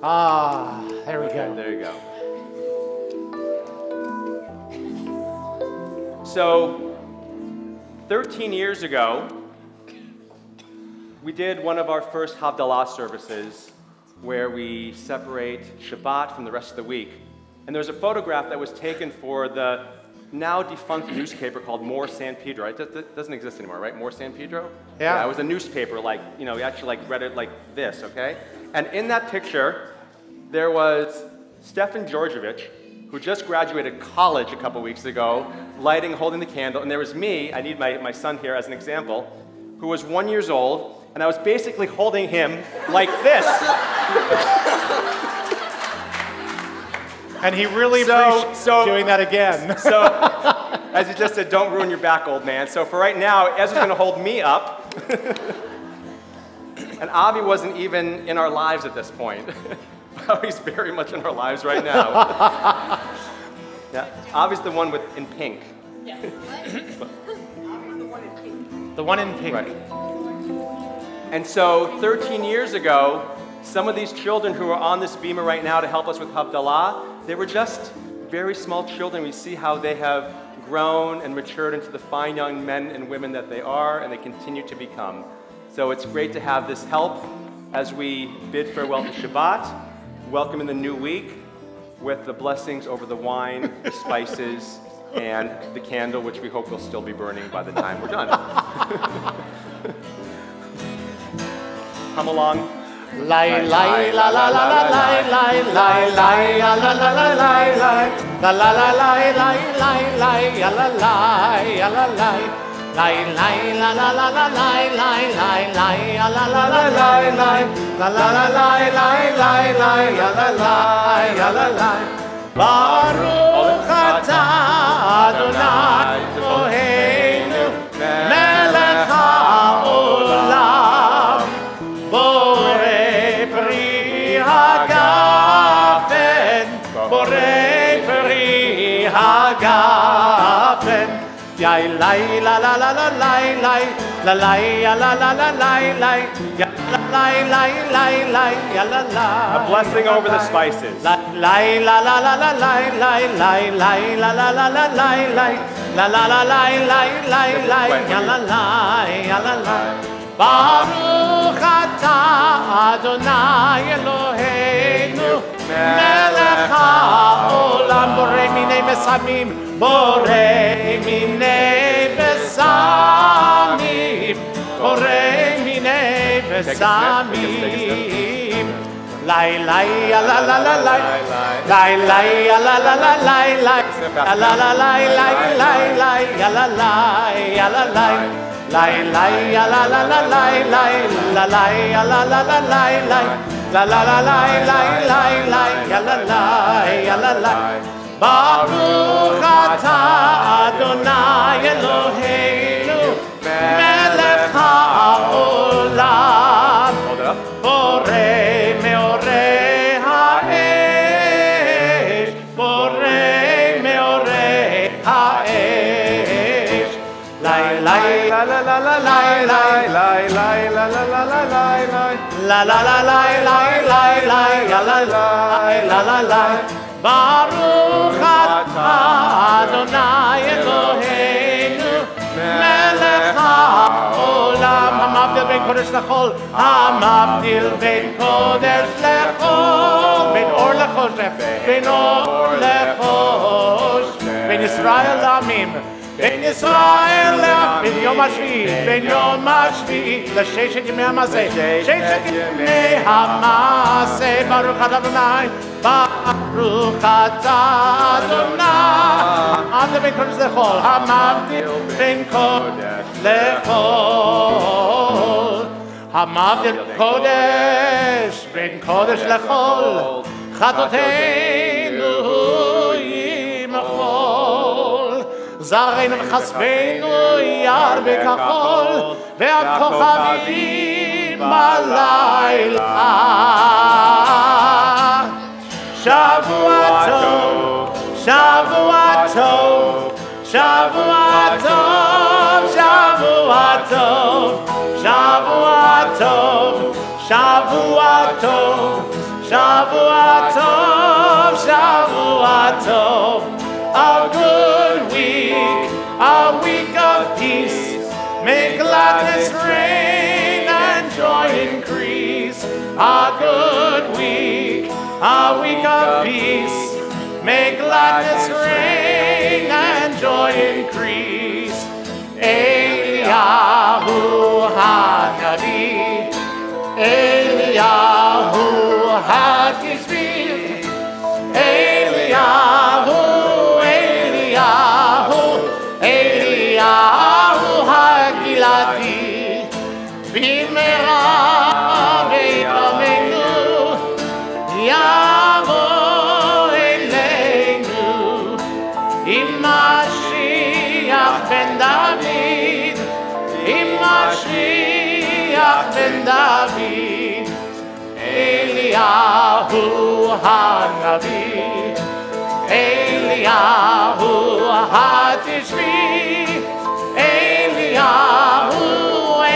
Ah, there we go. There you go. So, 13 years ago, we did one of our first Havdalah services where we separate Shabbat from the rest of the week. And there's a photograph that was taken for the now defunct newspaper called More San Pedro. It doesn't exist anymore, right? More San Pedro? Yeah. It was a newspaper, like, you know, you actually like read it like this, okay? And in that picture, there was Stefan Georgievich, who just graduated college a couple weeks ago, holding the candle, and there was me, I need my son here as an example, who was 1 year old, and I was basically holding him like this. And he really appreciates doing that again. So, as you just said, don't ruin your back, old man. So for right now, Ezra's going to hold me up. And Avi wasn't even in our lives at this point. But he's very much in our lives right now. Yeah, Avi's the one in pink. Yes. Avi's the one in pink. The one in pink. Right. And so 13 years ago, some of these children who are on this beamer right now to help us with Havdalah, they were just very small children. We see how they have grown and matured into the fine young men and women that they are, and they continue to become. So it's great to have this help as we bid farewell to Shabbat, welcome in the new week with the blessings over the wine, the spices, and the candle, which we hope will still be burning by the time we're done. Come along. Lai lai la la la la lai lai lai lai la la la la lai lai la la la lai lai lai lai la la lai la la lai lai lai la la la la lai lai lai lai la la la la lai lai la la la lai lai lai lai la la lai la la lai Baruch atah Adonai Eloheinu melech haolam Borei Pri Hagafen Yai lai la la la la lai lai la lai ya la la la lai lai ya la lai lai lai lai ya la la A blessing over the spices. Lai la la la la lai lai lai lai la la la la lai lai la la la lai lai lai lai ya la lai ya la lai Baruch atah Adonai Eloheinu melech haolam borei minei besamim borei minei besamim borei minei besamim lai lai la la la la lai lai lai la la la lai lai la la lai lai lai lai la la lai la lai Lai lai la la la lai lai la lai la la la lai lai la la la lai lai lai lai la la lai la lai Baruch atah Adonai Eloheinu melech haolam borei meorei ha'esh borei meorei ha'esh Lai lai la la la la lai lai lai lai la la la la lai lai la la la lai lai lai lai la la lai la la lai Baruch atah Adonai Eloheinu melech haolam hamavdil ben kodesh lechol hamavdil ben kodesh lechol ben or lechoshech ben or lechoshech ben Yisrael amim Ben Yisrael ben Yom HaShvi'i ben Yom HaShvi'i לששת ימי המעשה ששת ימי המעשה ברוך אתה אדוני ברוך אתה אדוני המבדיל בין קודש לחול המבדיל בין קודש לחול המבדיל בין קודש לחול חטאותינו ימחול זרענו וחסבנו יער בכחול והכוכבים בלילה שבוע טוב שבוע טוב שבוע טוב שבוע טוב שבוע טוב שבוע טוב Shavua Tov, Shavua Tov. A good week, a week of peace. May gladness reign and joy increase. A good week, a week of peace. May gladness reign and joy increase. Eliyahu HaNavi, Eliyahu HaTishbi, Eliyahu, Eliyahu, Eliyahu HaGiladi, Bimera Ve'yamenu, Yavo Eleinu, Mashiach ben David, Mashiach ben David, Eliyahu HaNavi, Eliyahu HaTishbi, Eliyahu,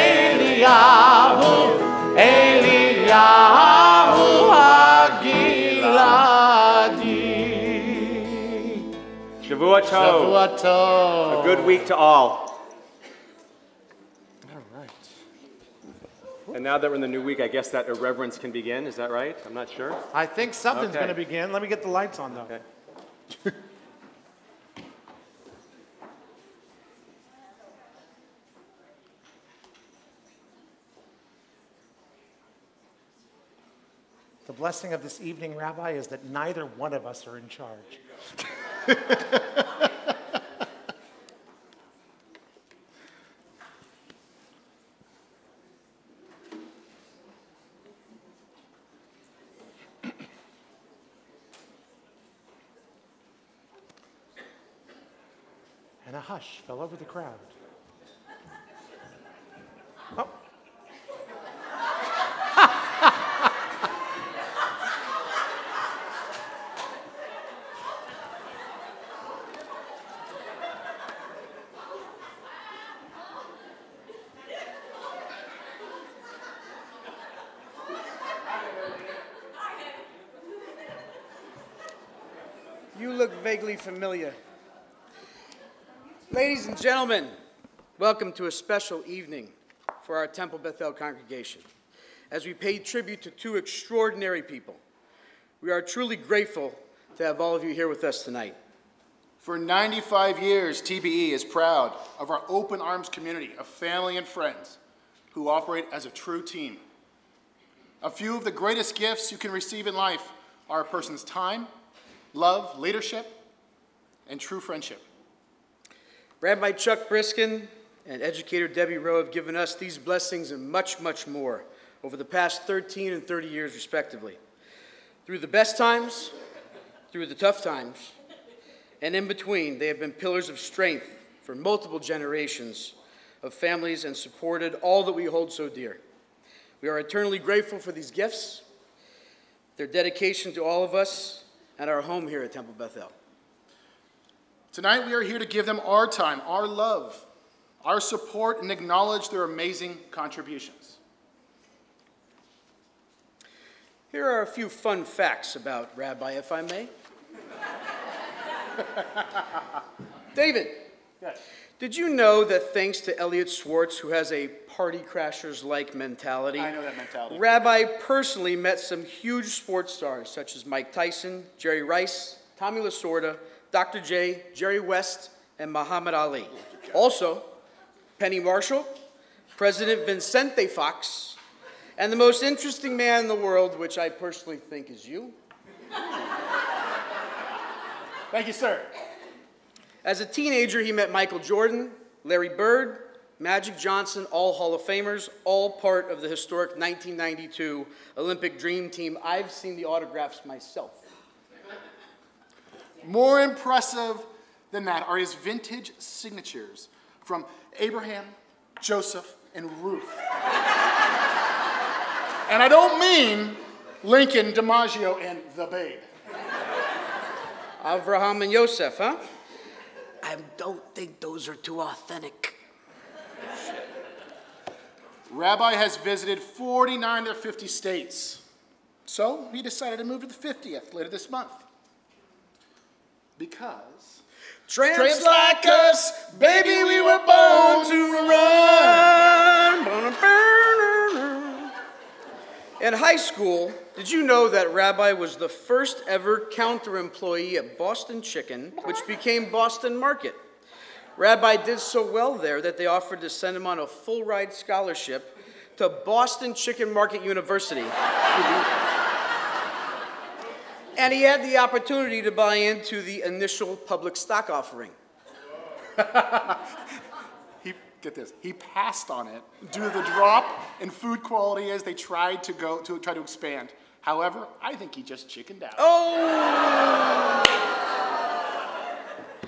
Eliyahu, Eliyahu HaGiladi. Shavua Tov. Shavua Tov. A good week to all. All right. And now that we're in the new week, I guess that irreverence can begin. Is that right? I'm not sure. I think something's Okay. going to begin. Let me get the lights on, though. Okay. The blessing of this evening, Rabbi, is that neither one of us are in charge. And a hush fell over the crowd. Oh. You look vaguely familiar. Ladies and gentlemen, welcome to a special evening for our Temple Bethel congregation. As we pay tribute to two extraordinary people, we are truly grateful to have all of you here with us tonight. For 95 years, TBE is proud of our open arms community of family and friends who operate as a true team. A few of the greatest gifts you can receive in life are a person's time, love, leadership, and true friendship. Rabbi Chuck Briskin and educator Debi Rowe have given us these blessings and much, much more over the past 13 and 30 years, respectively. Through the best times, through the tough times, and in between, they have been pillars of strength for multiple generations of families and supported all that we hold so dear. We are eternally grateful for these gifts, their dedication to all of us, and our home here at Temple Bethel. Tonight, we are here to give them our time, our love, our support, and acknowledge their amazing contributions. Here are a few fun facts about Rabbi, if I may. David, Yes. did you know that thanks to Elliot Swartz, who has a party crashers-like mentality, I know that mentality. Rabbi personally met some huge sports stars such as Mike Tyson, Jerry Rice, Tommy Lasorda, Dr. J, Jerry West, and Muhammad Ali. Also, Penny Marshall, President Vicente Fox, and the most interesting man in the world, which I personally think is you. Thank you, sir. As a teenager, he met Michael Jordan, Larry Bird, Magic Johnson, all Hall of Famers, all part of the historic 1992 Olympic Dream Team. I've seen the autographs myself. More impressive than that are his vintage signatures from Abraham, Joseph, and Ruth. And I don't mean Lincoln, DiMaggio, and the Babe. Avraham and Yosef, huh? I don't think those are too authentic. Rabbi has visited 49 of 50 states, So he decided to move to the 50th later this month. Because Tramps like us, baby, we were born to run. In high school, did you know that Rabbi was the first ever counter employee at Boston Chicken, which became Boston Market? Rabbi did so well there that they offered to send him on a full ride scholarship to Boston Chicken Market University. And he had the opportunity to buy into the initial public stock offering. Get this, he passed on it due to the drop in food quality as they tried to try to expand. However, I think he just chickened out. Oh!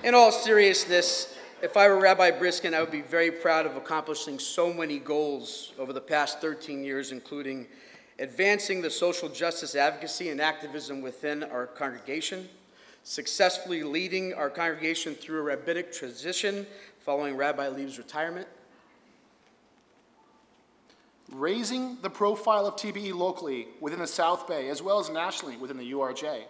In all seriousness, if I were Rabbi Briskin, I would be very proud of accomplishing so many goals over the past 13 years, including advancing the social justice advocacy and activism within our congregation, successfully leading our congregation through a rabbinic transition following Rabbi Leib's retirement, raising the profile of TBE locally within the South Bay as well as nationally within the URJ,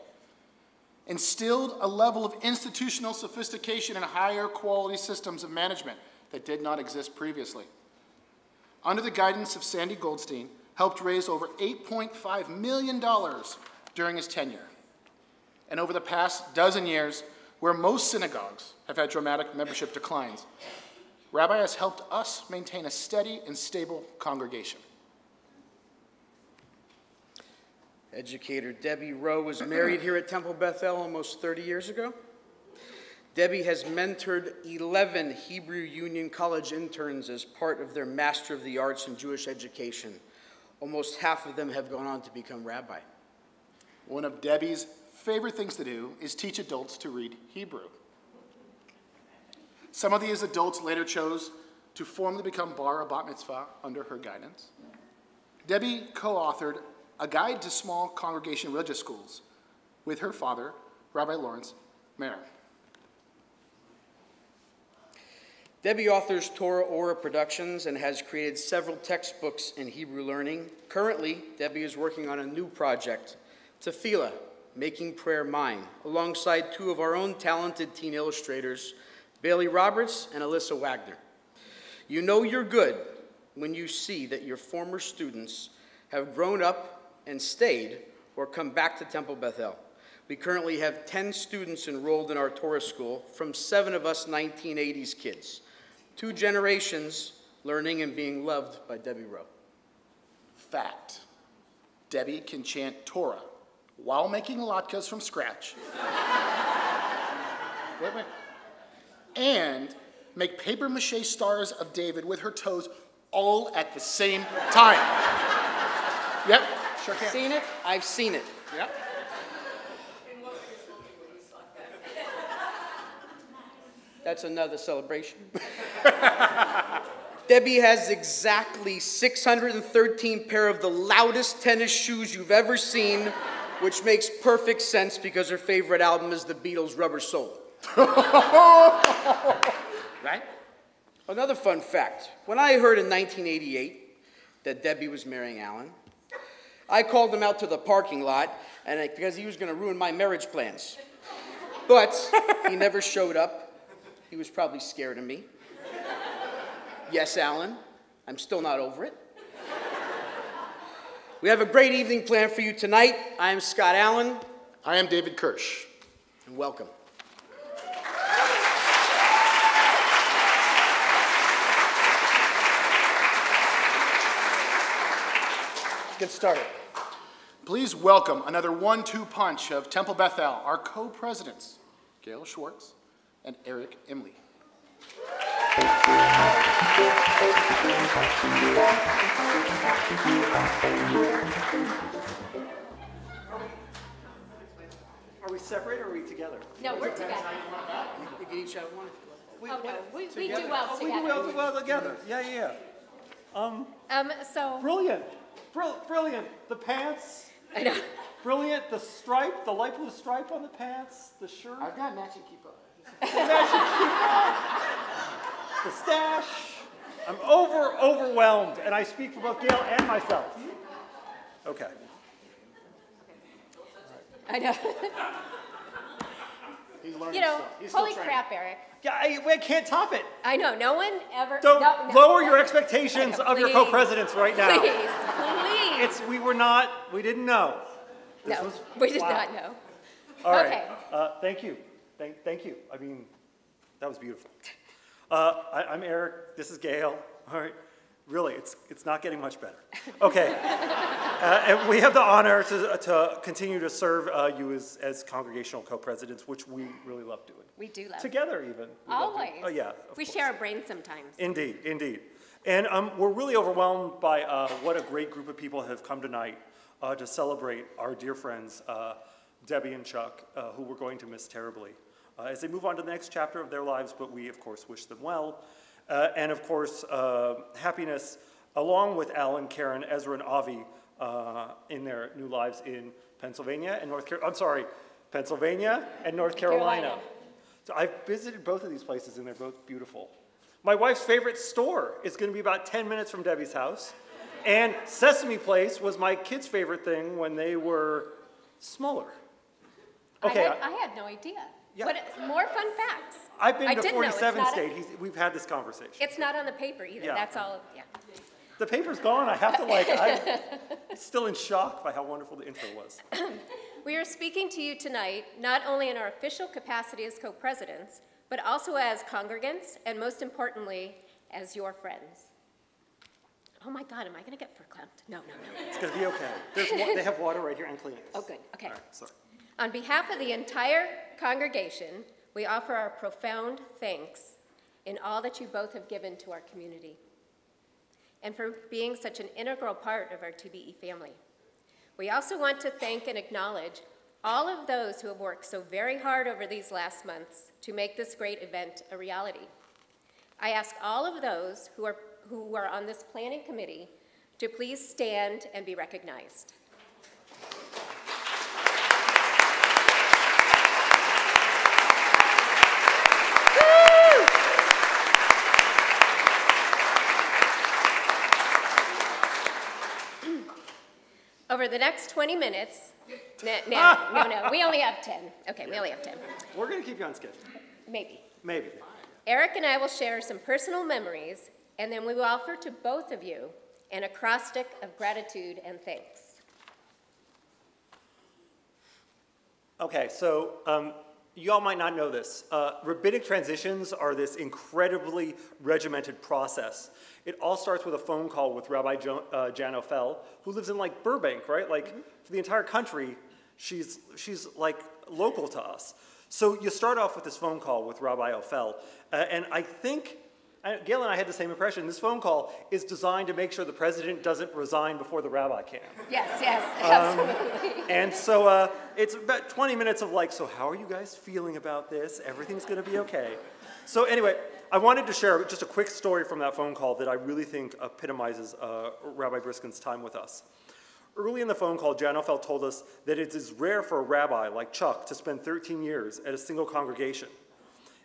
instilled a level of institutional sophistication and higher quality systems of management that did not exist previously. Under the guidance of Sandy Goldstein, helped raise over $8.5 million during his tenure. And over the past dozen years, where most synagogues have had dramatic membership declines, Rabbi has helped us maintain a steady and stable congregation. Educator Debi Rowe was married here at Temple Bethel almost 30 years ago. Debi has mentored 11 Hebrew Union College interns as part of their Master of the Arts in Jewish Education. Almost half of them have gone on to become rabbi. One of Debi's favorite things to do is teach adults to read Hebrew. Some of these adults later chose to formally become bar bat mitzvah under her guidance. Debi co-authored a guide to small congregation religious schools with her father, Rabbi Lawrence Mayer. Debi authors Torah Ora Productions and has created several textbooks in Hebrew learning. Currently, Debi is working on a new project, Tefillah, Making Prayer Mine, alongside two of our own talented teen illustrators, Bailey Roberts and Alyssa Wagner. You know you're good when you see that your former students have grown up and stayed or come back to Temple Bethel. We currently have 10 students enrolled in our Torah school from 7 of us 1980s kids. 2 generations learning and being loved by Debi Rowe. Fact, Debi can chant Torah while making latkes from scratch. wait. And make paper mache stars of David with her toes all at the same time. Yep, sure can. Seen it? I've seen it. Yep. That's another celebration. Debi has exactly 613 pair of the loudest tennis shoes you've ever seen, which makes perfect sense because her favorite album is the Beatles' Rubber Soul. Right? Another fun fact. When I heard in 1988 that Debi was marrying Alan, I called him out to the parking lot because he was going to ruin my marriage plans. But he never showed up. He was probably scared of me. Yes, Alan, I'm still not over it. We have a great evening planned for you tonight. I am Scott Allen. I am David Kirsch. And welcome. Let's get started. Please welcome another 1-2 punch of Temple Bethel, our co-presidents, Gail Schwartz and Eric Imley. Are we separate or are we together? No, we're together. You can each have one. Oh, no, we do Together? well Oh, we together. do well together. Yeah. So, Brilliant. Brilliant. The pants. I know. Brilliant. The stripe, the light blue stripe on the pants, the shirt, I've got matching kippah. the stash. I'm overwhelmed, and I speak for both Gail and myself. Okay. I know. He's learning You know, stuff. He's still holy training. crap, Eric. Yeah, I can't top it. I know, no one ever. Don't no, lower your never. expectations of your Please. co-presidents right now. Please. We didn't know. This No, was- we did wow. not know. All right. Okay. Thank you. Thank you. I mean, that was beautiful. I'm Eric. This is Gail. All right. Really, it's not getting much better. Okay. And we have the honor to continue to serve you as congregational co-presidents, which we really love doing. We do love Together, even. We love Always. doing- Oh, yeah. of We course. share a brain sometimes. Indeed, indeed. And we're really overwhelmed by what a great group of people have come tonight to celebrate our dear friends, Debbie and Chuck, who we're going to miss terribly as they move on to the next chapter of their lives, but we, of course, wish them well. And, of course, happiness, along with Alan, Karen, Ezra, and Avi in their new lives in Pennsylvania and Pennsylvania and North Carolina. So I've visited both of these places, and they're both beautiful. My wife's favorite store is going to be about 10 minutes from Debbie's house. And Sesame Place was my kids' favorite thing when they were smaller. Okay. I had no idea. Yeah. But more fun facts. I've been I to didn't know. 47 states. We've had this conversation. It's not on the paper either. Yeah. That's all. Yeah. The paper's gone. I have to I'm still in shock by how wonderful the intro was. We are speaking to you tonight, not only in our official capacity as co-presidents, but also as congregants, and most importantly, as your friends. Oh my God, am I going to get verklempt? No. It's going to be okay. They have water right here and Kleenex. Oh, good. Okay. All right, sorry. On behalf of the entire congregation, we offer our profound thanks in all that you both have given to our community, and for being such an integral part of our TBE family. We also want to thank and acknowledge all of those who have worked so very hard over these last months to make this great event a reality. I ask all of those who are on this planning committee to please stand and be recognized. Over the next 20 minutes, no, we only have 10. Okay, we only have 10. We're going to keep you on schedule. Maybe. Maybe. Eric and I will share some personal memories, and then we will offer to both of you an acrostic of gratitude and thanks. Okay, so you all might not know this. Rabbinic transitions are this incredibly regimented process. It all starts with a phone call with Rabbi Jan Ophel, who lives in like Burbank, right? Like for the entire country, she's like local to us. So you start off with this phone call with Rabbi Ophel, and I think Gail and I had the same impression. This phone call is designed to make sure the president doesn't resign before the rabbi can. Yes, absolutely. And so it's about 20 minutes of like, so how are you guys feeling about this? Everything's going to be okay. So anyway, I wanted to share just a quick story from that phone call that I really think epitomizes Rabbi Briskin's time with us. Early in the phone call, Jan Ophel told us that it is rare for a rabbi like Chuck to spend 13 years at a single congregation.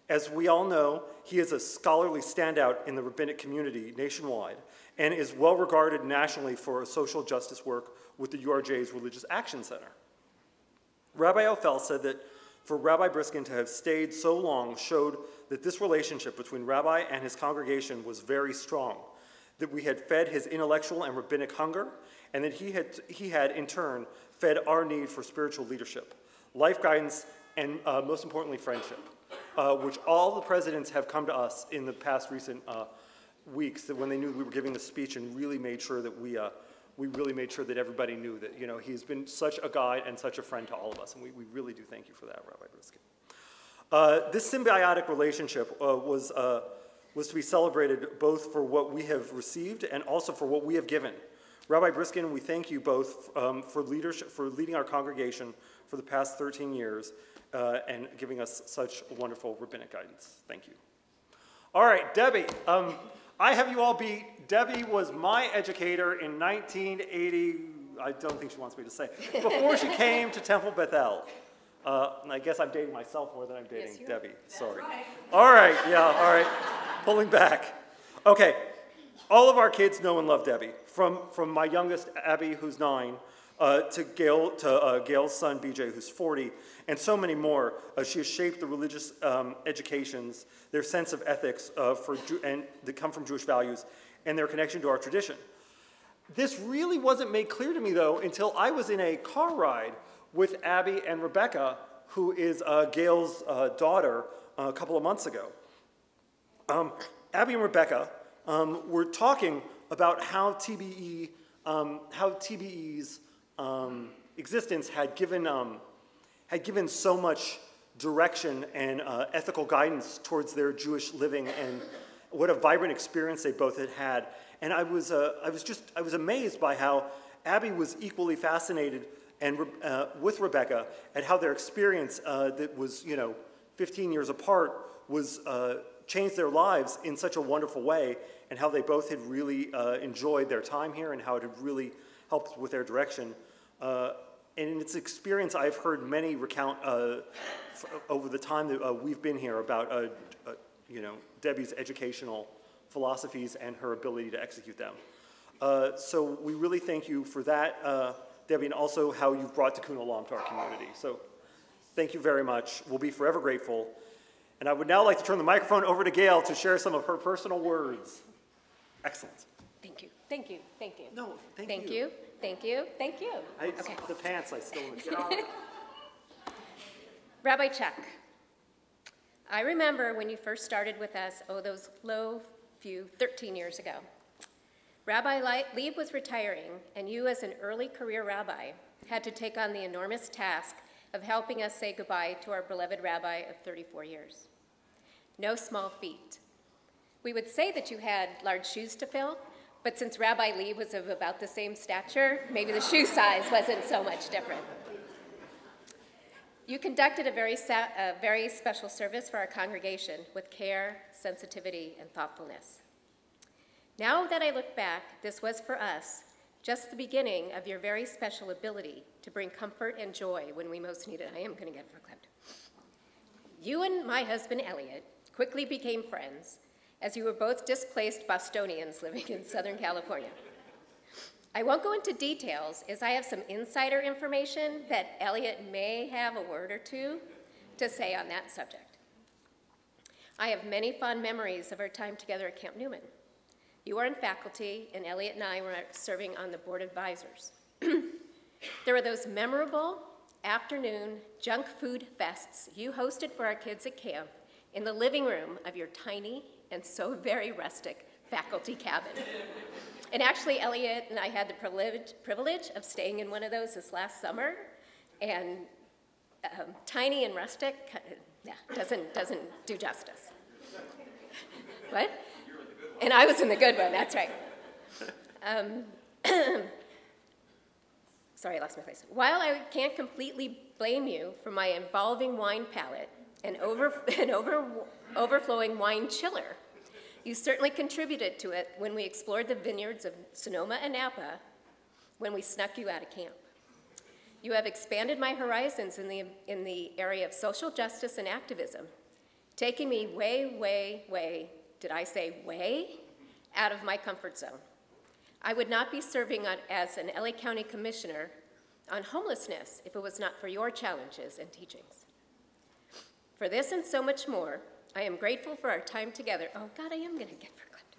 As we all know, he is a scholarly standout in the rabbinic community nationwide and is well regarded nationally for social justice work with the URJ's Religious Action Center. Rabbi Ophel said that for Rabbi Briskin to have stayed so long showed that this relationship between Rabbi and his congregation was very strong, that we had fed his intellectual and rabbinic hunger, and that he had in turn fed our need for spiritual leadership, life guidance, and most importantly, friendship. Which all the presidents have come to us in the past recent weeks, that when they knew we were giving the speech and really made sure that we really made sure that everybody knew that, you know, he's been such a guide and such a friend to all of us, and we really do thank you for that, Rabbi Briskin. This symbiotic relationship was to be celebrated both for what we have received and also for what we have given. Rabbi Briskin, we thank you both for leading our congregation for the past 13 years, and giving us such wonderful rabbinic guidance. Thank you. All right, Debbie, I have you all beat. Debbie was my educator in 1980, I don't think she wants me to say, before she came to Temple Bethel. And I guess I'm dating myself more than I'm dating Debbie. Sorry. Right. All right, yeah, all right. Pulling back. Okay, all of our kids know and love Debbie. From my youngest, Abby, who's 9, to Gail's son, BJ, who's 40, and so many more. She has shaped the religious educations, their sense of ethics and that come from Jewish values, and their connection to our tradition. This really wasn't made clear to me, though, until I was in a car ride with Abby and Rebecca, who is Gail's daughter, a couple of months ago. Abby and Rebecca were talking about how TBE's existence had given so much direction and ethical guidance towards their Jewish living, and what a vibrant experience they both had had. And I was amazed by how Abby was equally fascinated and with Rebecca at how their experience that was 15 years apart was changed their lives in such a wonderful way, and how they both had really enjoyed their time here and how it had really helped with their direction. And in its experience, I've heard many recount over the time that we've been here about Debi's educational philosophies and her ability to execute them. So we really thank you for that, Debi, and also how you've brought Tikkun Olam to our community. So thank you very much. We'll be forever grateful. And I would now like to turn the microphone over to Gail to share some of her personal words. Excellent. Thank you, thank you, thank you. No, thank Thank you. you, thank you, thank you. Okay. The pants I still want to get on. Rabbi Chuck, I remember when you first started with us, those 13 years ago. Rabbi Leib was retiring, and you as an early career rabbi had to take on the enormous task of helping us say goodbye to our beloved rabbi of 34 years. No small feat. We would say that you had large shoes to fill, but since Rabbi Leib was of about the same stature, maybe the shoe size wasn't so much different. You conducted a very special service for our congregation with care, sensitivity, and thoughtfulness. Now that I look back, this was for us just the beginning of your very special ability to bring comfort and joy when we most need it. I am going to get verklempt. You and my husband, Elliot, quickly became friends as you were both displaced Bostonians living in Southern California. I won't go into details as I have some insider information that Elliot may have a word or two to say on that subject. I have many fond memories of our time together at Camp Newman. You were in faculty, and Elliot and I were serving on the board of advisors. There were those memorable afternoon junk food fests you hosted for our kids at camp in the living room of your tiny and so very rustic faculty cabin. And actually, Elliot and I had the privilege of staying in one of those this last summer, and tiny and rustic doesn't do justice. What? And I was in the good one, that's right. Sorry, I lost my place. While I can't completely blame you for my involving wine palate and overflowing wine chiller, you certainly contributed to it when we explored the vineyards of Sonoma and Napa when we snuck you out of camp. You have expanded my horizons in the area of social justice and activism, taking me way, did I say way, out of my comfort zone. I would not be serving as an LA County Commissioner on homelessness if it was not for your challenges and teachings. For this and so much more, I am grateful for our time together. Oh God, I am gonna get verklempt.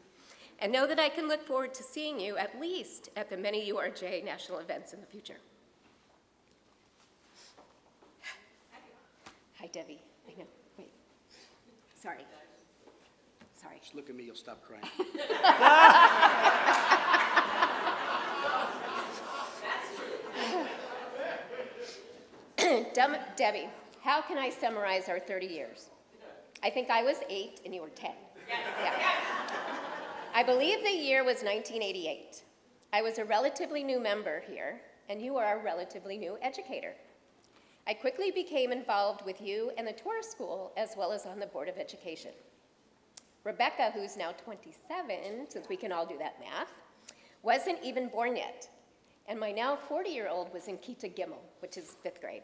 And know that I can look forward to seeing you at least at the many URJ national events in the future. Hi, Debi. I know, wait, sorry. Just look at me, you'll stop crying. Debi, how can I summarize our 30 years? I think I was 8 and you were 10. Yeah. I believe the year was 1988. I was a relatively new member here, and you are a relatively new educator. I quickly became involved with you and the tourist school, as well as on the Board of Education. Rebecca, who's now 27, since we can all do that math, wasn't even born yet. And my now 40-year-old was in Kita Gimel, which is 5th grade.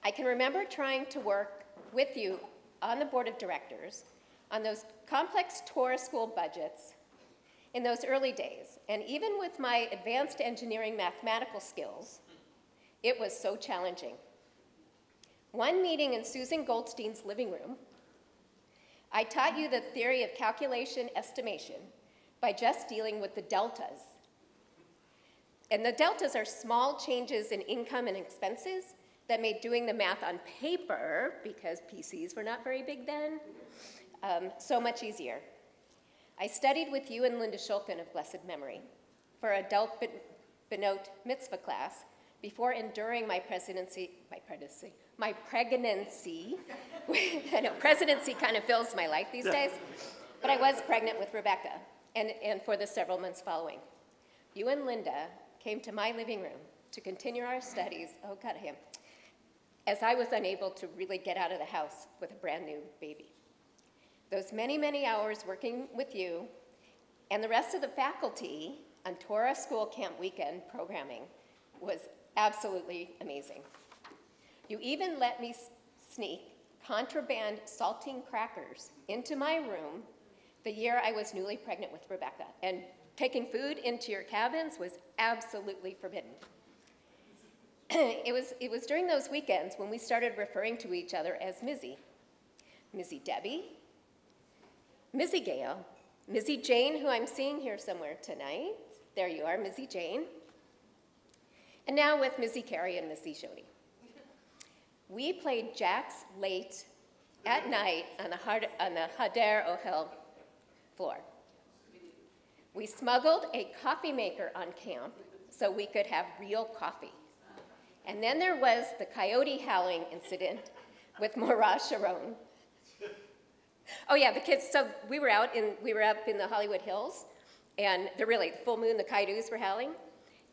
I can remember trying to work with you on the board of directors on those complex Torah school budgets in those early days, and even with my advanced engineering mathematical skills, it was so challenging. One meeting in Susan Goldstein's living room, I taught you the theory of calculation estimation by just dealing with the deltas. And the deltas are small changes in income and expenses that made doing the math on paper, because PCs were not very big then, so much easier. I studied with you and Linda Shulkin of blessed memory for adult Benot mitzvah class before enduring my pregnancy. I know, presidency kind of fills my life these days, but I was pregnant with Rebecca, and for the several months following. You and Linda came to my living room to continue our studies, oh God, as I was unable to really get out of the house with a brand new baby. Those many, many hours working with you and the rest of the faculty on Torah School Camp Weekend programming was absolutely amazing. You even let me sneak contraband saltine crackers into my room the year I was newly pregnant with Rebecca, and taking food into your cabins was absolutely forbidden. It was during those weekends when we started referring to each other as Mizzy. Mizzy Debi, Mizzy Gail, Mizzy Jane, who I'm seeing here somewhere tonight. There you are, Mizzy Jane. And now with Mizzy Carey and Mizzy Shodi. We played jacks late at night on the Hader Ohel floor. We smuggled a coffee maker on camp so we could have real coffee. And then there was the coyote howling incident with Morah Sharon. Oh yeah, the kids, so we were up in the Hollywood Hills, and the full moon, the coyotes were howling,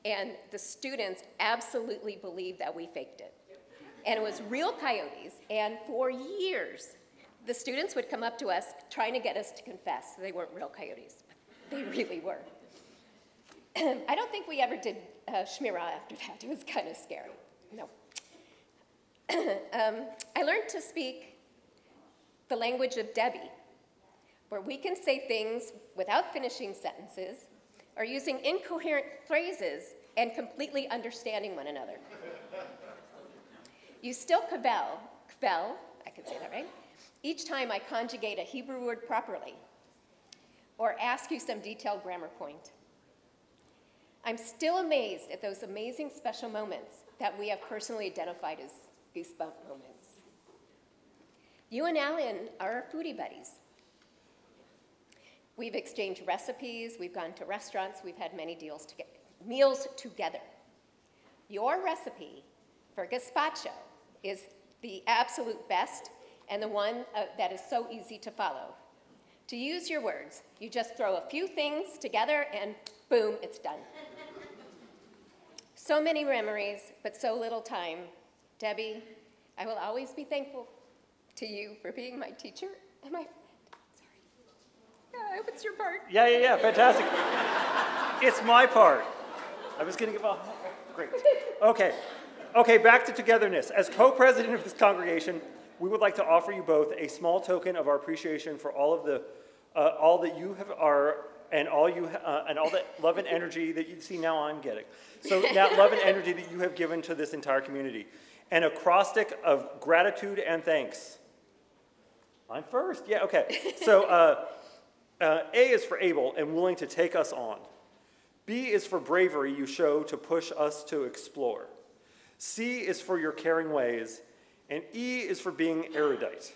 and the students absolutely believed that we faked it. And it was real coyotes, and for years, the students would come up to us trying to get us to confess they weren't real coyotes, but they really were. I don't think we ever did Shmirah after that. It was kind of scary. No. I learned to speak the language of Debi, where we can say things without finishing sentences or using incoherent phrases and completely understanding one another. You still kvel, I can say that right, each time I conjugate a Hebrew word properly or ask you some detailed grammar point. I'm still amazed at those amazing special moments that we have personally identified as goosebump moments. You and Alan are our foodie buddies. We've exchanged recipes, we've gone to restaurants, we've had many meals together. Your recipe for gazpacho is the absolute best and the one that is so easy to follow. To use your words, you just throw a few things together and boom, it's done. So many memories, but so little time. Debi, I will always be thankful to you for being my teacher and my friend. Sorry. Yeah, I hope it's your part. Yeah, fantastic. It's my part. I was going to give a, great. Okay, back to togetherness. As co-president of this congregation, we would like to offer you both a small token of our appreciation for all that you are, and all that love and energy that you see now I'm getting. So that love and energy that you have given to this entire community. An acrostic of gratitude and thanks. I'm first, yeah, okay. So A is for able and willing to take us on. B is for bravery you show to push us to explore. C is for your caring ways. And E is for being erudite.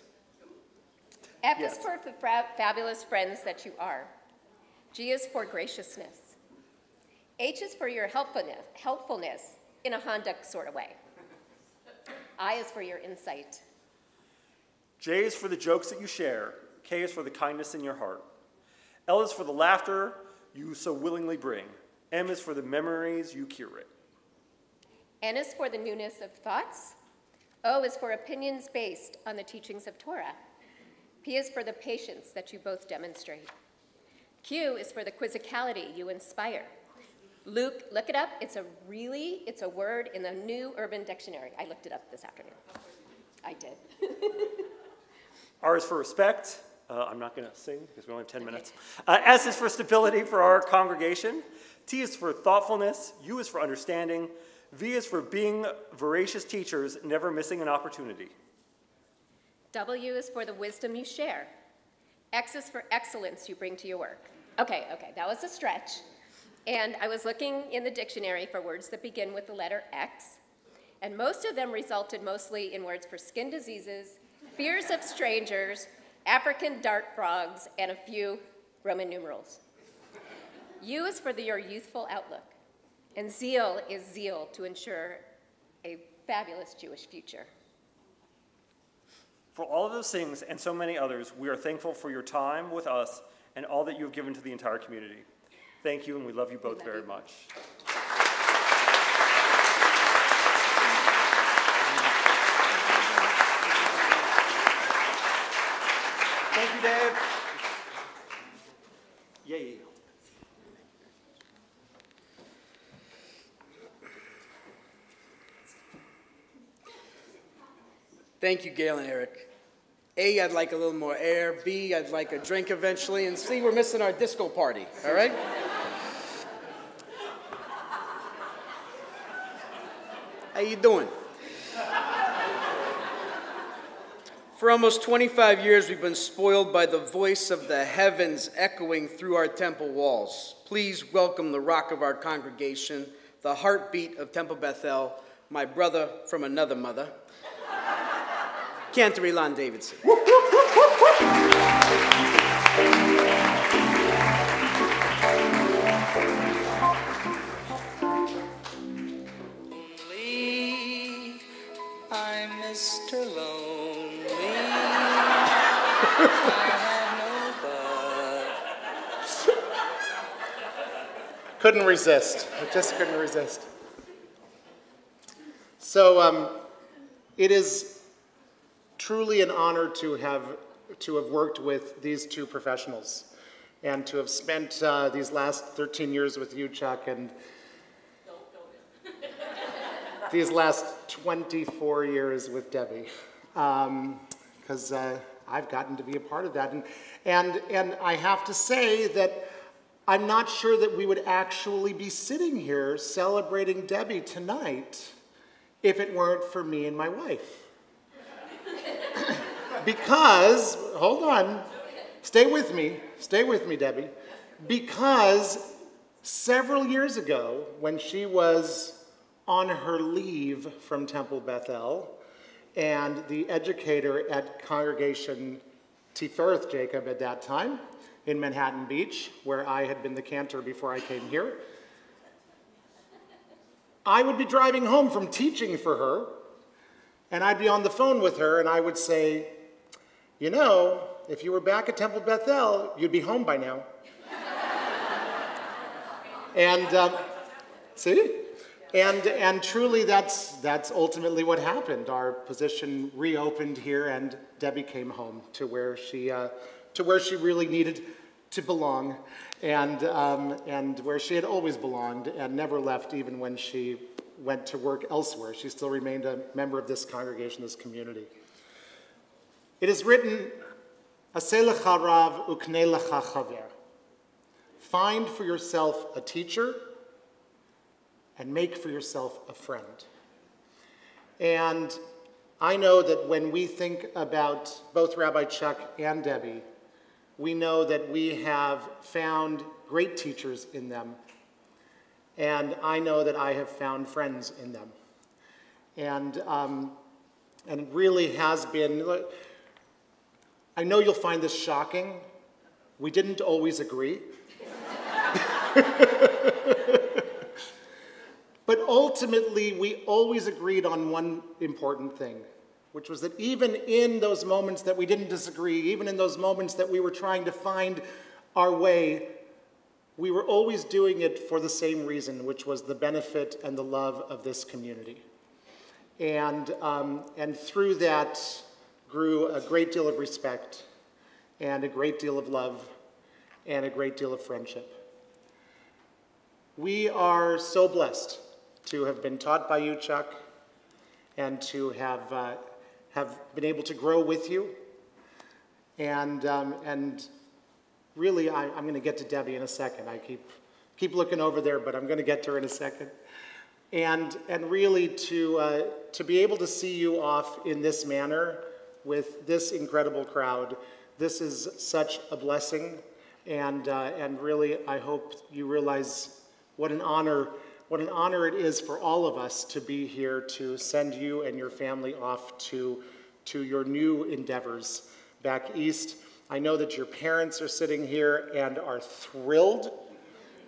F is for the fabulous friends that you are. G is for graciousness. H is for your helpfulness in a Honda sort of way. I is for your insight. J is for the jokes that you share. K is for the kindness in your heart. L is for the laughter you so willingly bring. M is for the memories you curate. N is for the newness of thoughts. O is for opinions based on the teachings of Torah. P is for the patience that you both demonstrate. Q is for the quizzicality you inspire. Luke, look it up. It's a word in the New Urban Dictionary. I looked it up this afternoon. I did. R is for respect. I'm not going to sing because we only have 10 minutes. S is for stability for our congregation. T is for thoughtfulness. U is for understanding. V is for being voracious teachers, never missing an opportunity. W is for the wisdom you share. X is for excellence you bring to your work. Okay, that was a stretch. And I was looking in the dictionary for words that begin with the letter X, and most of them resulted mostly in words for skin diseases, fears of strangers, African dart frogs, and a few Roman numerals. U is for your youthful outlook, and zeal is zeal to ensure a fabulous Jewish future. For all of those things and so many others, we are thankful for your time with us and all that you have given to the entire community. Thank you, and we love you both very much. Thank you, Dave. Yay. Thank you, Gail and Eric. A, I'd like a little more air. B, I'd like a drink eventually. And C, we're missing our disco party, all right? How you doing? For almost 25 years, we've been spoiled by the voice of the heavens echoing through our temple walls. Please welcome the rock of our congregation, the heartbeat of Temple Bethel, my brother from another mother, Cantor Elon Davidson. Lonely, I'm Mr. Lonely. I have no but. Couldn't resist. I just couldn't resist. So it is truly an honor to have worked with these two professionals and to have spent these last 13 years with you, Chuck, and these last 24 years with Debi, because I've gotten to be a part of that. And I have to say that I'm not sure that we would actually be sitting here celebrating Debi tonight if it weren't for me and my wife. Because, hold on, stay with me, Debi, because several years ago, when she was on her leave from Temple Bethel, and the educator at Congregation Tifereth Jacob at that time, in Manhattan Beach, where I had been the cantor before I came here, I would be driving home from teaching for her, and I'd be on the phone with her, and I would say, you know, if you were back at Temple Bethel, you'd be home by now. And see? And truly, that's ultimately what happened. Our position reopened here, and Debi came home to where she really needed to belong, and where she had always belonged and never left, even when she went to work elsewhere. She still remained a member of this congregation, this community. It is written, "Aseh lecha rav uknei lecha chaver." Find for yourself a teacher and make for yourself a friend. And I know that when we think about both Rabbi Chuck and Debi, we know that we have found great teachers in them. And I know that I have found friends in them. And it really has been, I know you'll find this shocking. We didn't always agree. But ultimately, we always agreed on one important thing, which was that even in those moments that we didn't disagree, even in those moments that we were trying to find our way, we were always doing it for the same reason, which was the benefit and the love of this community. And through that grew a great deal of respect and a great deal of love and a great deal of friendship. We are so blessed to have been taught by you, Chuck, and to have been able to grow with you. And really, I'm going to get to Debbie in a second. I keep looking over there, but I'm going to get to her in a second. And really to be able to see you off in this manner with this incredible crowd, this is such a blessing. And really, I hope you realize what an honor it is for all of us to be here to send you and your family off to your new endeavors back east. I know that your parents are sitting here and are thrilled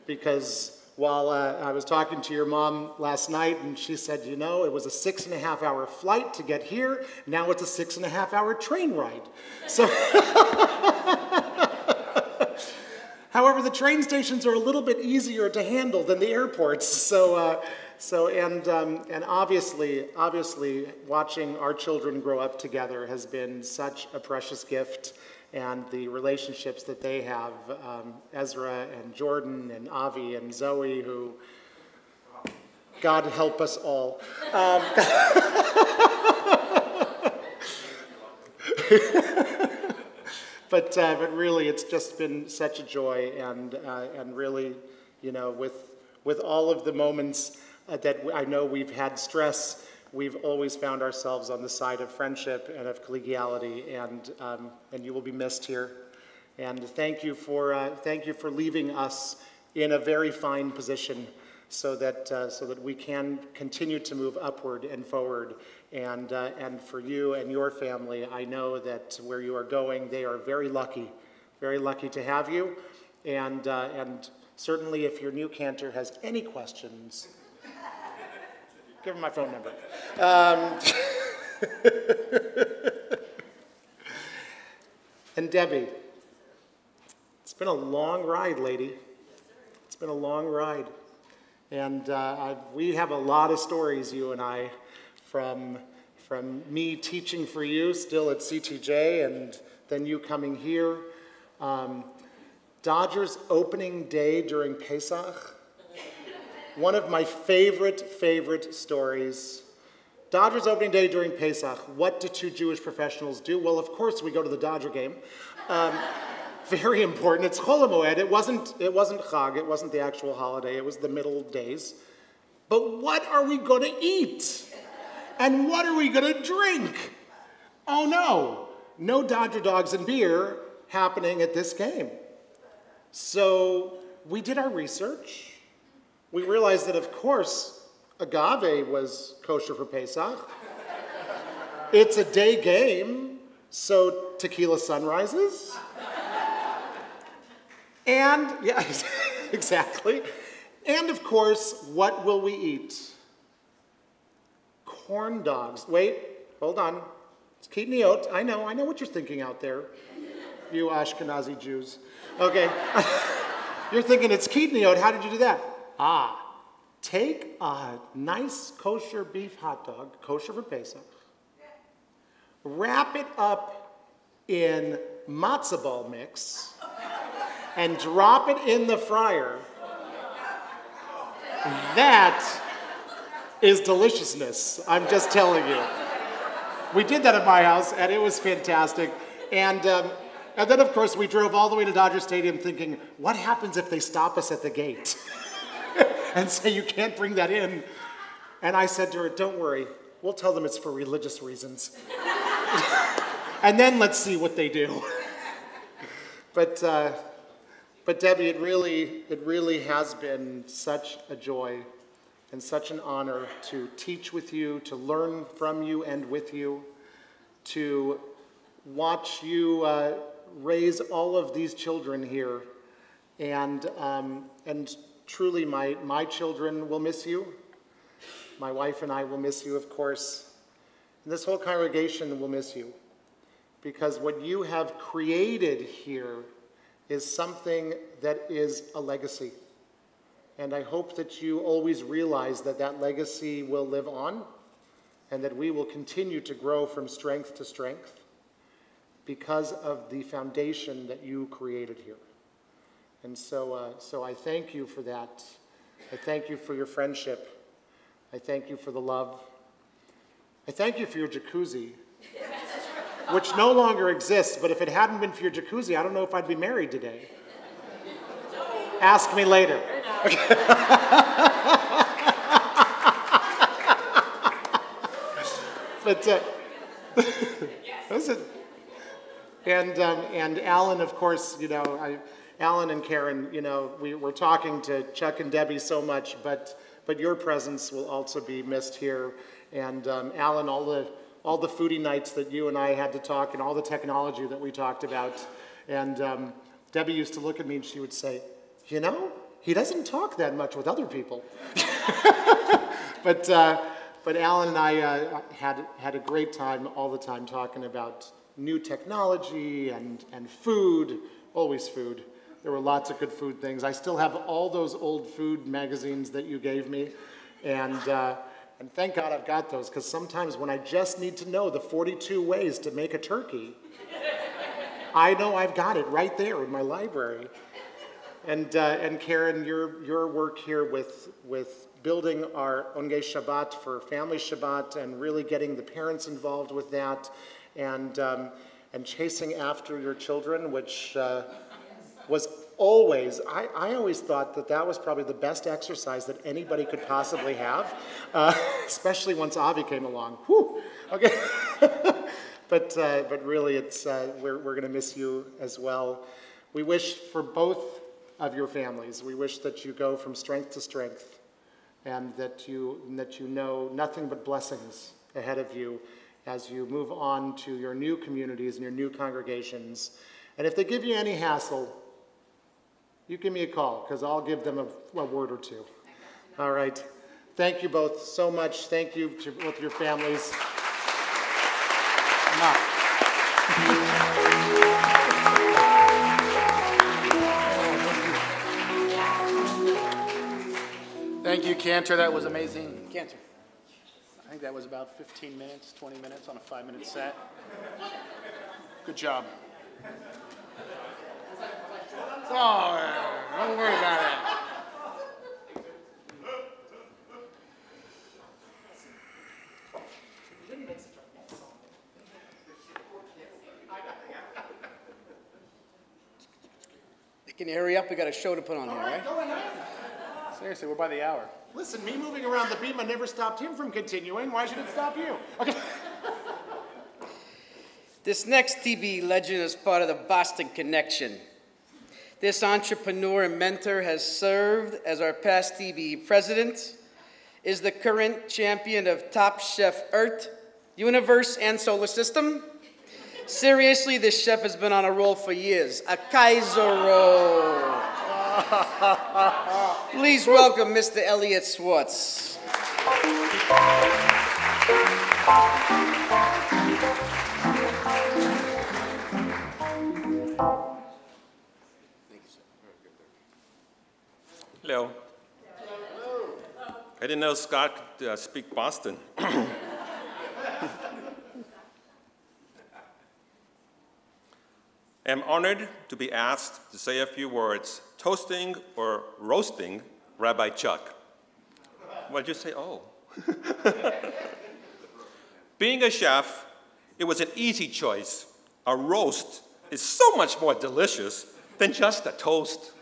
because while I was talking to your mom last night and she said, you know, it was a 6.5-hour flight to get here. Now it's a 6.5-hour train ride. So, however, the train stations are a little bit easier to handle than the airports. And obviously, watching our children grow up together has been such a precious gift. And the relationships that they have, Ezra and Jordan and Avi and Zoe, who, God help us all. But really, it's just been such a joy, and really, you know, with all of the moments that I know we've had stress, we've always found ourselves on the side of friendship and of collegiality, and you will be missed here. And thank you for leaving us in a very fine position, so that we can continue to move upward and forward. And for you and your family, I know that where you are going, they are very lucky to have you. And certainly, if your new cantor has any questions, give her my phone number. And Debbie, it's been a long ride, lady. It's been a long ride. And we have a lot of stories, you and I, from me teaching for you still at CTJ, and then you coming here. Dodgers opening day during Pesach. One of my favorite stories. Dodgers opening day during Pesach. What do two Jewish professionals do? Well, of course, we go to the Dodger game. Very important. It's Chol HaMoed. It wasn't Chag. It wasn't the actual holiday. It was the middle days. But what are we going to eat? And what are we going to drink? Oh, no. No Dodger dogs and beer happening at this game. So we did our research. We realized that, of course, agave was kosher for Pesach. It's a day game, so tequila sunrises. And, yeah, exactly. And, of course, what will we eat? Corn dogs. Wait, hold on. It's kitniot. I know what you're thinking out there, you Ashkenazi Jews. Okay. You're thinking it's kitniot. How did you do that? Take a nice kosher beef hot dog, kosher for Pesach, wrap it up in matzah ball mix, and drop it in the fryer. That is deliciousness, I'm just telling you. We did that at my house, and it was fantastic. And then, of course, we drove all the way to Dodger Stadium thinking, what happens if they stop us at the gate and say, you can't bring that in? And I said to her, don't worry, we'll tell them it's for religious reasons. And then let's see what they do. But Debbie, it really has been such a joy and such an honor to teach with you, to learn from you and with you, to watch you raise all of these children here. And truly, my children will miss you. My wife and I will miss you, of course. And this whole congregation will miss you, because what you have created here is something that is a legacy. And I hope that you always realize that that legacy will live on, and that we will continue to grow from strength to strength because of the foundation that you created here. And so I thank you for that. I thank you for your friendship. I thank you for the love. I thank you for your jacuzzi. which no longer exists, but if it hadn't been for your jacuzzi, I don't know if I'd be married today. Ask me later. Okay. But listen, and Alan, of course, you know, Alan and Karen, you know, we're talking to Chuck and Debbie so much, but your presence will also be missed here. And Alan, all the foodie nights that you and I had to talk, and all the technology that we talked about. And Debbie used to look at me and she would say, you know, he doesn't talk that much with other people. But Alan and I had a great time all the time talking about new technology and food, always food. There were lots of good food things. I still have all those old food magazines that you gave me, and thank God I've got those, because sometimes when I just need to know the 42 ways to make a turkey, I know I've got it right there in my library. And Karen, your work here with building our Ongei Shabbat for Family Shabbat and really getting the parents involved with that, and chasing after your children, which was always, I always thought that was probably the best exercise that anybody could possibly have, especially once Avi came along. Whew, okay. But really, it's we're going to miss you as well. We wish for both of your families. We wish that you go from strength to strength, and that you know nothing but blessings ahead of you as you move on to your new communities and your new congregations. And if they give you any hassle, you give me a call, because I'll give them a word or two. All right. Thank you both so much. Thank you to both your families. Thank you, Cantor. That was amazing. Cantor. I think that was about 15 minutes, 20 minutes on a 5-minute set. Good job. Oh, don't worry about it. Can you hurry up? We got a show to put on here, right? Go ahead. Seriously, we're by the hour. Listen, me moving around the beam, I never stopped him from continuing. Why should it stop you? Okay. This next TB legend is part of the Boston Connection. This entrepreneur and mentor has served as our past TB president, is the current champion of Top Chef Earth, Universe, and Solar System. Seriously, this chef has been on a roll for years. A Kaiser roll. Please welcome Mr. Elliot Swartz. Hello. I didn't know Scott could speak Boston. I'm honored to be asked to say a few words, toasting or roasting Rabbi Chuck. Why'd you say, oh? Being a chef, it was an easy choice. A roast is so much more delicious than just a toast.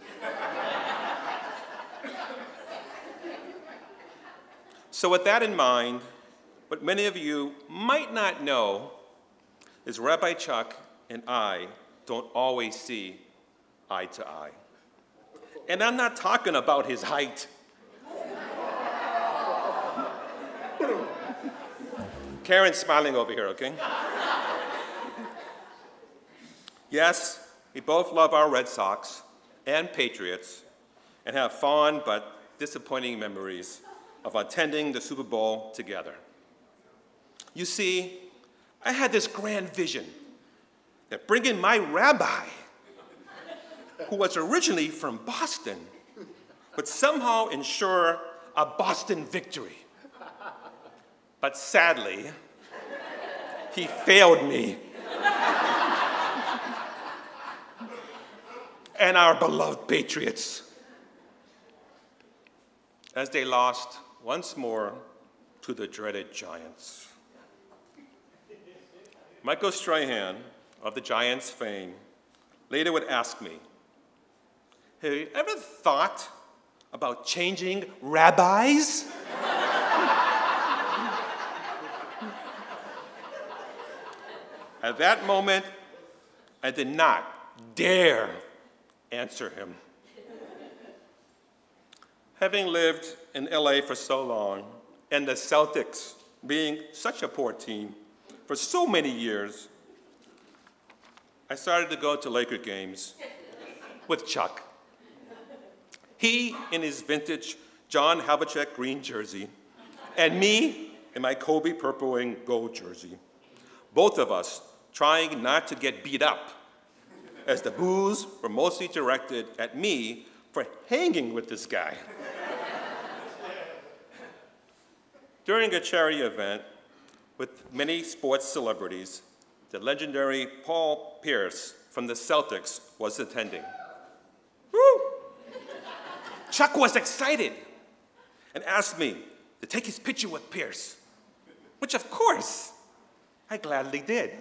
So with that in mind, what many of you might not know is Rabbi Chuck and I don't always see eye to eye. And I'm not talking about his height. Karen's smiling over here, okay? Yes, we both love our Red Sox and Patriots and have fond but disappointing memories of attending the Super Bowl together. You see, I had this grand vision that bringing my rabbi, who was originally from Boston, would somehow ensure a Boston victory. But sadly, he failed me. And our beloved Patriots, as they lost once more to the dreaded Giants. Michael Strahan of the Giants fame later would ask me, have you ever thought about changing rabbis? At that moment, I did not dare answer him. Having lived in LA for so long, and the Celtics being such a poor team for so many years, I started to go to Laker games with Chuck. He in his vintage John Havlicek green jersey, and me in my Kobe purple and gold jersey. Both of us trying not to get beat up, as the boos were mostly directed at me for hanging with this guy. During a charity event with many sports celebrities, the legendary Paul Pierce from the Celtics was attending. Woo! Chuck was excited and asked me to take his picture with Pierce, which of course I gladly did.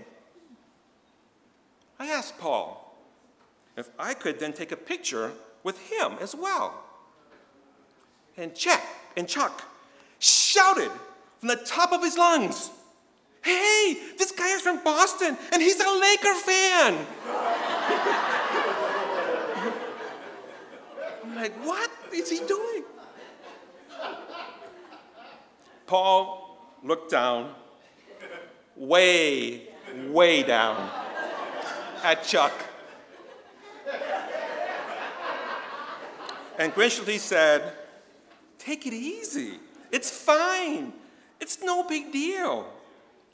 I asked Paul if I could then take a picture with him as well. And Chuck shouted from the top of his lungs, "Hey, this guy is from Boston and he's a Laker fan." I'm like, what is he doing? Paul looked down, way down at Chuck, and graciously said, "Take it easy. It's fine. It's no big deal."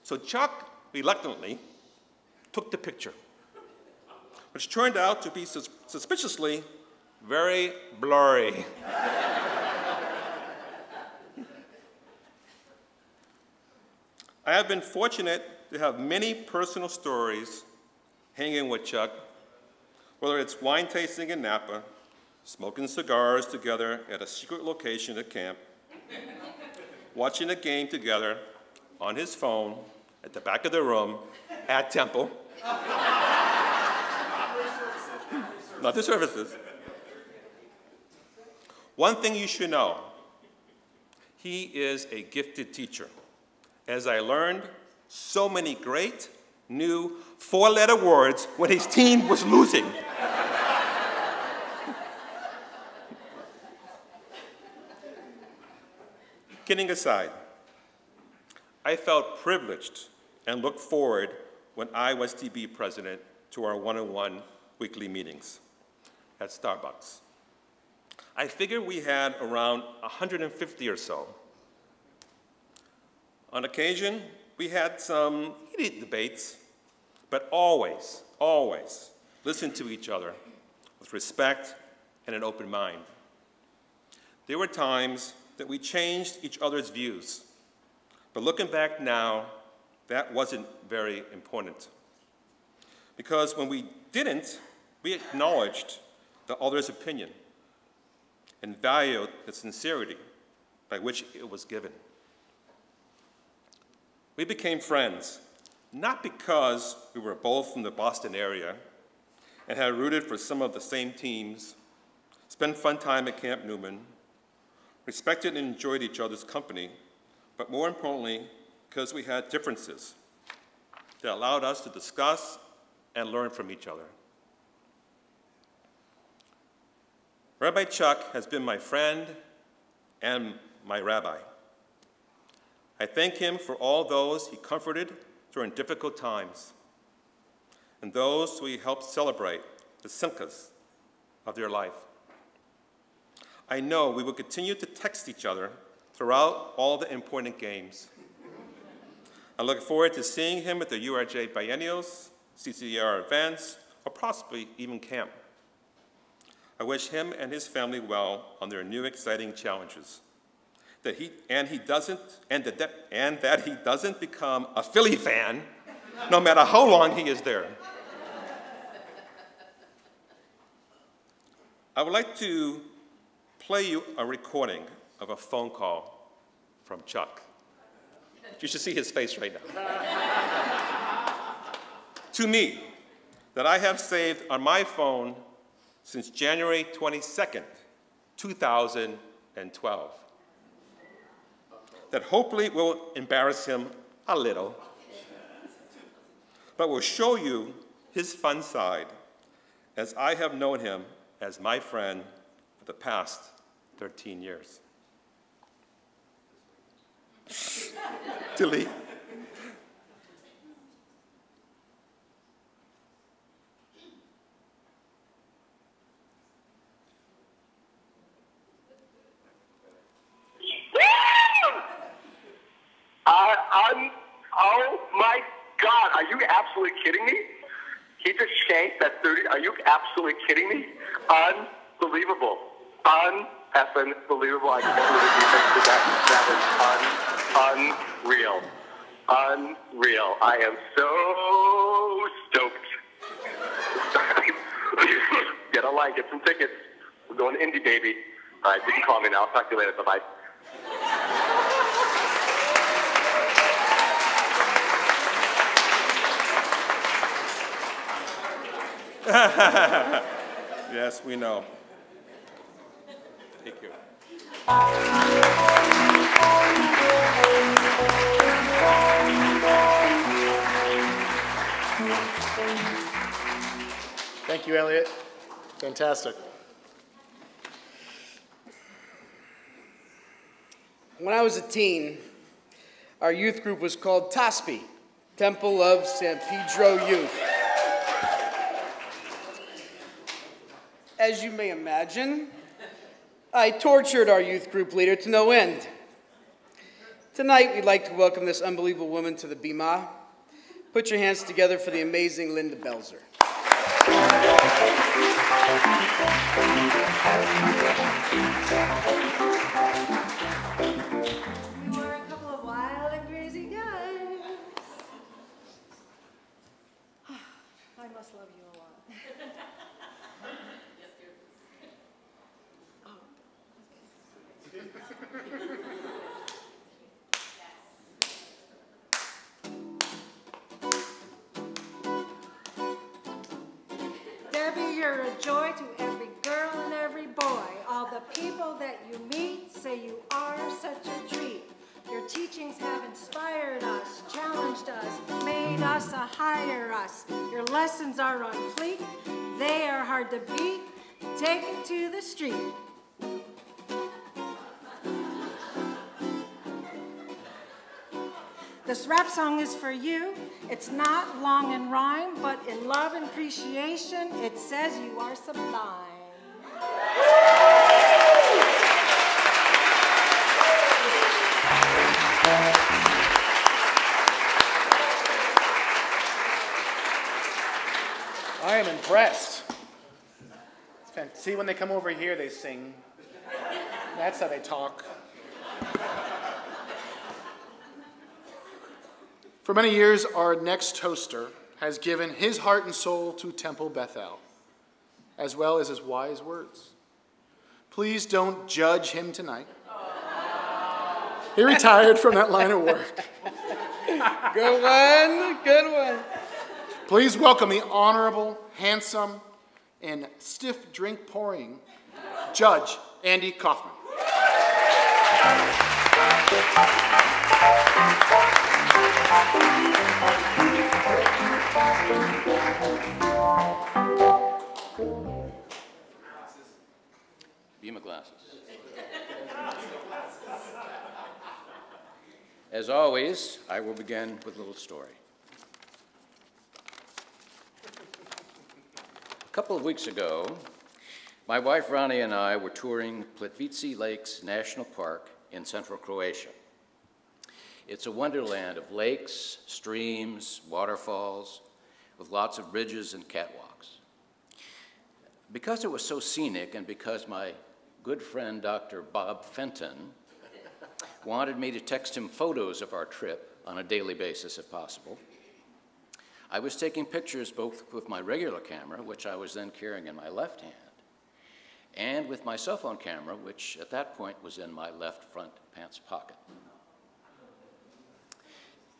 So Chuck reluctantly took the picture, which turned out to be suspiciously very blurry. I have been fortunate to have many personal stories hanging with Chuck, whether it's wine tasting in Napa, smoking cigars together at a secret location at camp, watching a game together on his phone at the back of the room at Temple. Not the services. One thing you should know, he is a gifted teacher, as I learned so many great new four-letter words when his team was losing. Kidding aside, I felt privileged and looked forward when I was TB president to our one-on-one weekly meetings at Starbucks. I figured we had around 150 or so. On occasion, we had some heated debates, but always listened to each other with respect and an open mind. There were times that we changed each other's views, but looking back now, that wasn't very important. Because when we didn't, we acknowledged the other's opinion and valued the sincerity by which it was given. We became friends, not because we were both from the Boston area and had rooted for some of the same teams, spent fun time at Camp Newman, respected and enjoyed each other's company, but more importantly, because we had differences that allowed us to discuss and learn from each other. Rabbi Chuck has been my friend and my rabbi. I thank him for all those he comforted during difficult times, and those who he helped celebrate the simchas of their life. I know we will continue to text each other throughout all the important games. I look forward to seeing him at the URJ biennials, CCR events, or possibly even camp. I wish him and his family well on their new exciting challenges. That he doesn't become a Philly fan, no matter how long he is there. I would like to play you a recording of a phone call from Chuck. You should see his face right now. to me that I have saved on my phone since January 22nd, 2012. That hopefully will embarrass him a little, but will show you his fun side, as I have known him as my friend for the past 13 years. Delete. Oh my God, are you absolutely kidding me? He just shanked that 30, are you absolutely kidding me? Unbelievable. Un-effing believable. I can't believe you did that. That was unreal. Unreal. I am so stoked. Get a line, get some tickets. We're going to Indie, baby. All right, you can call me now. I'll talk to you later. Bye-bye. Yes, we know. Thank you. Thank you, Elliot. Fantastic. When I was a teen, our youth group was called TASPI, Temple of San Pedro Youth. As you may imagine, I tortured our youth group leader to no end. Tonight, we'd like to welcome this unbelievable woman to the Bima. Put your hands together for the amazing Linda Belzer. We were a couple of wild and crazy guys. I must love you a lot. Debbie, you're a joy to every girl and every boy. All the people that you meet say you are such a treat. Your teachings have inspired us, challenged us, made us a higher us. Your lessons are on fleek. They are hard to beat. Take it to the street. This rap song is for you. It's not long in rhyme, but in love and appreciation, it says you are sublime. I am impressed. See, when they come over here, they sing. That's how they talk. For many years, our next toaster has given his heart and soul to Temple Bethel, as well as his wise words. Please don't judge him tonight. He retired from that line of work. Good one, good one. Please welcome the honorable, handsome, and stiff drink pouring Judge Andy Kaufman. Bima glasses. As always, I will begin with a little story. A couple of weeks ago, my wife Ronnie and I were touring Plitvice Lakes National Park in central Croatia. It's a wonderland of lakes, streams, waterfalls, with lots of bridges and catwalks. Because it was so scenic and because my good friend Dr. Bob Fenton wanted me to text him photos of our trip on a daily basis if possible, I was taking pictures both with my regular camera, which I was then carrying in my left hand, and with my cell phone camera, which at that point was in my left front pants pocket,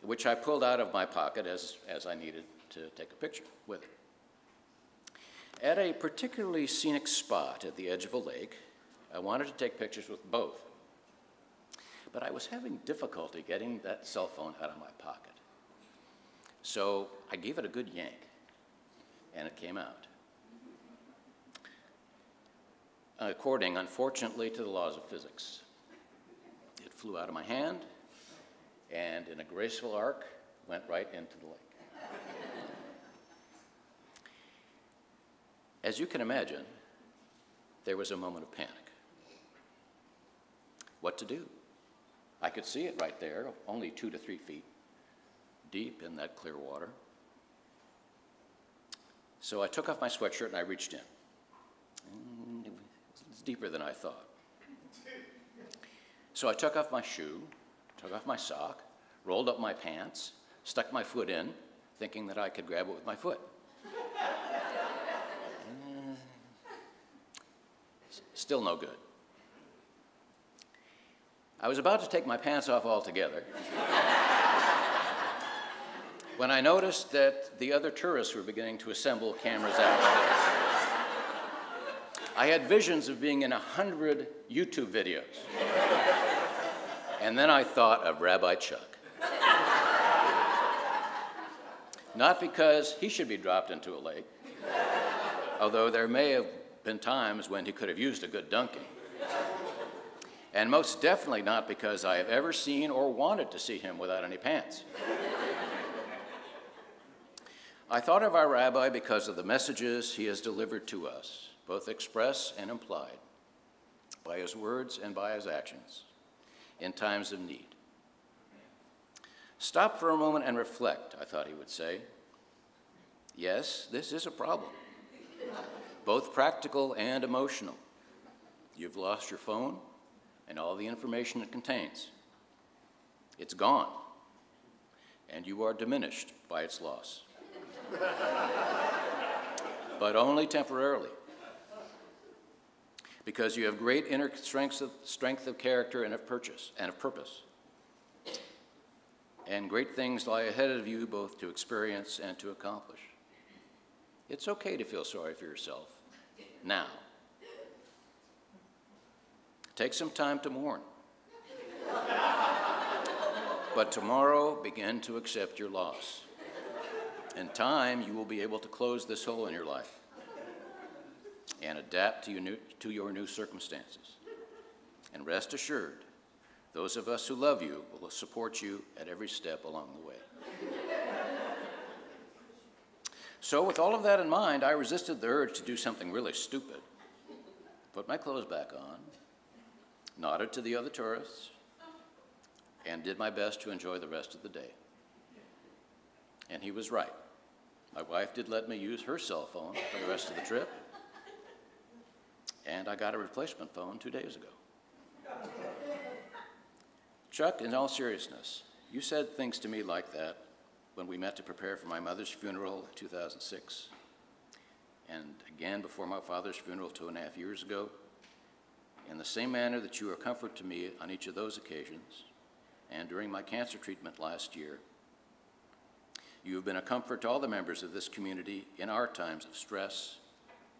which I pulled out of my pocket as I needed to take a picture with it. At a particularly scenic spot at the edge of a lake, I wanted to take pictures with both. But I was having difficulty getting that cell phone out of my pocket. So I gave it a good yank, and it came out. According, unfortunately, to the laws of physics. It flew out of my hand, and in a graceful arc, went right into the lake. As you can imagine, there was a moment of panic. What to do? I could see it right there, only 2 to 3 feet deep in that clear water. So I took off my sweatshirt and I reached in. And it was deeper than I thought. So I took off my shoe, took off my sock, rolled up my pants, stuck my foot in, thinking that I could grab it with my foot. Still no good. I was about to take my pants off altogether when I noticed that the other tourists were beginning to assemble cameras out. I had visions of being in 100 YouTube videos. And then I thought of Rabbi Chuck. Not because he should be dropped into a lake, although there may have been times when he could have used a good dunking. And most definitely not because I have ever seen or wanted to see him without any pants. I thought of our rabbi because of the messages he has delivered to us, both express and implied, by his words and by his actions, in times of need. Stop for a moment and reflect, I thought he would say. Yes, this is a problem, both practical and emotional. You've lost your phone and all the information it contains. It's gone, and you are diminished by its loss. But only temporarily, because you have great inner strength of character and of purpose. And great things lie ahead of you both to experience and to accomplish. It's okay to feel sorry for yourself now. Take some time to mourn. But tomorrow, begin to accept your loss. In time, you will be able to close this hole in your life and adapt to your new circumstances. And rest assured, those of us who love you will support you at every step along the way. So with all of that in mind, I resisted the urge to do something really stupid. Put my clothes back on, nodded to the other tourists, and did my best to enjoy the rest of the day. And he was right. My wife did let me use her cell phone for the rest of the trip, and I got a replacement phone 2 days ago. Chuck, in all seriousness, you said things to me like that when we met to prepare for my mother's funeral in 2006, and again before my father's funeral 2.5 years ago, in the same manner that you were a comfort to me on each of those occasions, and during my cancer treatment last year. You have been a comfort to all the members of this community in our times of stress,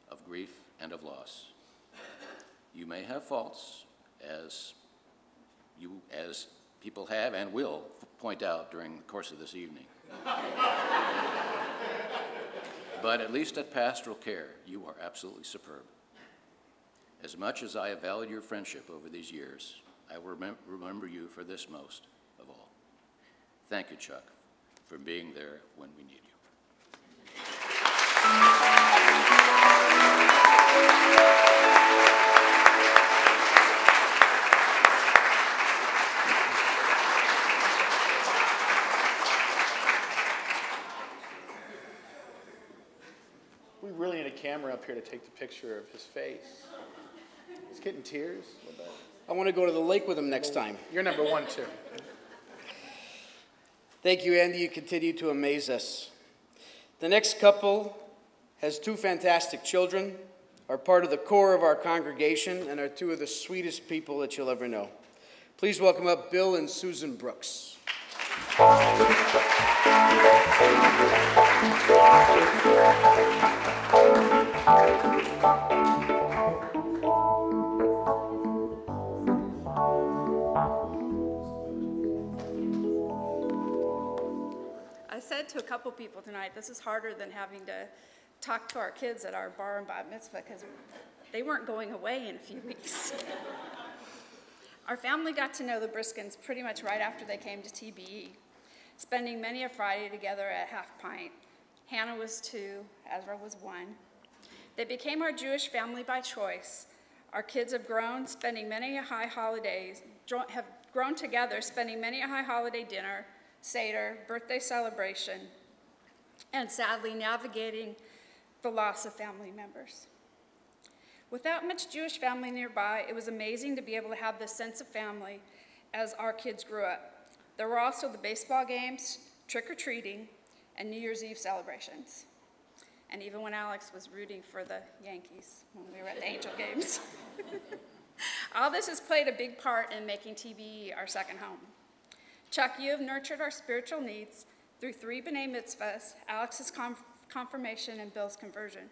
of grief, and of loss. You may have faults, as people have and will point out during the course of this evening. But at least at pastoral care, you are absolutely superb. As much as I have valued your friendship over these years, I will remember you for this most of all. Thank you, Chuck, for being there when we need you. We really need a camera up here to take the picture of his face. He's getting tears. I want to go to the lake with him next time. You're number one, too. Thank you, Andy. You continue to amaze us. The next couple has 2 fantastic children, are part of the core of our congregation, and are 2 of the sweetest people that you'll ever know. Please welcome up Bill and Susan Brooks. I said to a couple people tonight, this is harder than having to talk to our kids at our bar and bat mitzvah because they weren't going away in a few weeks. Our family got to know the Briskins pretty much right after they came to TBE, spending many a Friday together at Half Pint. Hannah was 2, Ezra was 1. They became our Jewish family by choice. Our kids have grown, spending many a high holidays, have grown together, spending many a high holiday dinner, Seder, birthday celebration, and sadly navigating the loss of family members. Without much Jewish family nearby, it was amazing to be able to have this sense of family as our kids grew up. There were also the baseball games, trick-or-treating, and New Year's Eve celebrations. And even when Alex was rooting for the Yankees when we were at the Angel games. All this has played a big part in making TBE our second home. Chuck, you have nurtured our spiritual needs through 3 B'nai Mitzvahs, Alex's confirmation, and Bill's conversion.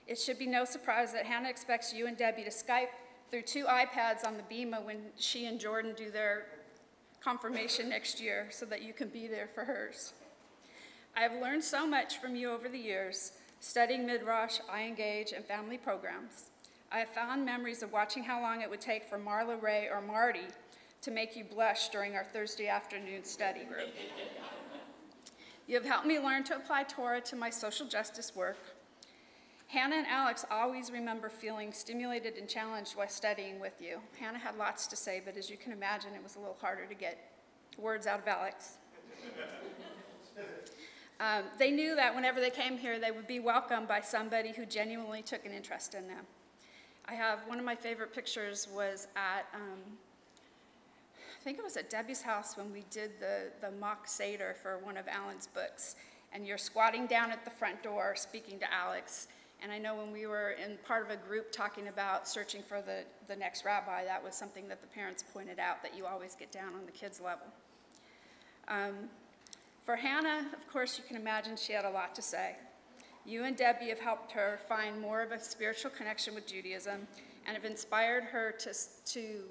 It should be no surprise that Hannah expects you and Debbie to Skype through 2 iPads on the Bema when she and Jordan do their confirmation next year so that you can be there for hers. I have learned so much from you over the years, studying Midrash, iEngage, and family programs. I have found memories of watching how long it would take for Marla, Ray, or Marty to make you blush during our Thursday afternoon study group. You have helped me learn to apply Torah to my social justice work. Hannah and Alex always remember feeling stimulated and challenged while studying with you. Hannah had lots to say, but as you can imagine, it was a little harder to get words out of Alex. They knew that whenever they came here, they would be welcomed by somebody who genuinely took an interest in them. I have one of my favorite pictures was at, I think it was at Debi's house when we did the mock Seder for one of Alan's books. And you're squatting down at the front door speaking to Alex. And I know when we were in part of a group talking about searching for the next rabbi, that was something that the parents pointed out, that you always get down on the kids' level. For Hannah, of course, you can imagine she had a lot to say. You and Debbie have helped her find more of a spiritual connection with Judaism and have inspired her to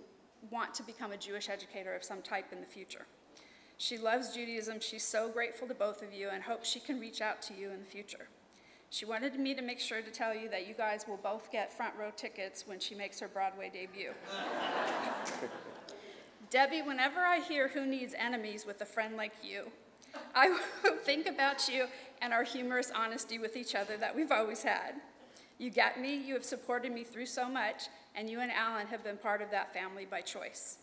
want to become a Jewish educator of some type in the future. She loves Judaism. She's so grateful to both of you and hopes she can reach out to you in the future. She wanted me to make sure to tell you that you guys will both get front row tickets when she makes her Broadway debut. Debbie, whenever I hear Who Needs Enemies with a friend like you, I think about you and our humorous honesty with each other that we've always had. You get me, you have supported me through so much, and you and Alan have been part of that family by choice.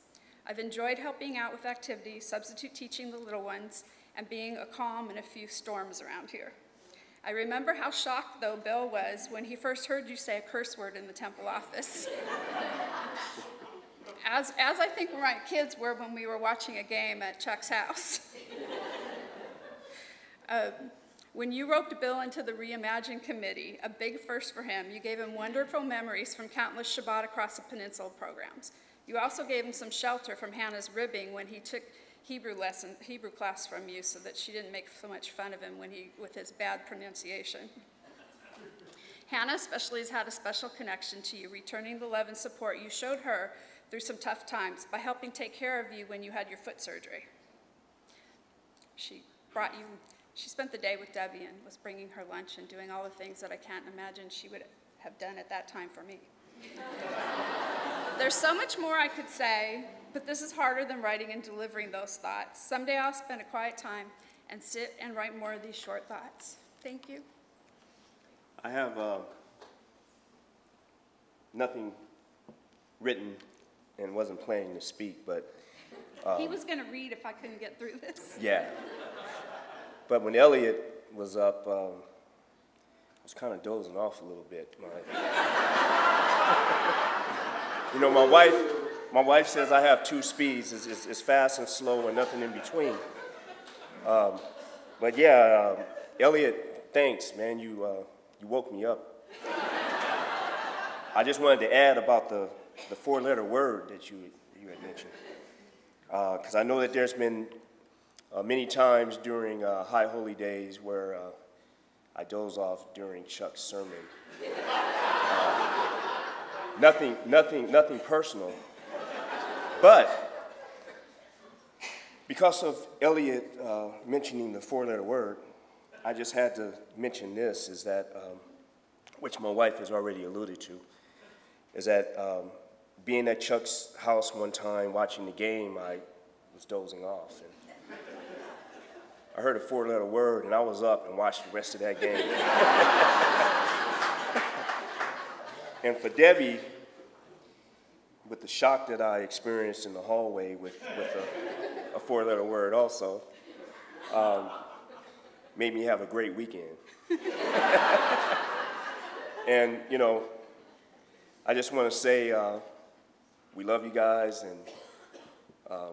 I've enjoyed helping out with activities, substitute teaching the little ones, and being a calm in a few storms around here. I remember how shocked, though, Bill was when he first heard you say a curse word in the temple office. As I think my kids were when we were watching a game at Chuck's house. When you roped Bill into the Reimagine Committee, a big first for him, you gave him wonderful memories from countless Shabbat across the peninsula programs. You also gave him some shelter from Hannah's ribbing when he took Hebrew class from you so that she didn't make so much fun of him with his bad pronunciation. Hannah especially has had a special connection to you, returning the love and support you showed her through some tough times by helping take care of you when you had your foot surgery. She spent the day with Debbie and was bringing her lunch and doing all the things that I can't imagine she would have done at that time for me. There's so much more I could say, but this is harder than writing and delivering those thoughts. Someday I'll spend a quiet time and sit and write more of these short thoughts. Thank you. I have nothing written and wasn't planning to speak, but... he was going to read if I couldn't get through this. Yeah. But when Elliot was up, I was kind of dozing off a little bit. You know, my wife says I have 2 speeds. It's fast and slow and nothing in between. But yeah, Elliot, thanks, man. You woke me up. I just wanted to add about the 4-letter word that you had mentioned. Because I know that there's been many times during high holy days where I doze off during Chuck's sermon. Nothing personal. But because of Elliot mentioning the four-letter word, I just had to mention this, is that, which my wife has already alluded to, is that being at Chuck's house one time watching the game, I was dozing off. And I heard a four-letter word, and I was up and watched the rest of that game. And for Debi, with the shock that I experienced in the hallway with a four-letter word also, made me have a great weekend. And, you know, I just want to say we love you guys, and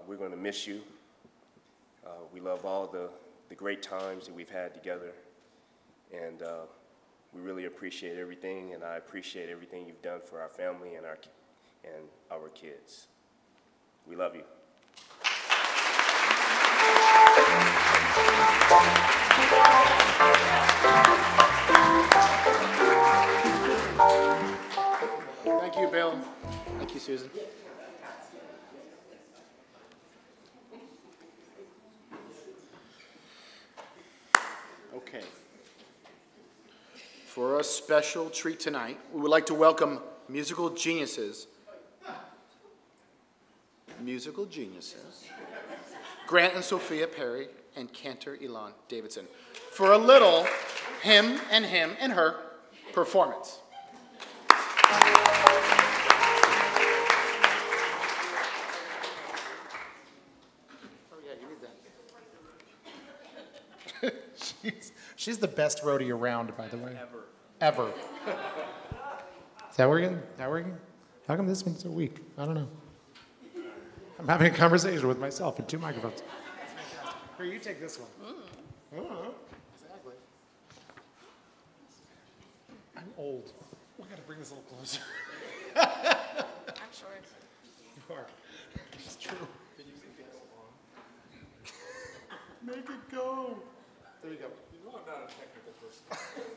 we're going to miss you. We love all the great times that we've had together, and we really appreciate everything, and I appreciate everything you've done for our family and our kids. We love you. Thank you, Bill. Thank you, Susan. Okay. For a special treat tonight, we would like to welcome musical geniuses, Grant and Sophia Perry and Cantor Elon Davidson, for a little him and her performance. She's the best roadie around, by the way. Ever. Is that working? How come this one's so weak? I don't know. I'm having a conversation with myself in two microphones. Here, you take this one. Exactly. I'm old. We gotta bring this a little closer. I'm short. You are. It's true. Make it go. There you go. You know I'm not a technical person.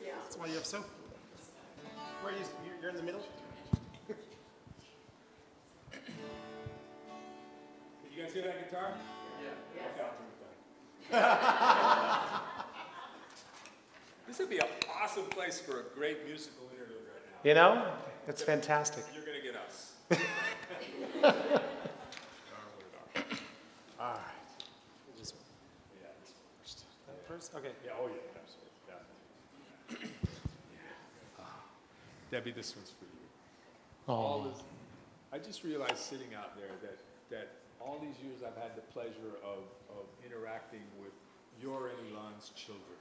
Yeah. That's why you have soap. Where are you? You're in the middle? Did you guys hear that guitar? Yeah. This would be an awesome place for a great musical interlude right now. You know, it's fantastic. You're going to get us. All right. This one. Yeah, this one first. That first? Okay. Yeah, oh yeah, absolutely. Debbie, this one's for you. Oh. I just realized sitting out there that all these years I've had the pleasure of interacting with your and Elon's children.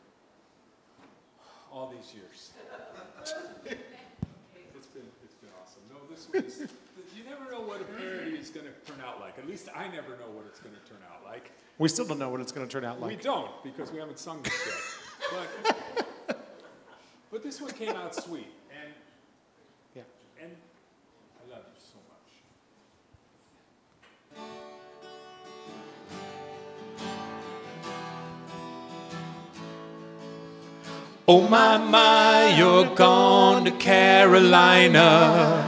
All these years. It's been awesome. No, this one is, you never know what a parody is going to turn out like. At least I never know what it's going to turn out like. We still don't know what it's going to turn out like. We don't, because we haven't sung this yet. But this one came out sweet, and I love you so much. Oh my, you're gone to Carolina.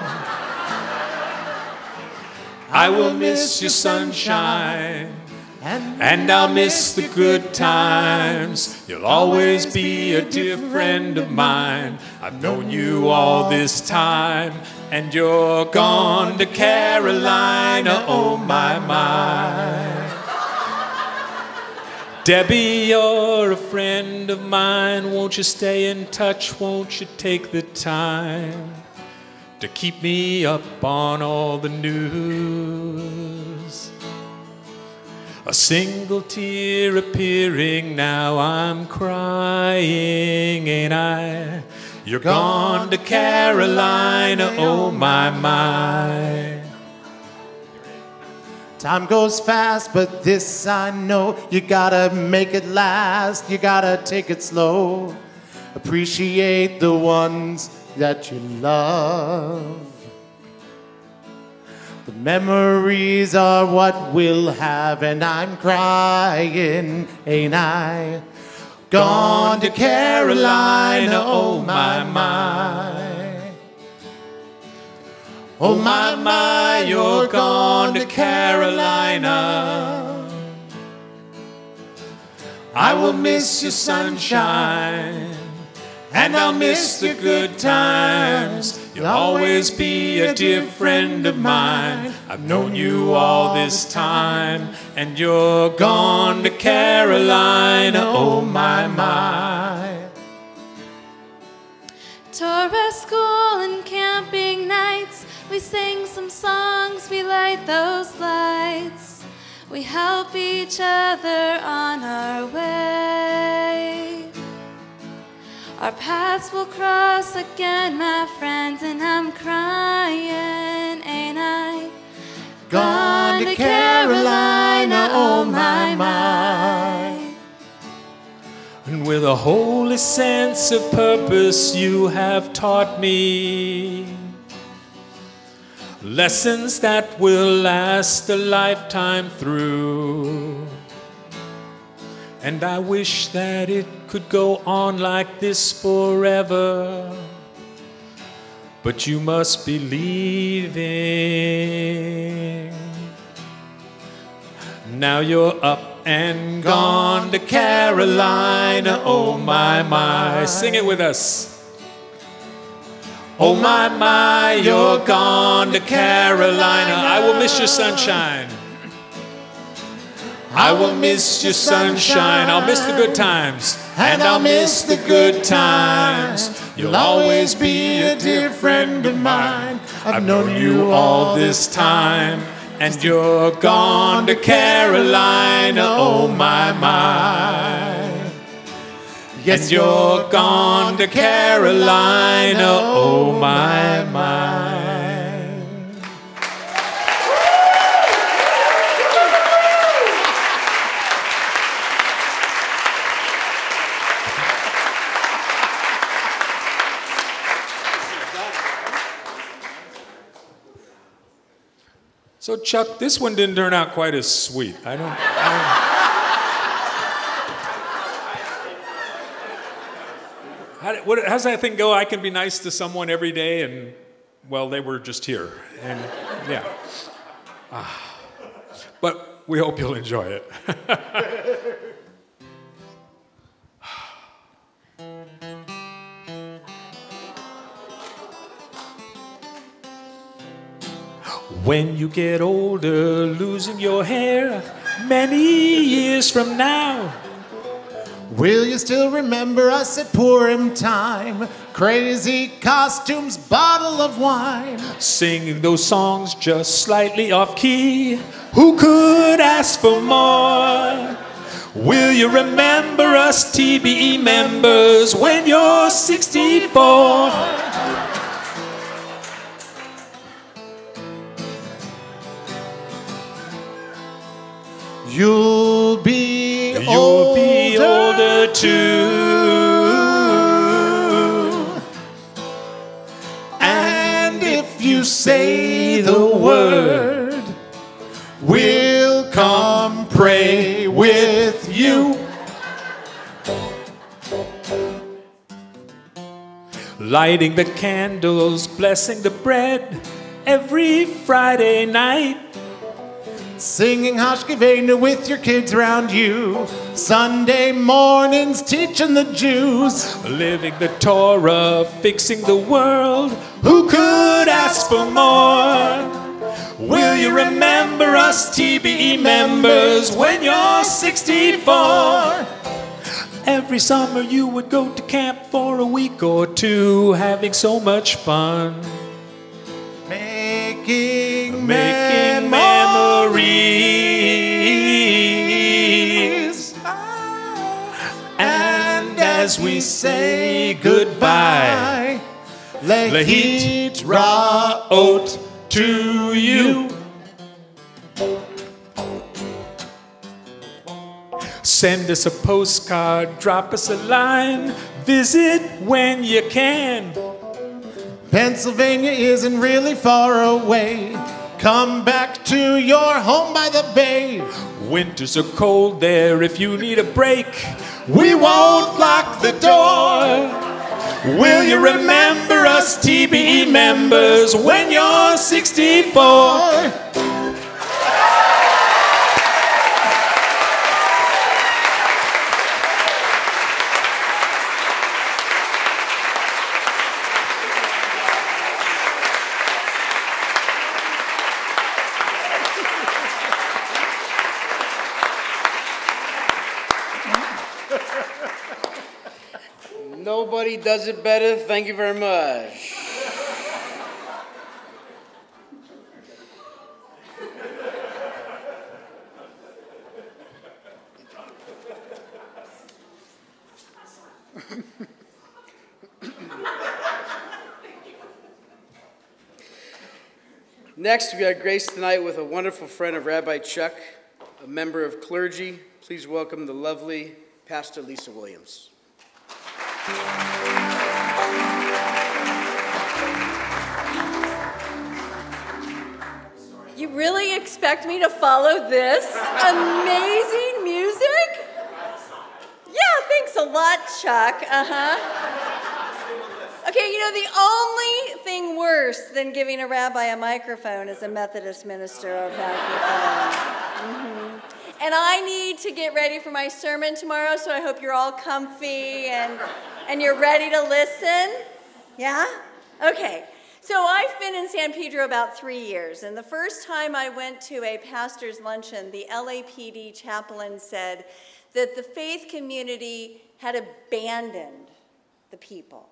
I will miss your sunshine, and I'll miss the good times. You'll always be a dear friend of mine. I've known you all this time, and you're gone to Carolina. Oh my. Debbie, you're a friend of mine. Won't you stay in touch? Won't you take the time to keep me up on all the news? A single tear appearing, now I'm crying, ain't I? You're gone to Carolina, oh my. Time goes fast, but this I know, you gotta make it last, you gotta take it slow. Appreciate the ones that you love. The Memories are what we'll have, and I'm crying, ain't I? Gone to Carolina, oh my, my. Oh my, my, you're gone to Carolina. I will miss your sunshine, and I'll miss the good times. You'll always be a dear friend of mine. I've known you all this time, and you're gone to Carolina, oh my, my. Torah school and camping nights, we sing some songs, we light those lights. We help each other on our way. Our paths will cross again, my friends, and I'm crying, ain't I? Gone to Carolina, oh my, my. And with a holy sense of purpose you have taught me lessons that will last a lifetime through. And I wish that it could go on like this forever. But you must be leaving. Now you're up and gone to Carolina, oh my, my. Sing it with us. Oh my, my, you're gone to Carolina. I will miss your sunshine. I will miss your sunshine. I'll miss the good times. And I'll miss the good times. You'll always be a dear friend of mine. I've known you all this time. And you're gone to Carolina, oh my, my. Yes, you're gone to Carolina, oh my, my. So Chuck, this one didn't turn out quite as sweet. How's that thing go? I can be nice to someone every day, and well, they were just here, and yeah. But we hope you'll enjoy it. When you get older, losing your hair many years from now, will you still remember us at Purim time? Crazy costumes, bottle of wine. Singing those songs just slightly off key. Who could ask for more? Will you remember us TBE members when you're 64? You'll be older too. And if you say the word, we'll come pray with you. Lighting the candles, blessing the bread every Friday night. Singing Hashkevena with your kids around you. Sunday mornings teaching the Jews. Living the Torah, fixing the world. Who could ask for more? Will you remember us TBE members when you're 64? Every summer you would go to camp for a week or two, having so much fun. Making memories. And as we say goodbye, Lehit Ra'ot to you. Send us a postcard, drop us a line, visit when you can. Pennsylvania isn't really far away. Come back to your home by the bay. Winters are cold there if you need a break. We won't lock the door. Will you remember us TBE members when you're 64? Nobody does it better. Thank you very much. Next, we got grace tonight with a wonderful friend of Rabbi Chuck, a member of clergy. Please welcome the lovely Pastor Lisa Williams. You really expect me to follow this amazing music? Yeah, thanks a lot, Chuck. Okay, you know, the only thing worse than giving a rabbi a microphone is a Methodist minister a microphone. And I need to get ready for my sermon tomorrow, so I hope you're all comfy and you're ready to listen. Yeah? Okay. So I've been in San Pedro about 3 years, and the first time I went to a pastor's luncheon, the LAPD chaplain said that the faith community had abandoned the people.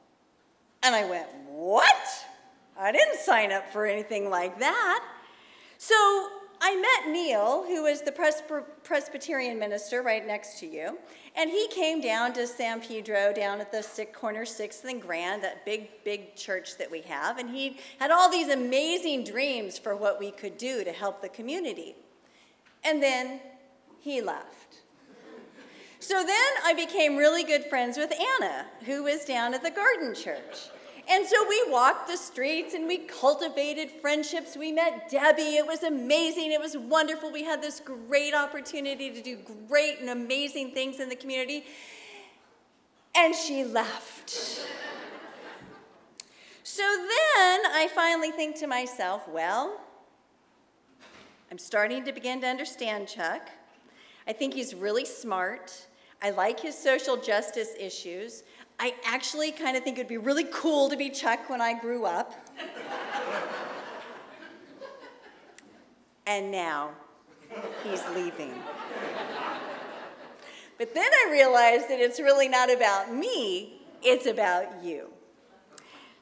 And I went, what? I didn't sign up for anything like that. So I met Neil, who is the Presbyterian minister right next to you, and he came down to San Pedro, down at the corner 6th and Grand, that big church that we have, and he had all these amazing dreams for what we could do to help the community. And then he left. So then I became really good friends with Anna, who was down at the Garden Church. And so we walked the streets and we cultivated friendships. We met Debi. It was amazing. It was wonderful. We had this great opportunity to do great and amazing things in the community. And she left. So then I finally think to myself, well, I'm starting to begin to understand Chuck. I think he's really smart. I like his social justice issues. I actually kind of think it would be really cool to be Chuck when I grew up. And now he's leaving. But then I realized that it's really not about me, it's about you.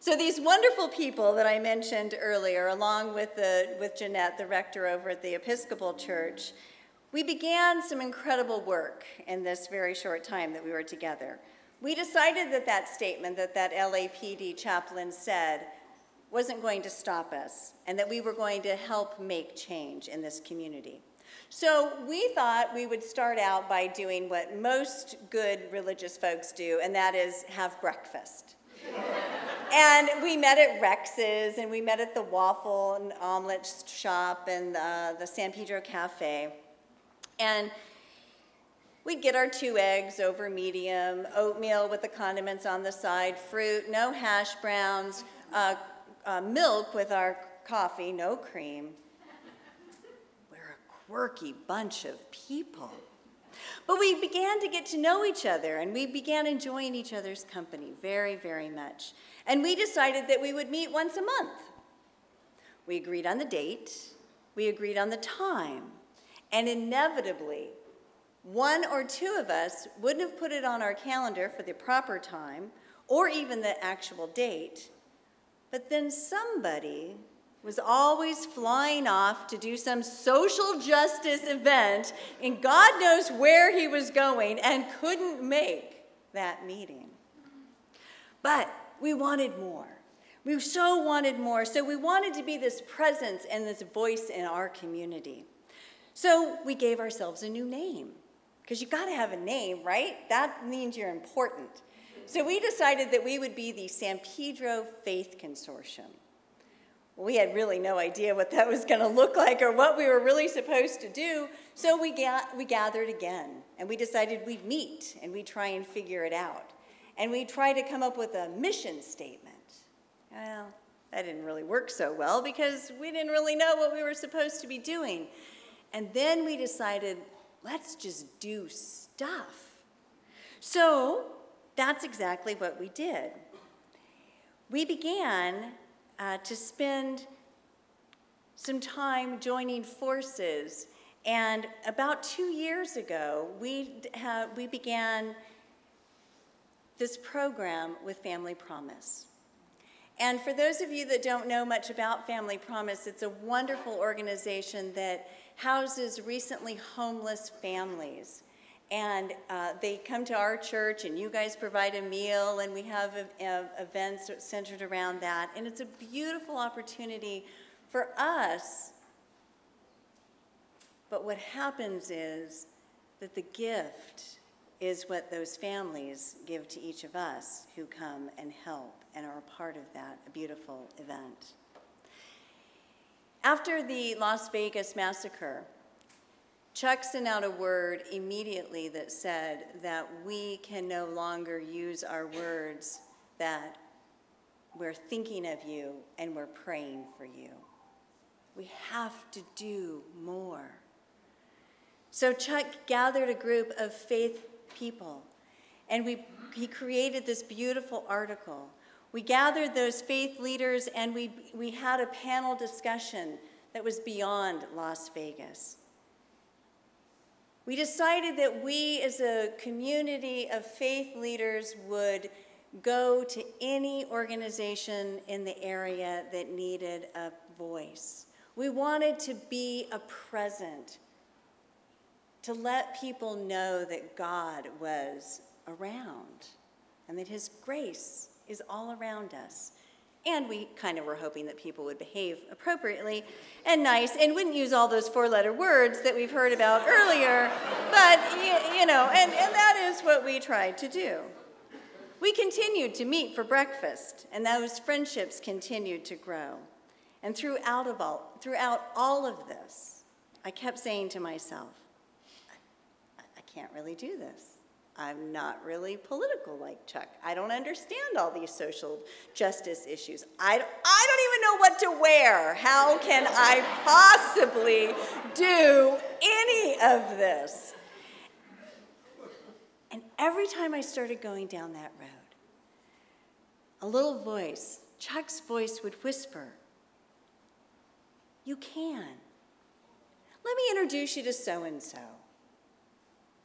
So these wonderful people that I mentioned earlier, along with Jeanette, the rector over at the Episcopal Church, we began some incredible work in this very short time that we were together. We decided that that statement that LAPD chaplain said wasn't going to stop us, and that we were going to help make change in this community. So we thought we would start out by doing what most good religious folks do, and that is have breakfast. And we met at Rex's, and we met at the Waffle and Omelet Shop and the San Pedro Cafe. And we'd get our 2 eggs over medium, oatmeal with the condiments on the side, fruit, no hash browns, milk with our coffee, no cream. We're a quirky bunch of people. But we began to get to know each other, and we began enjoying each other's company very, very much. And we decided that we would meet once a month. We agreed on the date, we agreed on the time, and inevitably, 1 or 2 of us wouldn't have put it on our calendar for the proper time or even the actual date, but then somebody was always flying off to do some social justice event, and God knows where he was going, and couldn't make that meeting. But we wanted more. We so wanted more, so we wanted to be this presence and this voice in our community. So we gave ourselves a new name. Because you gotta have a name, right? That means you're important. So we decided that we would be the San Pedro Faith Consortium. We had really no idea what that was going to look like or what we were really supposed to do, so we gathered again, and we decided we'd meet and we'd try and figure it out. And we'd try to come up with a mission statement. Well, that didn't really work so well because we didn't really know what we were supposed to be doing. And then we decided, let's just do stuff. So that's exactly what we did. We began to spend some time joining forces, and about 2 years ago, we began this program with Family Promise. And for those of you that don't know much about Family Promise, it's a wonderful organization that houses recently homeless families. And they come to our church, and you guys provide a meal, and we have events centered around that. And it's a beautiful opportunity for us. But what happens is that the gift is what those families give to each of us who come and help and are a part of that, a beautiful event. After the Las Vegas massacre, Chuck sent out a word immediately that said that we can no longer use our words that we're thinking of you and we're praying for you. We have to do more. So Chuck gathered a group of faith people, and he created this beautiful article. We gathered those faith leaders, and we had a panel discussion that was beyond Las Vegas. We decided that we as a community of faith leaders would go to any organization in the area that needed a voice. We wanted to be a present, to let people know that God was around and that his grace is all around us. And we kind of were hoping that people would behave appropriately and nice and wouldn't use all those four-letter words that we've heard about earlier. But, you know, and that is what we tried to do. We continued to meet for breakfast, and those friendships continued to grow. And throughout all of this, I kept saying to myself, I can't really do this. I'm not really political like Chuck. I don't understand all these social justice issues. I don't even know what to wear. How can I possibly do any of this? And every time I started going down that road, a little voice, Chuck's voice, would whisper, "You can. Let me introduce you to so-and-so.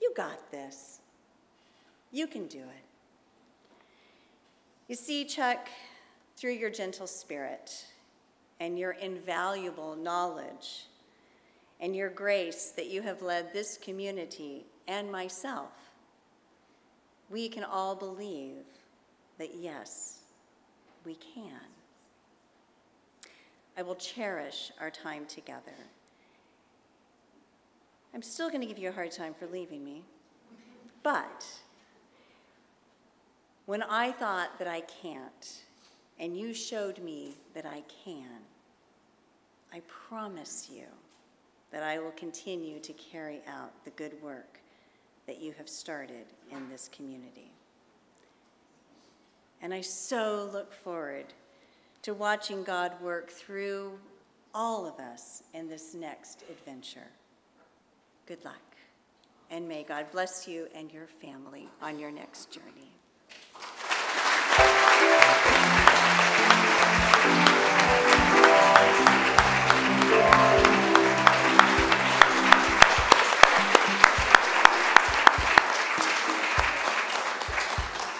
You got this. You can do it." You see, Chuck, through your gentle spirit and your invaluable knowledge and your grace that you have led this community and myself, we can all believe that, yes, we can. I will cherish our time together. I'm still going to give you a hard time for leaving me, but when I thought that I can't, and you showed me that I can, I promise you that I will continue to carry out the good work that you have started in this community. And I so look forward to watching God work through all of us in this next adventure. Good luck, and may God bless you and your family on your next journey.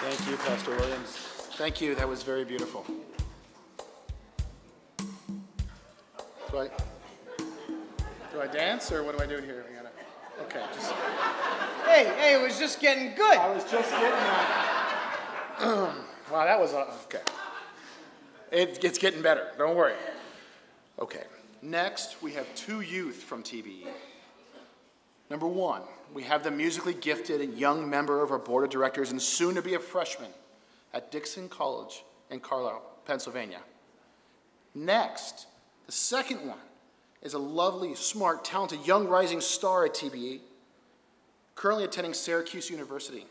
Thank you, Pastor Williams. Thank you, that was very beautiful. Do I dance, or what do I do here? Okay, just... Hey, it was just getting good. I was just getting wow, that was, okay. It's getting better, don't worry. Okay, next we have two youth from TBE. Number one, we have the musically gifted and young member of our board of directors and soon to be a freshman at Dixon College in Carlisle, Pennsylvania. Next, the second one is a lovely, smart, talented, young rising star at TBE, currently attending Syracuse University.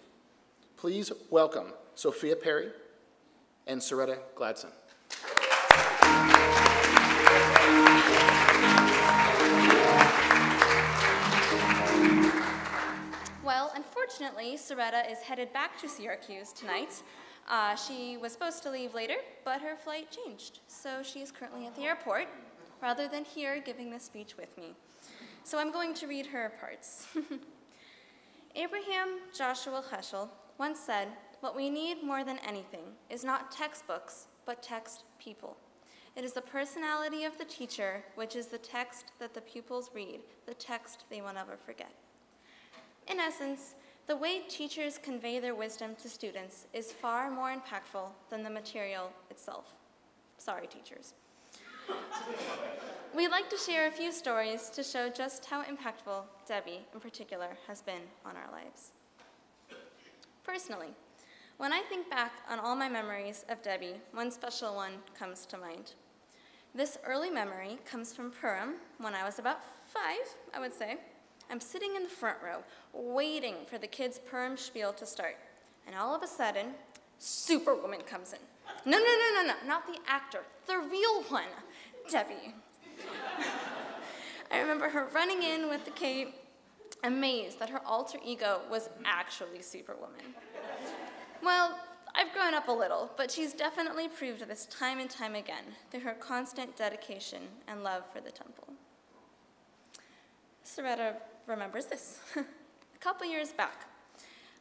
Please welcome Sophia Perry and Soretta Gladson. Well, unfortunately, Soretta is headed back to Syracuse tonight. She was supposed to leave later, but her flight changed. So she is currently at the airport, rather than here giving this speech with me. So I'm going to read her parts. Abraham Joshua Heschel once said, "What we need more than anything is not textbooks, but text people. It is the personality of the teacher, which is the text that the pupils read, the text they will never forget." In essence, the way teachers convey their wisdom to students is far more impactful than the material itself. Sorry, teachers. We'd like to share a few stories to show just how impactful Debi, in particular, has been on our lives. Personally, when I think back on all my memories of Debi, one special one comes to mind. This early memory comes from Purim, when I was about 5, I would say. I'm sitting in the front row, waiting for the kids' Purim spiel to start. And all of a sudden, Superwoman comes in. No, not the actor, the real one, Debi. I remember her running in with the cape, amazed that her alter ego was actually Superwoman. Well, I've grown up a little, but she's definitely proved this time and time again through her constant dedication and love for the temple. Soretta remembers this. A couple years back,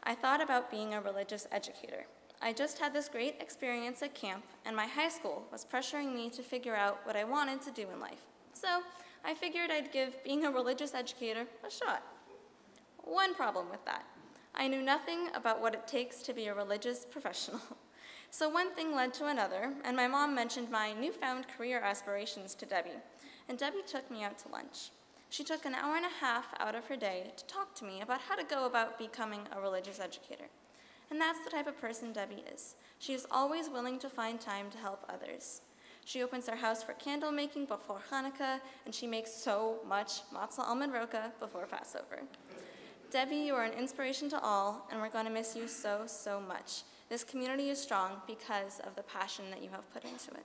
I thought about being a religious educator. I just had this great experience at camp, and my high school was pressuring me to figure out what I wanted to do in life. So I figured I'd give being a religious educator a shot. One problem with that. I knew nothing about what it takes to be a religious professional. So one thing led to another, and my mom mentioned my newfound career aspirations to Debi, and Debi took me out to lunch. She took an hour and a half out of her day to talk to me about how to go about becoming a religious educator. And that's the type of person Debi is. She is always willing to find time to help others. She opens her house for candle making before Hanukkah, and she makes so much matzah almond roka before Passover. Debi, you are an inspiration to all, and we're going to miss you so, so much. This community is strong because of the passion that you have put into it.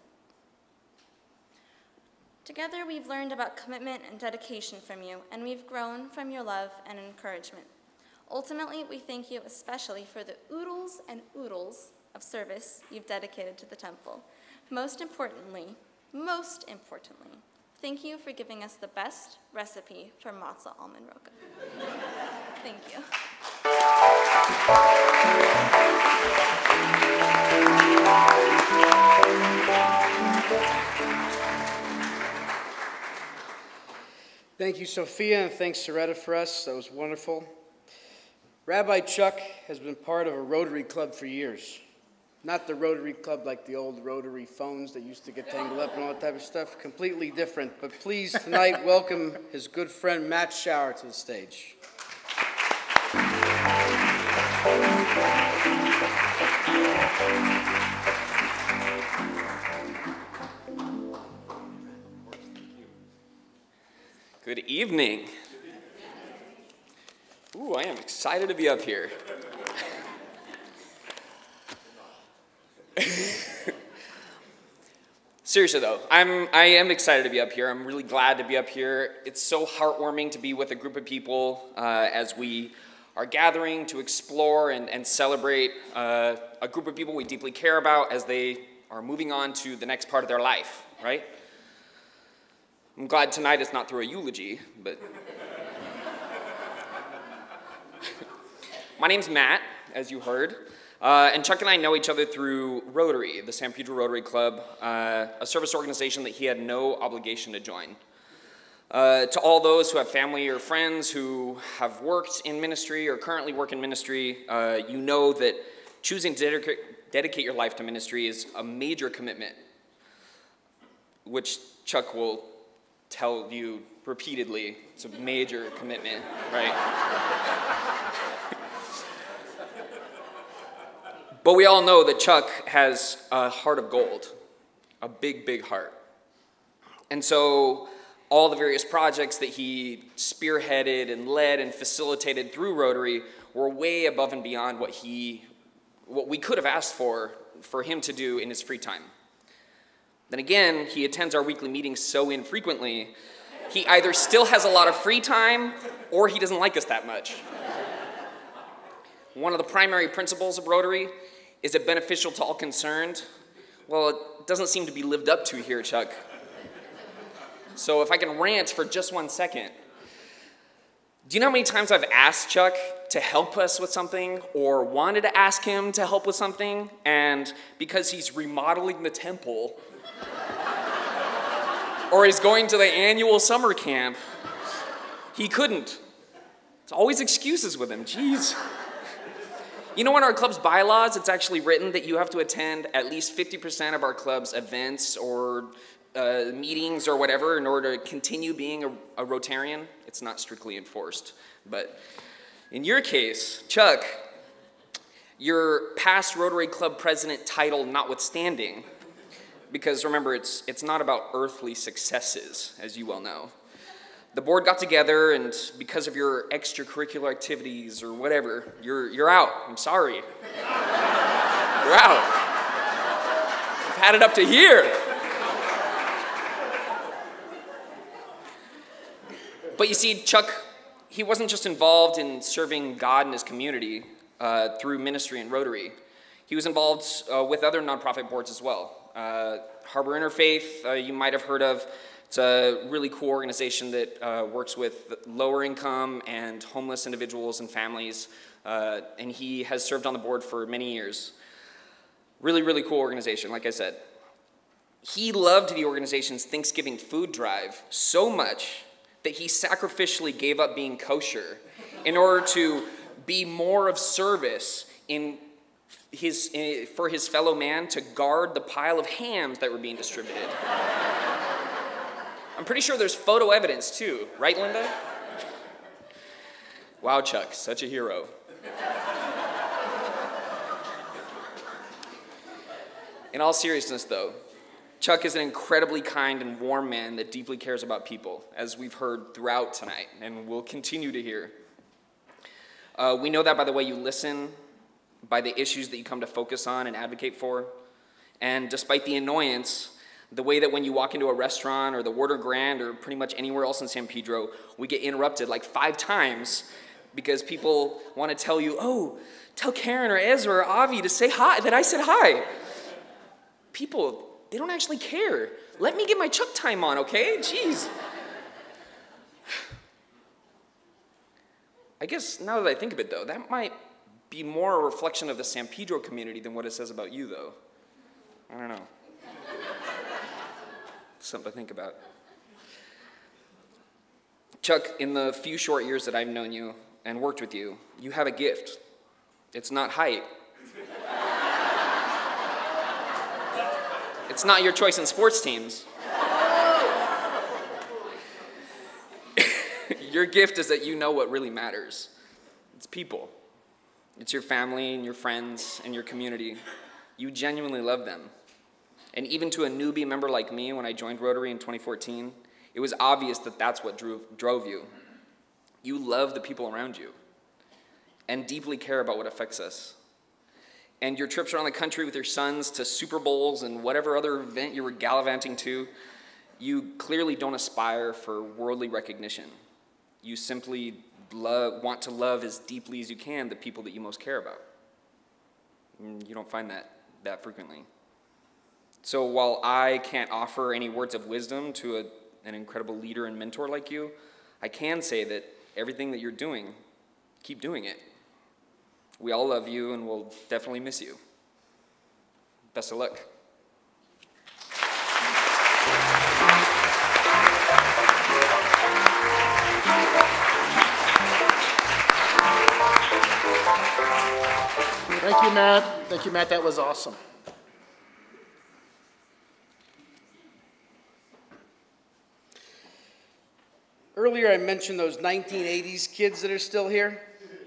Together, we've learned about commitment and dedication from you, and we've grown from your love and encouragement. Ultimately, we thank you especially for the oodles and oodles of service you've dedicated to the temple. Most importantly, thank you for giving us the best recipe for matzah almond roka. Thank you. Thank you, Sophia, and thanks, Soretta, for us. That was wonderful. Rabbi Chuck has been part of a Rotary Club for years. Not the Rotary Club like the old rotary phones that used to get tangled up and all that type of stuff. Completely different. But please, tonight, welcome his good friend Matt Shower to the stage. Good evening. Ooh, I am excited to be up here. Seriously though, I am excited to be up here. I'm really glad to be up here. It's so heartwarming to be with a group of people as we are gathering to explore and celebrate a group of people we deeply care about as they are moving on to the next part of their life, right? I'm glad tonight is not through a eulogy, but... My name's Matt, as you heard, and Chuck and I know each other through Rotary, the San Pedro Rotary Club, a service organization that he had no obligation to join. To all those who have family or friends who have worked in ministry or currently work in ministry, you know that choosing to dedicate your life to ministry is a major commitment, which Chuck will tell you repeatedly. It's a major commitment, right? But we all know that Chuck has a heart of gold, a big, big heart. And so all the various projects that he spearheaded and led and facilitated through Rotary were way above and beyond what we could have asked for him to do in his free time. Then again, he attends our weekly meetings so infrequently, he either still has a lot of free time or he doesn't like us that much. One of the primary principles of Rotary is it beneficial to all concerned? Well, it doesn't seem to be lived up to here, Chuck. So if I can rant for just 1 second. Do you know how many times I've asked Chuck to help us with something or wanted to ask him to help with something, and because he's remodeling the temple or he's going to the annual summer camp, he couldn't. It's always excuses with him, jeez. You know, in our club's bylaws, it's actually written that you have to attend at least 50% of our club's events or meetings or whatever in order to continue being a Rotarian. It's not strictly enforced. But in your case, Chuck, your past Rotary Club president title notwithstanding, because remember, it's not about earthly successes, as you well know. The board got together, and because of your extracurricular activities or whatever, you're out. I'm sorry. You're out. I've had it up to here. But you see, Chuck, he wasn't just involved in serving God and his community through ministry and Rotary. He was involved with other nonprofit boards as well. Harbor Interfaith, you might have heard of. It's a really cool organization that works with lower income and homeless individuals and families, and he has served on the board for many years. Really, really cool organization, like I said. He loved the organization's Thanksgiving food drive so much that he sacrificially gave up being kosher in order to be more of service for his fellow man to guard the pile of hams that were being distributed. I'm pretty sure there's photo evidence too, right, Linda? Wow, Chuck, such a hero. In all seriousness, though, Chuck is an incredibly kind and warm man that deeply cares about people, as we've heard throughout tonight, and will continue to hear. We know that by the way you listen, by the issues that you come to focus on and advocate for, and despite the annoyance, the way that when you walk into a restaurant or the Water Grand or pretty much anywhere else in San Pedro, we get interrupted like 5 times because people want to tell you, oh, tell Karen or Ezra or Avi to say hi, that I said hi. People, they don't actually care. Let me get my Chuck time on, okay? Jeez. I guess now that I think of it, though, that might be more a reflection of the San Pedro community than what it says about you, though. I don't know. Something to think about. Chuck, in the few short years that I've known you and worked with you, you have a gift. It's not height. It's not your choice in sports teams. Your gift is that you know what really matters. It's people. It's your family and your friends and your community. You genuinely love them. And even to a newbie member like me, when I joined Rotary in 2014, it was obvious that that's what drove you. You love the people around you and deeply care about what affects us. And your trips around the country with your sons to Super Bowls and whatever other event you were gallivanting to, you clearly don't aspire for worldly recognition. You simply want to love as deeply as you can the people that you most care about. And you don't find that frequently. So while I can't offer any words of wisdom to an incredible leader and mentor like you, I can say that everything that you're doing, keep doing it. We all love you and we'll definitely miss you. Best of luck. Thank you, Matt. Thank you, Matt. That was awesome. Earlier I mentioned those 1980s kids that are still here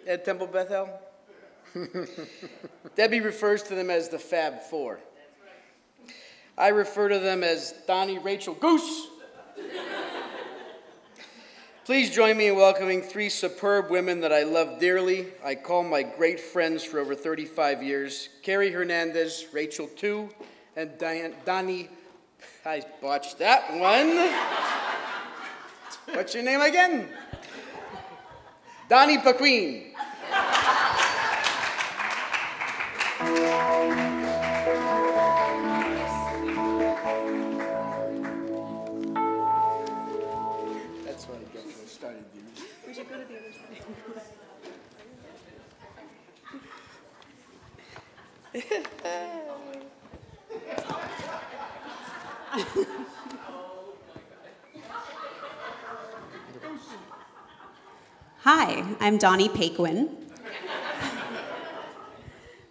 at Temple Bethel. Debi refers to them as the Fab Four. I refer to them as Donnie, Rachel, Goose, Please join me in welcoming three superb women that I love dearly. I call my great friends for over 35 years. Carrie Hernandez, Rachel Tu, and Donnie, I botched that one. What's your name again? Donnie Paquin. That's what I get for starting these. We should go to the other side. Hi, I'm Donnie Paquin,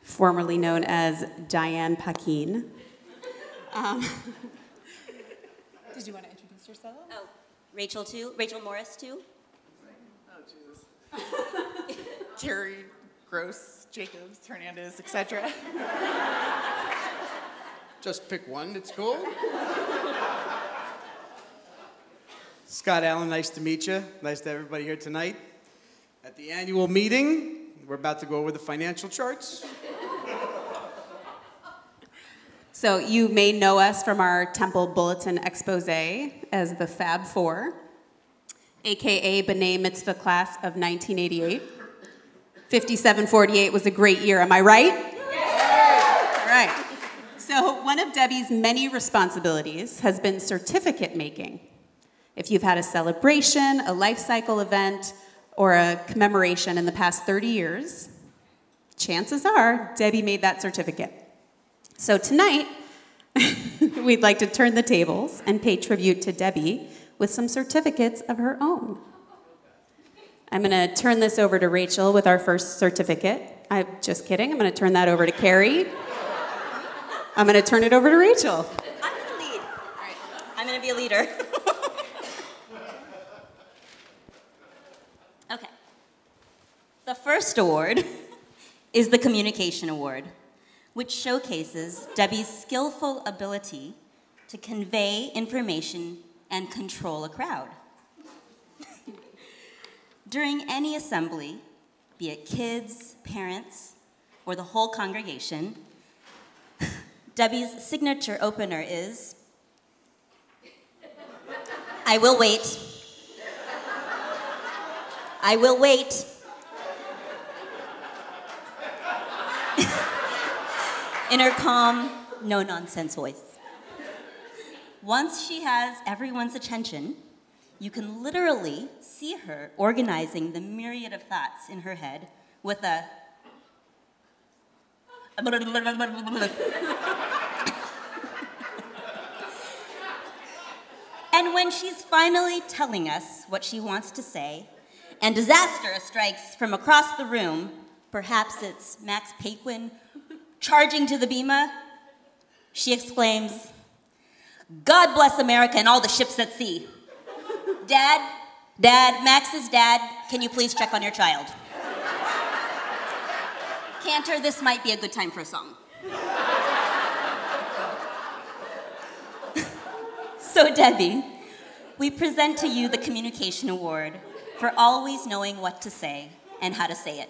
formerly known as Diane Paquin. Did you want to introduce yourself? Oh, Rachel too? Rachel Morris too? Oh, Jesus. Jerry, Gross, Jacobs, Hernandez, etc. Just pick one, it's cool. Scott Allen, nice to meet you. Nice to have everybody here tonight. At the annual meeting, we're about to go over the financial charts. So you may know us from our Temple Bulletin expose as the Fab Four, AKA B'nai Mitzvah class of 1988. 5748 was a great year, am I right? All right. So one of Debbie's many responsibilities has been certificate making. If you've had a celebration, a life cycle event, or a commemoration in the past 30 years, chances are Debbie made that certificate. So tonight, we'd like to turn the tables and pay tribute to Debbie with some certificates of her own. I'm going to turn this over to Rachel with our first certificate. I'm just kidding. I'm going to turn that over to Carrie. I'm going to turn it over to Rachel. I'm going to lead. All right. I'm going to be a leader. Okay. The first award is the Communication Award, which showcases Debbie's skillful ability to convey information and control a crowd. During any assembly, be it kids, parents, or the whole congregation, Debbie's signature opener is, "I will wait. I will wait." In her calm, no-nonsense voice. Once she has everyone's attention, you can literally see her organizing the myriad of thoughts in her head with a and when she's finally telling us what she wants to say, and disaster strikes from across the room, perhaps it's Max Paquin charging to the bema, she exclaims, "God bless America and all the ships at sea. Dad, Max's dad, can you please check on your child? Cantor, this might be a good time for a song." So Debbie, we present to you the Communication Award for always knowing what to say and how to say it.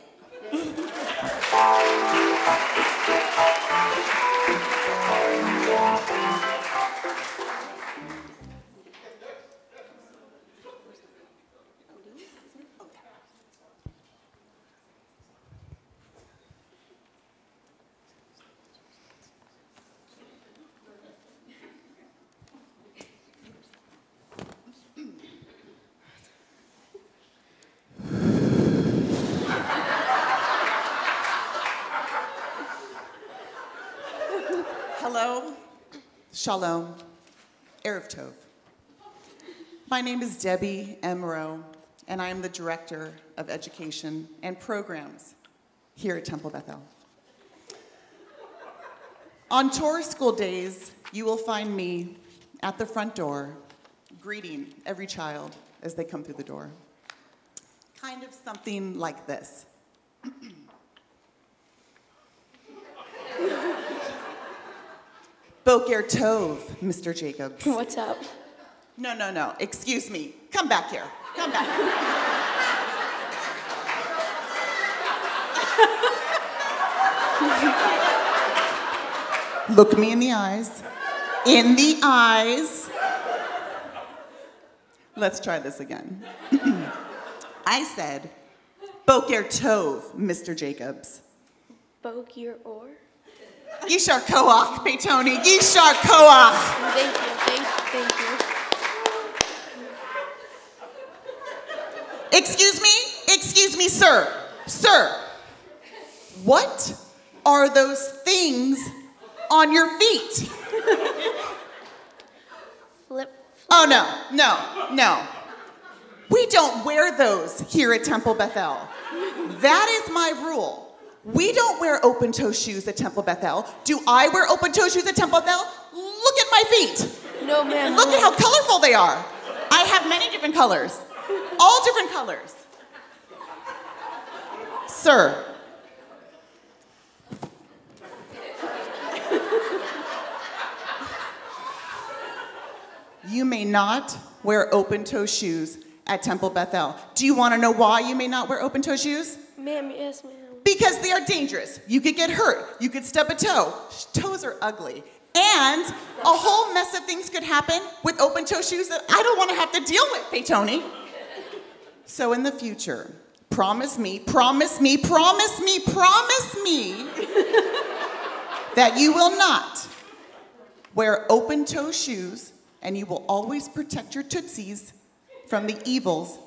Hello, Shalom, Erev Tov. My name is Debi M. Rowe, and I am the Director of Education and Programs here at Temple Bethel. On Torah school days, you will find me at the front door, greeting every child as they come through the door. Kind of something like this. Boker Tov, Mr. Jacobs. What's up? No, excuse me. Come back here. Come back. Look me in the eyes. In the eyes. Let's try this again. I said, Boker Tov, Mr. Jacobs. Boker or? Yishar Koach, Peytoni. Yishar Koach. Thank you. Excuse me, sir. Sir, what are those things on your feet? Flip. Oh, no. We don't wear those here at Temple Bethel. That is my rule. We don't wear open-toe shoes at Temple Bethel. Do I wear open-toe shoes at Temple Bethel? Look at my feet. No, ma'am. Look at how colorful they are. I have many different colors. All different colors. Sir. You may not wear open-toe shoes at Temple Bethel. Do you want to know why you may not wear open-toe shoes? Ma'am, yes, ma'am. Because they are dangerous. You could get hurt. You could stub a toe. Toes are ugly. And a whole mess of things could happen with open-toe shoes that I don't want to have to deal with, Peytoni. So in the future, promise me that you will not wear open-toe shoes, and you will always protect your tootsies from the evils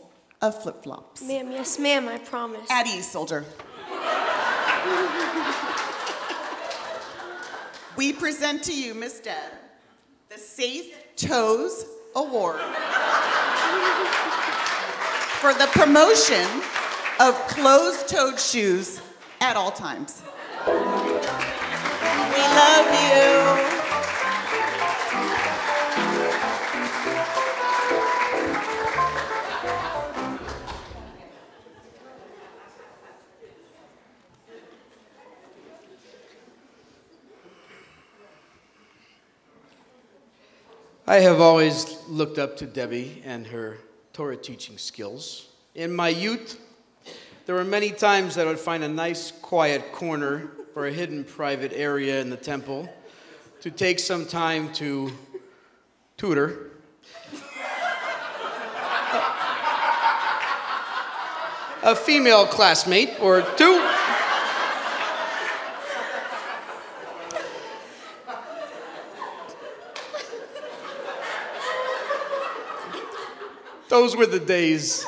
of flip-flops. Ma'am, yes, ma'am, I promise. At ease, soldier. We present to you, Miss Deb, the Safe Toes Award for the promotion of closed-toed shoes at all times. We love you. I have always looked up to Debi and her Torah teaching skills. In my youth, there were many times that I would find a nice quiet corner or a hidden private area in the temple to take some time to tutor. A female classmate or two. Those were the days.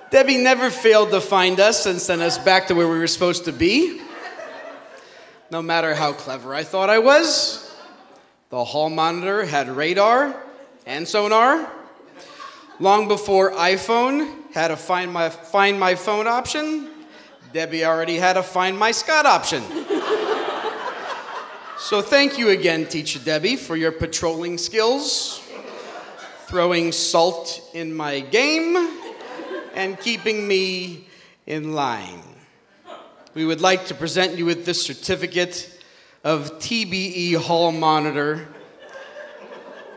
Debi never failed to find us and send us back to where we were supposed to be. No matter how clever I thought I was, the hall monitor had radar and sonar. Long before iPhone had a find my phone option, Debi already had a Find My Scott option. So thank you again, Teacher Debi, for your patrolling skills, throwing salt in my game, and keeping me in line. We would like to present you with this certificate of TBE Hall Monitor,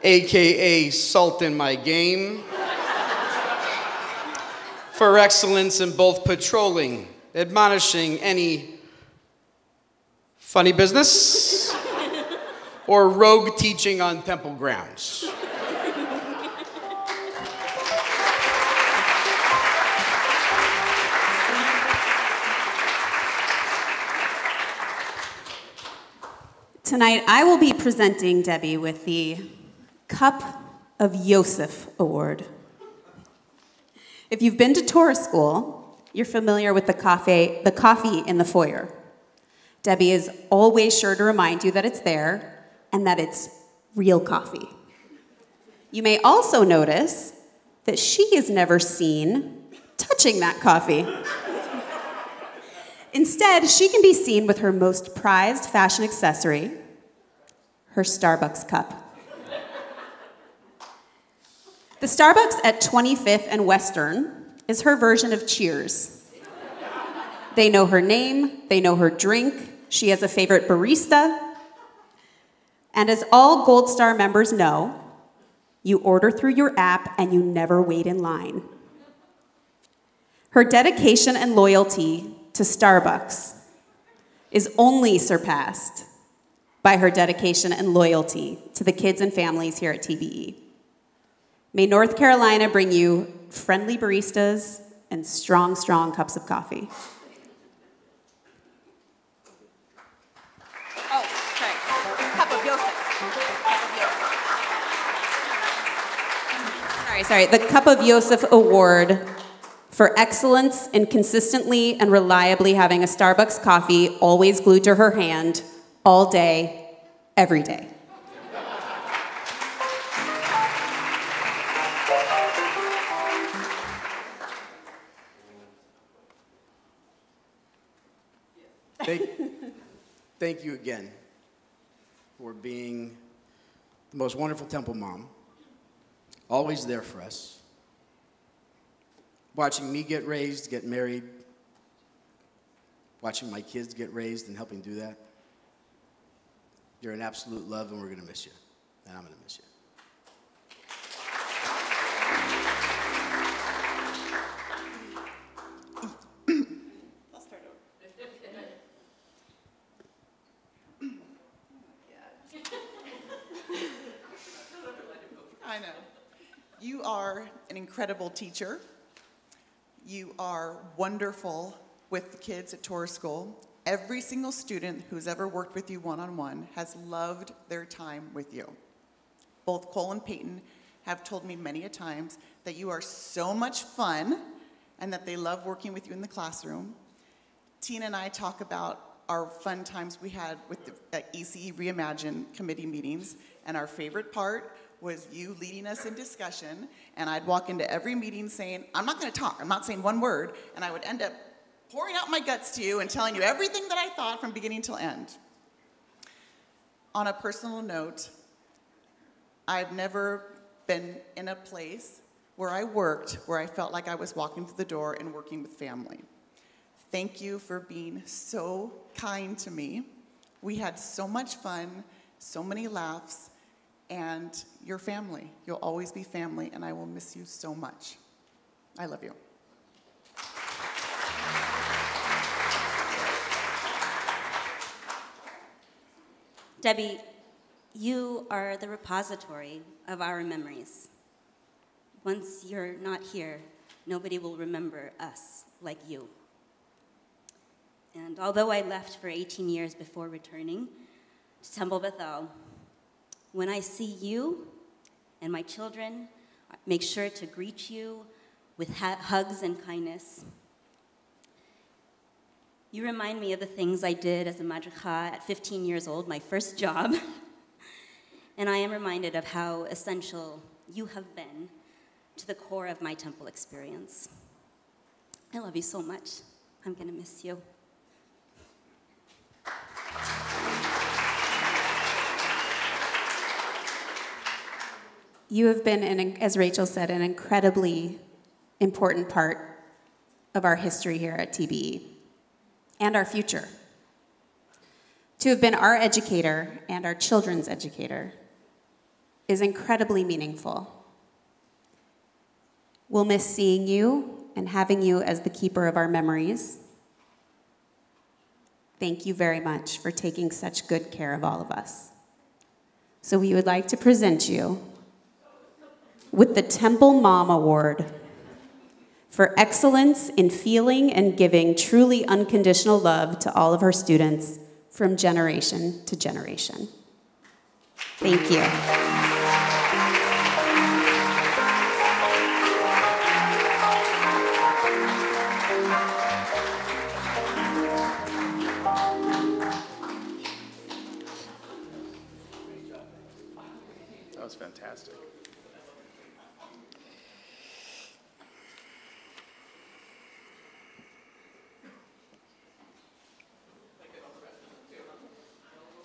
AKA Salt in My Game, for excellence in both patrolling, admonishing any funny business, or rogue teaching on temple grounds. Tonight, I will be presenting Debi with the Cup of Yosef Award. If you've been to Torah school, you're familiar with the coffee in the foyer. Debi is always sure to remind you that it's there and that it's real coffee. You may also notice that she is never seen touching that coffee. Instead, she can be seen with her most prized fashion accessory, her Starbucks cup. The Starbucks at 25th and Western is her version of Cheers. They know her name, they know her drink, she has a favorite barista, and as all Gold Star members know, You order through your app and you never wait in line. Her dedication and loyalty to Starbucks is only surpassed by her dedication and loyalty to the kids and families here at TBE. May North Carolina bring you friendly baristas and strong, strong cups of coffee. Oh, sorry. Cup of Yosef. Sorry, the Cup of Yosef Award for excellence in consistently and reliably having a Starbucks coffee always glued to her hand all day, every day. Thank you again for being the most wonderful temple mom, always there for us, watching me get raised, get married, watching my kids get raised and helping do that. You're an absolute love, and we're going to miss you, and I'm going to miss you. I know. You are an incredible teacher. You are wonderful with the kids at Torah School. Every single student who's ever worked with you one-on-one has loved their time with you. Both Cole and Peyton have told me many a times that you are so much fun and that they love working with you in the classroom. Tina and I talk about our fun times we had with the ECE Reimagine committee meetings, and our favorite part was you leading us in discussion, and I'd walk into every meeting saying, I'm not going to talk, I'm not saying one word, and I would end up pouring out my guts to you and telling you everything that I thought from beginning till end. On a personal note, I've never been in a place where I worked where I felt like I was walking through the door and working with family. Thank you for being so kind to me. We had so much fun, so many laughs, and you're family. You'll always be family, and I will miss you so much. I love you. Debbie, you are the repository of our memories. Once you're not here, nobody will remember us like you. And although I left for 18 years before returning to Temple Bethel, when I see you and my children, I make sure to greet you with hugs and kindness. You remind me of the things I did as a madricha at 15 years old, my first job. And I am reminded of how essential you have been to the core of my temple experience. I love you so much. I'm going to miss you. You have been, as Rachel said, an incredibly important part of our history here at TBE and our future. To have been our educator and our children's educator is incredibly meaningful. We'll miss seeing you and having you as the keeper of our memories. Thank you very much for taking such good care of all of us. So we would like to present you with the Temple Mom Award for excellence in feeling and giving truly unconditional love to all of her students from generation to generation. Thank you. That was fantastic.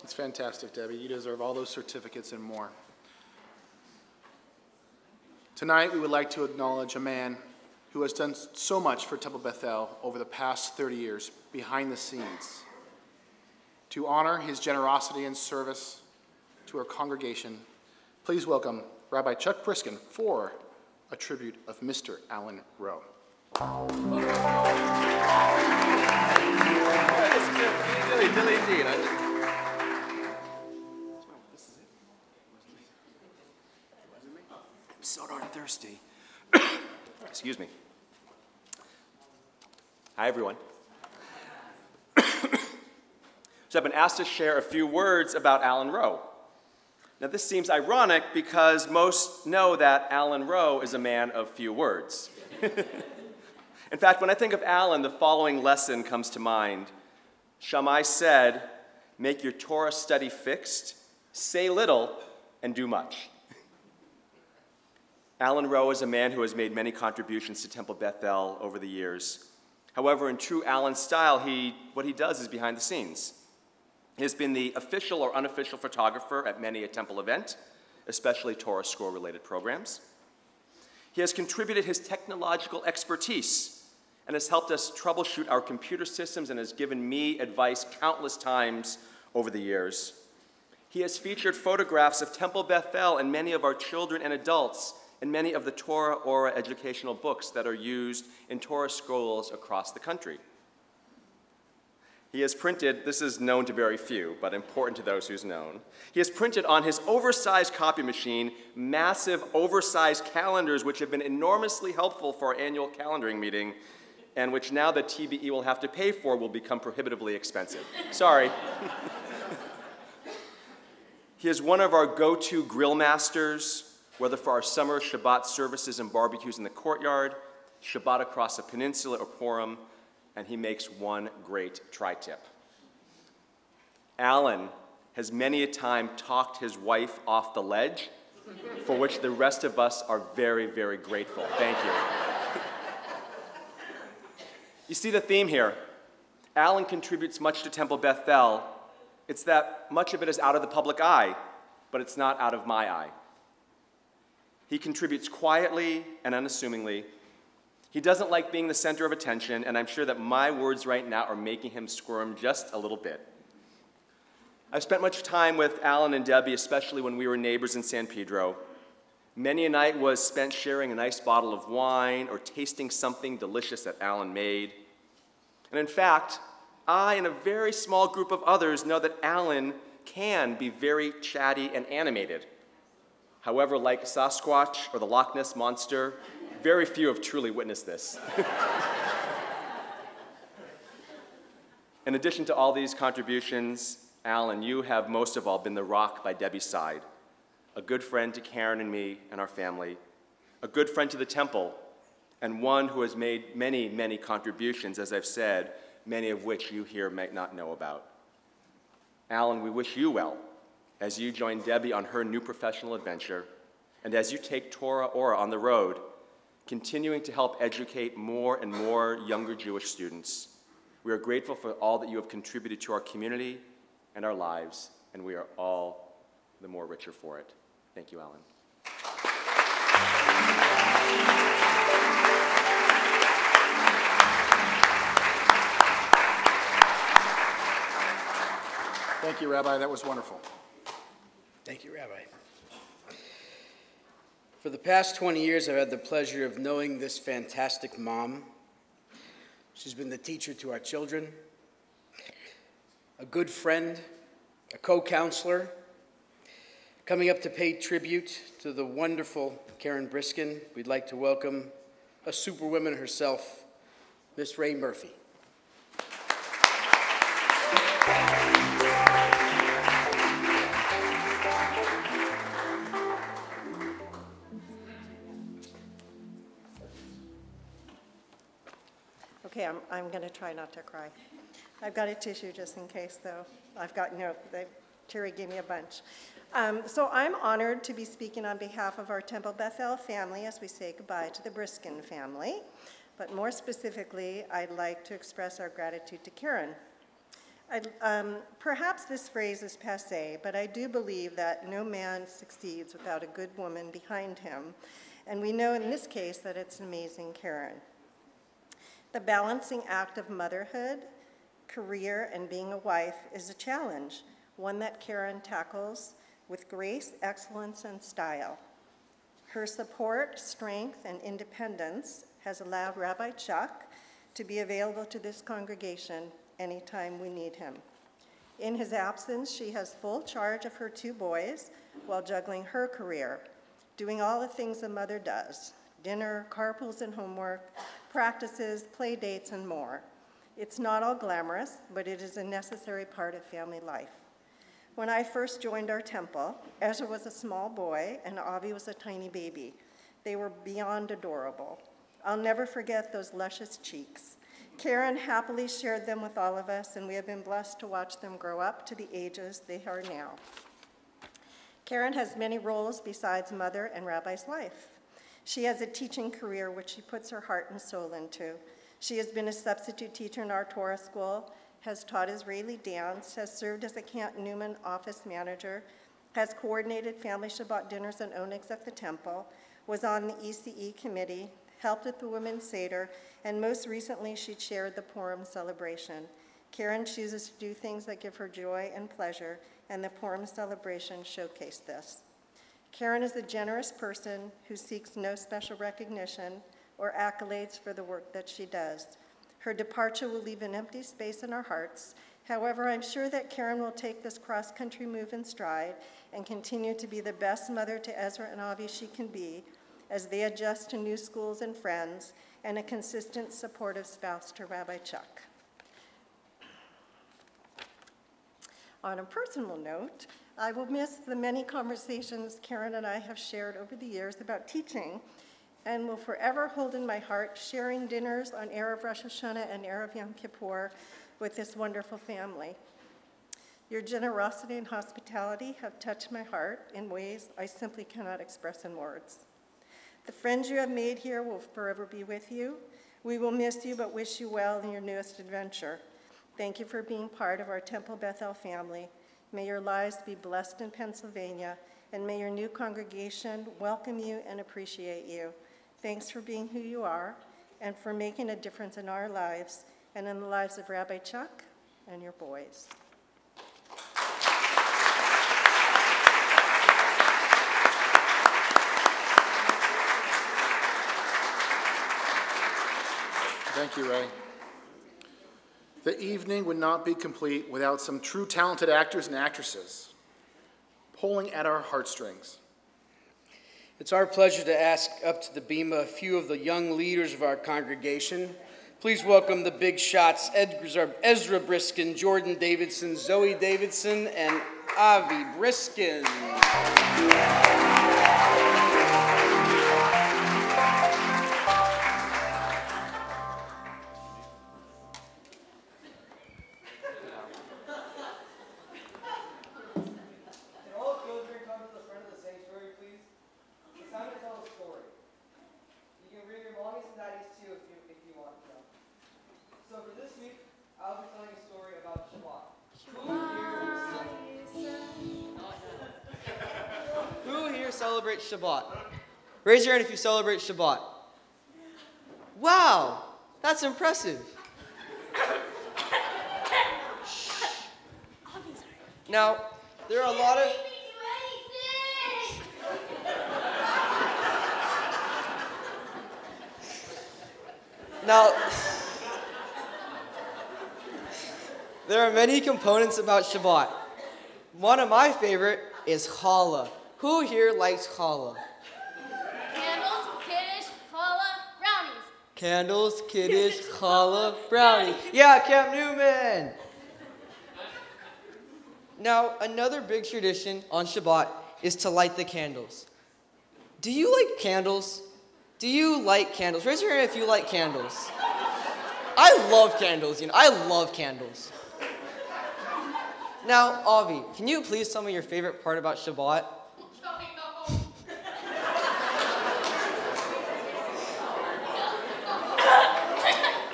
It's fantastic, Debbie. You deserve all those certificates and more. Tonight, we would like to acknowledge a man who has done so much for Temple Bethel over the past 30 years, behind the scenes. To honor his generosity and service to our congregation, please welcome Rabbi Chuck Briskin for a tribute of Mr. Alan Rowe. I'm so darn thirsty. Excuse me. Hi, everyone. So I've been asked to share a few words about Alan Rowe. Now, this seems ironic because most know that Alan Rowe is a man of few words. In fact, when I think of Alan, the following lesson comes to mind. Shammai said, "Make your Torah study fixed, say little, and do much." Alan Rowe is a man who has made many contributions to Temple Bethel over the years. However, in true Alan style, what he does is behind the scenes. He has been the official or unofficial photographer at many a temple event, especially Torah Scroll-related programs. He has contributed his technological expertise and has helped us troubleshoot our computer systems and has given me advice countless times over the years. He has featured photographs of Temple Bethel and many of our children and adults in many of the Torah Ora educational books that are used in Torah scrolls across the country. He has printed, this is known to very few, but important to those who's known. He has printed on his oversized copy machine massive oversized calendars which have been enormously helpful for our annual calendaring meeting and which now the TBE will have to pay for will become prohibitively expensive. Sorry. He is one of our go-to grill masters, whether for our summer Shabbat services and barbecues in the courtyard, Shabbat across the peninsula or Purim, and he makes one great tri-tip. Alan has many a time talked his wife off the ledge, for which the rest of us are very, very grateful. Thank you. You see the theme here. Alan contributes much to Temple Bethel. It's that much of it is out of the public eye, but it's not out of my eye. He contributes quietly and unassumingly. He doesn't like being the center of attention, and I'm sure that my words right now are making him squirm just a little bit. I've spent much time with Alan and Debi, especially when we were neighbors in San Pedro. Many a night was spent sharing a nice bottle of wine or tasting something delicious that Alan made. And in fact, I and a very small group of others know that Alan can be very chatty and animated. However, like Sasquatch or the Loch Ness Monster, very few have truly witnessed this. In addition to all these contributions, Alan, you have most of all been the rock by Debi's side, a good friend to Karen and me and our family, a good friend to the temple, and one who has made many, many contributions, as I've said, many of which you here might not know about. Alan, we wish you well as you join Debi on her new professional adventure, and as you take Torah Ora on the road, continuing to help educate more and more younger Jewish students. We are grateful for all that you have contributed to our community and our lives, and we are all the more richer for it. Thank you, Alan. Thank you, Rabbi. That was wonderful. Thank you, Rabbi. For the past 20 years, I've had the pleasure of knowing this fantastic mom. She's been the teacher to our children, a good friend, a co-counselor. Coming up to pay tribute to the wonderful Karen Briskin, we'd like to welcome a superwoman herself, Miss Ray Murphy. Okay, I'm going to try not to cry. I've got a tissue just in case, though. I've got, Terry gave me a bunch. So I'm honored to be speaking on behalf of our Temple Bethel family as we say goodbye to the Briskin family. But more specifically, I'd like to express our gratitude to Karen. Perhaps this phrase is passé, but I do believe that no man succeeds without a good woman behind him. And we know in this case that it's an amazing Karen. The balancing act of motherhood, career, and being a wife is a challenge, one that Karen tackles with grace, excellence, and style. Her support, strength, and independence has allowed Rabbi Chuck to be available to this congregation anytime we need him. In his absence, she has full charge of her 2 boys while juggling her career, doing all the things a mother does: dinner, carpools and homework, practices, play dates, and more. It's not all glamorous, but it is a necessary part of family life. When I first joined our temple, Ezra was a small boy and Avi was a tiny baby. They were beyond adorable. I'll never forget those luscious cheeks. Karen happily shared them with all of us, and we have been blessed to watch them grow up to the ages they are now. Karen has many roles besides mother and Rabbi's life. She has a teaching career which she puts her heart and soul into. She has been a substitute teacher in our Torah school, has taught Israeli dance, has served as a Camp Newman office manager, has coordinated family Shabbat dinners and onyx at the temple, was on the ECE committee, helped with the Women's Seder, and most recently she chaired the Purim celebration. Karen chooses to do things that give her joy and pleasure, and the Purim celebration showcased this. Karen is a generous person who seeks no special recognition or accolades for the work that she does. Her departure will leave an empty space in our hearts. However, I'm sure that Karen will take this cross-country move in stride and continue to be the best mother to Ezra and Avi she can be as they adjust to new schools and friends, and a consistent, supportive spouse to Rabbi Chuck. On a personal note, I will miss the many conversations Karen and I have shared over the years about teaching, and will forever hold in my heart sharing dinners on Erev Rosh Hashanah and Erev Yom Kippur with this wonderful family. Your generosity and hospitality have touched my heart in ways I simply cannot express in words. The friends you have made here will forever be with you. We will miss you, but wish you well in your newest adventure. Thank you for being part of our Temple Bethel family. May your lives be blessed in Pennsylvania, and may your new congregation welcome you and appreciate you. Thanks for being who you are, and for making a difference in our lives, and in the lives of Rabbi Chuck and your boys. Thank you, Ray. The evening would not be complete without some true talented actors and actresses pulling at our heartstrings. It's our pleasure to ask up to the bima a few of the young leaders of our congregation. Please welcome the big shots, Ezra Briskin, Jordan Davidson, Zoe Davidson, and Avi Briskin. Celebrate Shabbat. Raise your hand if you celebrate Shabbat. Wow, that's impressive. Now, there are a lot of... Now, there are many components about Shabbat. One of my favorite is challah. Who here likes challah? Candles, kiddush, challah, brownies. Candles, kiddush, challah, brownies. Yeah, Camp Newman. Now, another big tradition on Shabbat is to light the candles. Do you like candles? Do you like candles? Raise your hand if you like candles. I love candles, I love candles. Now, Avi, can you please tell me your favorite part about Shabbat?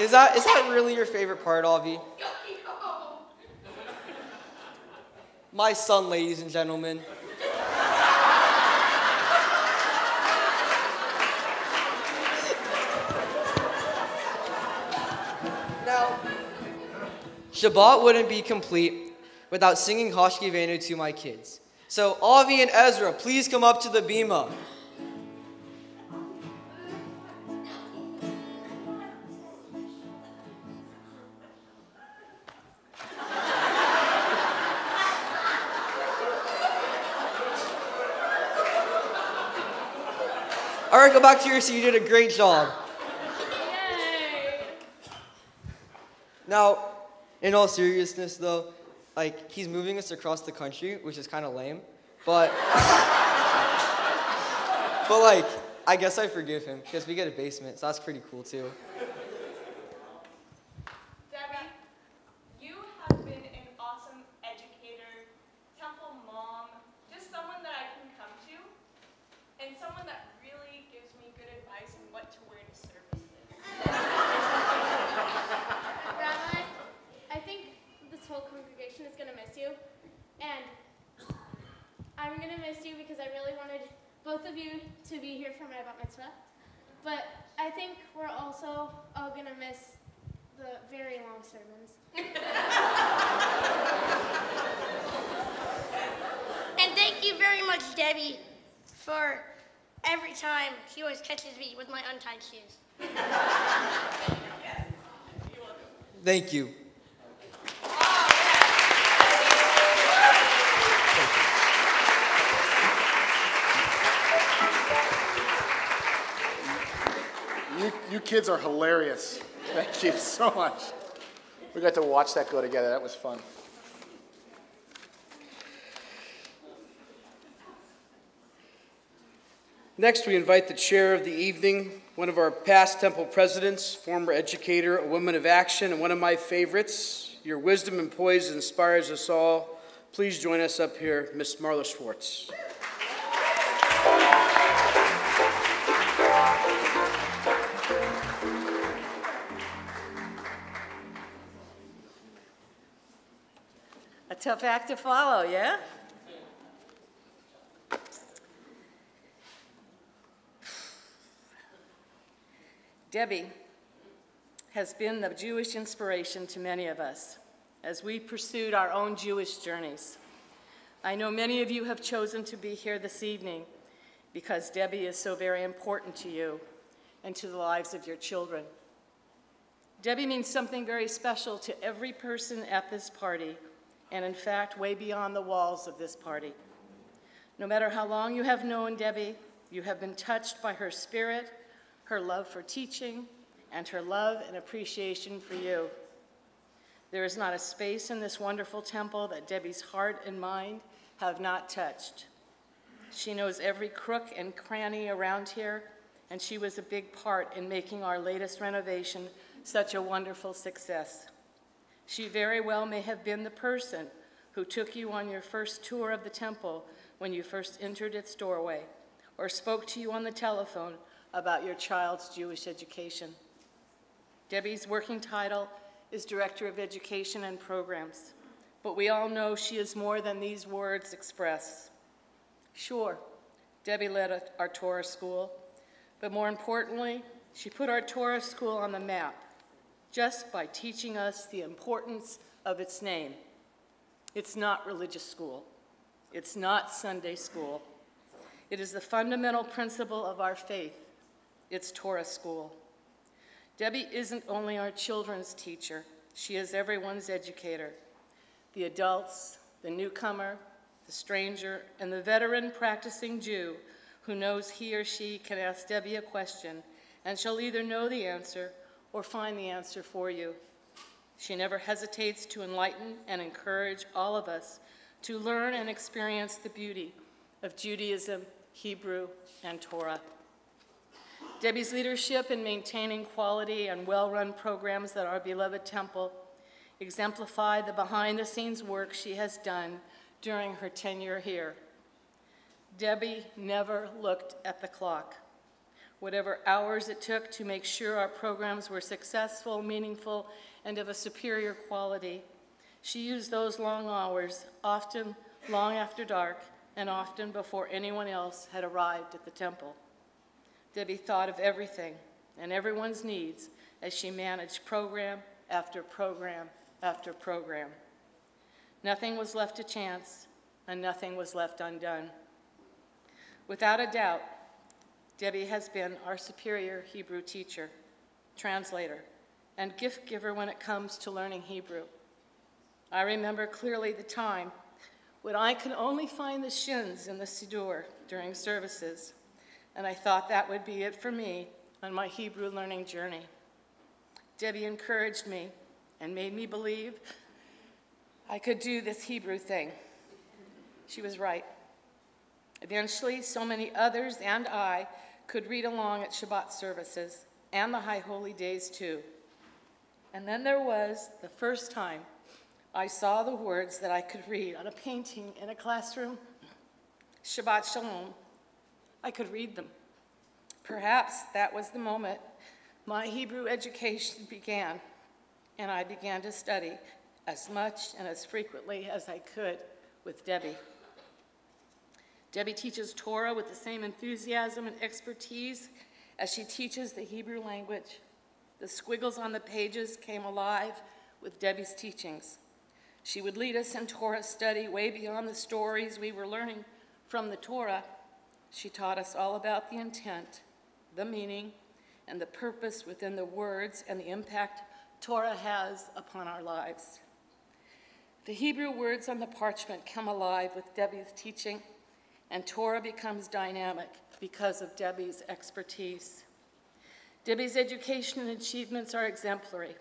Is that really your favorite part, Avi? My son, ladies and gentlemen. Now, Shabbat wouldn't be complete without singing Hashkivenu to my kids. So, Avi and Ezra, please come up to the bima. All right, go back to your seat. You did a great job. Now, in all seriousness, though, like, he's moving us across the country, which is kind of lame, but, but like, I guess I forgive him because we get a basement, so that's pretty cool too. Debbie, you have been an awesome educator, temple mom, just someone that I can come to, and someone that really gives me good advice on what to wear to services. Rabbi, I think this whole congregation is going to miss you, and I'm going to miss you because I really wanted both of you to be here for my bat mitzvah, but I think we're also all going to miss the very long sermons. And thank you very much, Debbie, for every time she always catches me with my untied shoes. Thank you. You kids are hilarious. Thank you so much. We got to watch that go together. That was fun. Next, we invite the chair of the evening, one of our past temple presidents, former educator, a woman of action, and one of my favorites. Your wisdom and poise inspires us all. Please join us up here, Miss Marla Schwartz. A tough act to follow, yeah? Debbie has been the Jewish inspiration to many of us as we pursued our own Jewish journeys. I know many of you have chosen to be here this evening because Debbie is so very important to you and to the lives of your children. Debbie means something very special to every person at this party, and in fact, way beyond the walls of this party. No matter how long you have known Debbie, you have been touched by her spirit, her love for teaching, and her love and appreciation for you. There is not a space in this wonderful temple that Debbie's heart and mind have not touched. She knows every crook and cranny around here, and she was a big part in making our latest renovation such a wonderful success. She very well may have been the person who took you on your first tour of the temple when you first entered its doorway, or spoke to you on the telephone about your child's Jewish education. Debbie's working title is Director of Education and Programs, but we all know she is more than these words express. Sure, Debbie led our Torah school, but more importantly, she put our Torah school on the map just by teaching us the importance of its name. It's not religious school. It's not Sunday school. It is the fundamental principle of our faith. It's Torah school. Debbie isn't only our children's teacher, she is everyone's educator. The adults, the newcomer, the stranger, and the veteran practicing Jew who knows he or she can ask Debbie a question and shall either know the answer or find the answer for you. She never hesitates to enlighten and encourage all of us to learn and experience the beauty of Judaism, Hebrew, and Torah. Debbie's leadership in maintaining quality and well-run programs at our beloved temple exemplify the behind-the-scenes work she has done during her tenure here. Debbie never looked at the clock. Whatever hours it took to make sure our programs were successful, meaningful, and of a superior quality, she used those long hours, often long after dark, and often before anyone else had arrived at the temple. Debbie thought of everything and everyone's needs as she managed program after program after program. Nothing was left to chance, and nothing was left undone. Without a doubt, Debbie has been our superior Hebrew teacher, translator, and gift giver when it comes to learning Hebrew. I remember clearly the time when I could only find the shins in the Siddur during services, and I thought that would be it for me on my Hebrew learning journey. Debi encouraged me and made me believe I could do this Hebrew thing. She was right. Eventually, so many others and I could read along at Shabbat services and the High Holy Days too. And then there was the first time I saw the words that I could read on a painting in a classroom. Shabbat Shalom. I could read them. Perhaps that was the moment my Hebrew education began, and I began to study as much and as frequently as I could with Debi. Debi teaches Torah with the same enthusiasm and expertise as she teaches the Hebrew language. The squiggles on the pages came alive with Debi's teachings. She would lead us in Torah study way beyond the stories we were learning from the Torah. She taught us all about the intent, the meaning, and the purpose within the words and the impact Torah has upon our lives. The Hebrew words on the parchment come alive with Debi's teaching, and Torah becomes dynamic because of Debi's expertise. Debi's education and achievements are exemplary,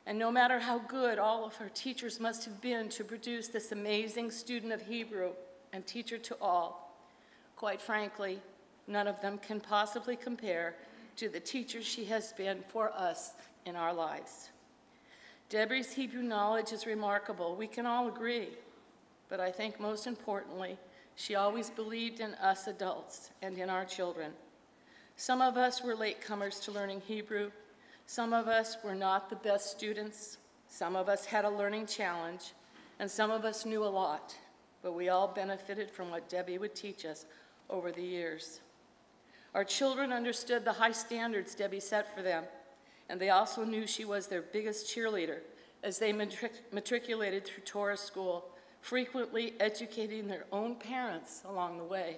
and no matter how good all of her teachers must have been to produce this amazing student of Hebrew and teacher to all, quite frankly, none of them can possibly compare to the teacher she has been for us in our lives. Debi's Hebrew knowledge is remarkable, we can all agree, but I think most importantly, she always believed in us adults and in our children. Some of us were latecomers to learning Hebrew. Some of us were not the best students. Some of us had a learning challenge, and some of us knew a lot, but we all benefited from what Debi would teach us over the years. Our children understood the high standards Debi set for them, and they also knew she was their biggest cheerleader as they matriculated through Torah school, frequently educating their own parents along the way.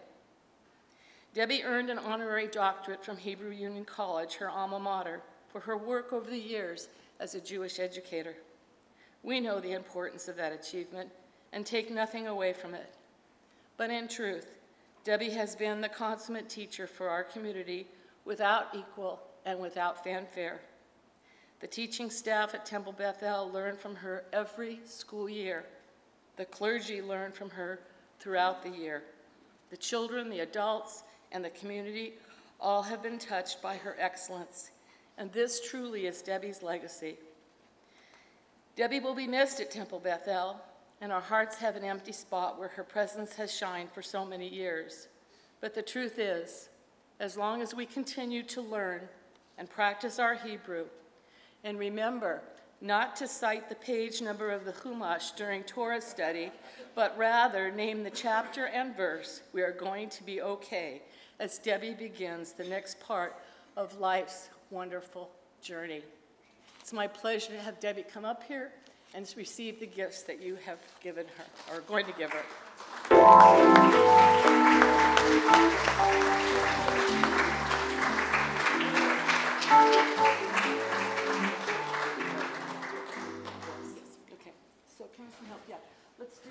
Debi earned an honorary doctorate from Hebrew Union College, her alma mater, for her work over the years as a Jewish educator. We know the importance of that achievement and take nothing away from it. But in truth, Debi has been the consummate teacher for our community without equal and without fanfare. The teaching staff at Temple Beth El learned from her every school year. The clergy learned from her throughout the year. The children, the adults, and the community all have been touched by her excellence, and this truly is Debi's legacy. Debi will be missed at Temple Beth El, and our hearts have an empty spot where her presence has shined for so many years. But the truth is, as long as we continue to learn and practice our Hebrew, and remember not to cite the page number of the Chumash during Torah study, but rather name the chapter and verse, we are going to be okay as Debi begins the next part of life's wonderful journey. It's my pleasure to have Debi come up here and receive the gifts that you have given her, or are going to give her. Okay, so can I some help? Yeah, let's do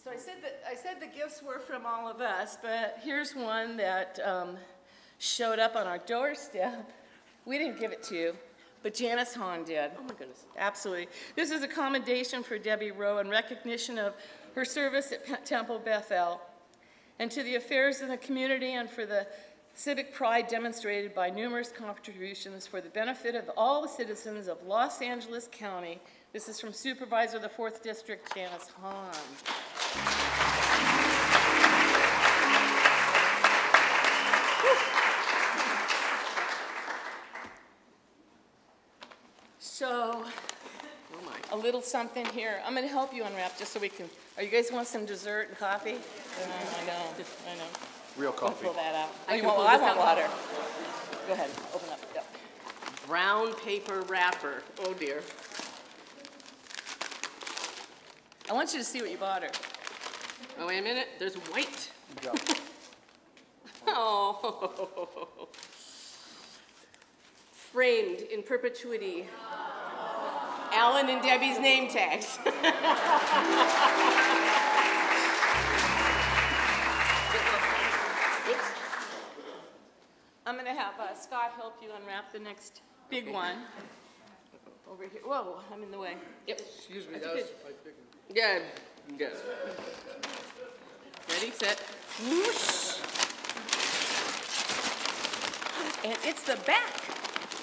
So I said the gifts were from all of us, but here's one that showed up on our doorstep. We didn't give it to you, but Janice Hahn did. Oh my goodness. Absolutely. This is a commendation for Debi Rowe in recognition of her service at Temple Beth El, and to the affairs of the community and for the civic pride demonstrated by numerous contributions for the benefit of all the citizens of Los Angeles County. This is from Supervisor of the 4th District, Janice Hahn. So, a little something here. I'm going to help you unwrap just so we can. You guys want some dessert and coffee? I know. Real coffee. Pull that out. I want water. Go ahead, open up. Yep. Brown paper wrapper. Oh dear. I want you to see what you bought her. Oh, wait a minute. There's white. Oh. Framed in perpetuity. Alan and Debi's name tags. going to have Scott help you unwrap the next big one. Over here. Whoa, I'm in the way. Yep. Excuse me, that was my big one. Good. Good. Ready, set, whoosh. And it's the back.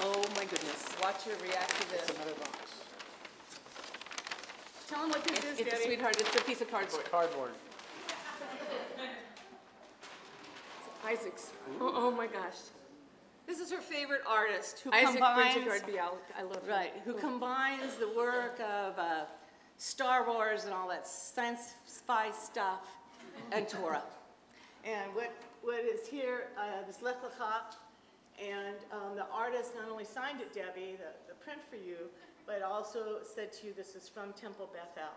Oh my goodness. Watch her react to this. It's another box. Tell them what this is, It's a Debbie. sweetheart. It's a piece of cardboard. It's cardboard. Isaac's. Oh my gosh. This is her favorite artist who Isaac combines, Bridget-Gardbial. I love him. right, who combines the work of Star Wars and all that sci-fi stuff and Torah. And what is here, this Lech Lecha, and the artist not only signed it, Debbie, the print for you, but also said to you, this is from Temple Bethel.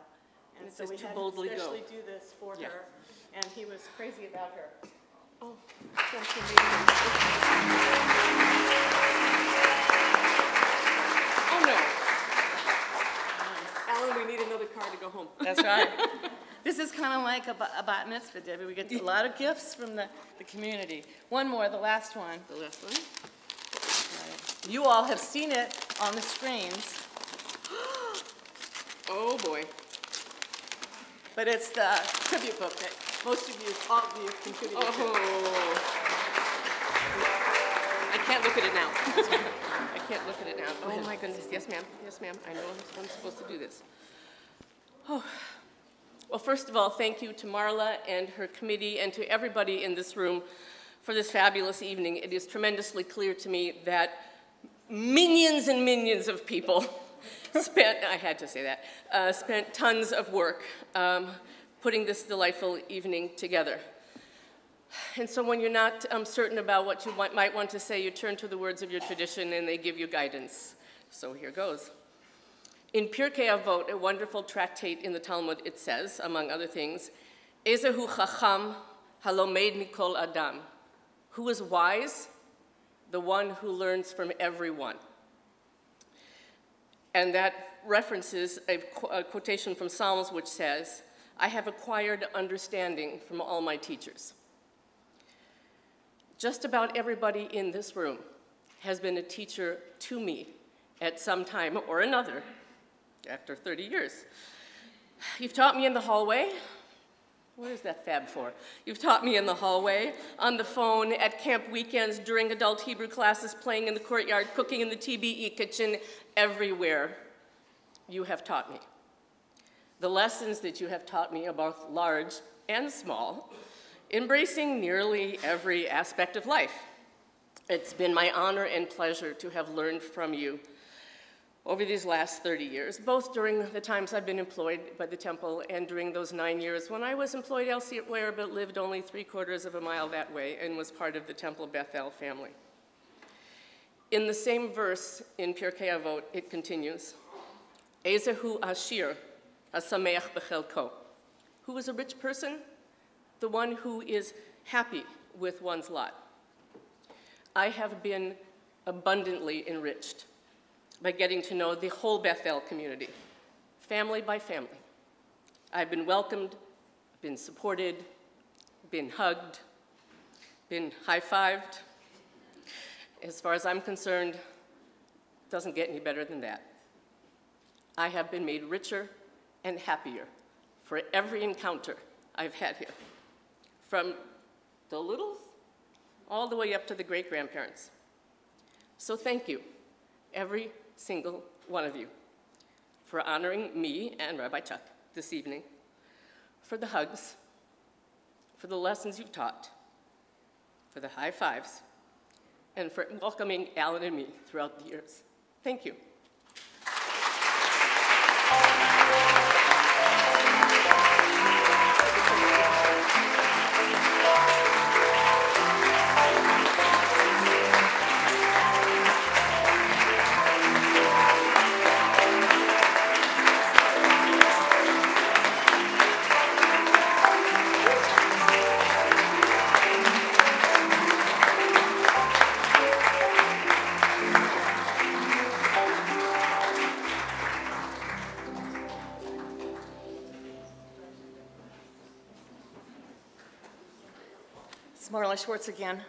And It so says we to had boldly to go. especially do this for Yeah. her, and he was crazy about her. Oh, that's amazing. Oh no. Alan, we need another car to go home. That's right. This is kind of like a bat mitzvah, Debbie. We get a lot of gifts from the community. One more, the last one. The last one. Right. You all have seen it on the screens. Oh boy. But it's the tribute book that most of you, all of you contributed to. Oh. I can't look at it now. I can't look at it now. Oh my goodness. Yes, ma'am. Yes, ma'am. I know I'm supposed to do this. Oh. Well, first of all, thank you to Marla and her committee and to everybody in this room for this fabulous evening. It is tremendously clear to me that millions and millions of people spent, I had to say that, spent tons of work putting this delightful evening together. And so when you're not certain about what you might want to say, you turn to the words of your tradition and they give you guidance. So here goes. In Pirkei Avot, a wonderful tractate in the Talmud, it says, among other things, Ezehu chacham halomed mikol adam. Who is wise? The one who learns from everyone. And that references a quotation from Psalms which says, I have acquired understanding from all my teachers. Just about everybody in this room has been a teacher to me at some time or another after 30 years. You've taught me in the hallway. What is that fab for? You've taught me in the hallway, on the phone, at camp weekends, during adult Hebrew classes, playing in the courtyard, cooking in the TBE kitchen, everywhere. You have taught me. The lessons that you have taught me are both large and small, embracing nearly every aspect of life. It's been my honor and pleasure to have learned from you over these last 30 years, both during the times I've been employed by the temple and during those 9 years when I was employed elsewhere but lived only 3/4 of a mile that way and was part of the Temple Bethel family. In the same verse in Pirkei Avot, it continues, Ezehu ashir hasameach bechelko. Who is a rich person? The one who is happy with one's lot. I have been abundantly enriched by getting to know the whole Bethel community, family by family. I've been welcomed, been supported, been hugged, been high-fived. As far as I'm concerned, it doesn't get any better than that. I have been made richer and happier for every encounter I've had here, from the littles all the way up to the great-grandparents. So thank you, every single one of you, for honoring me and Rabbi Chuck this evening, for the hugs, for the lessons you've taught, for the high fives, and for welcoming Alan and me throughout the years. Thank you. It's Marla Schwartz again.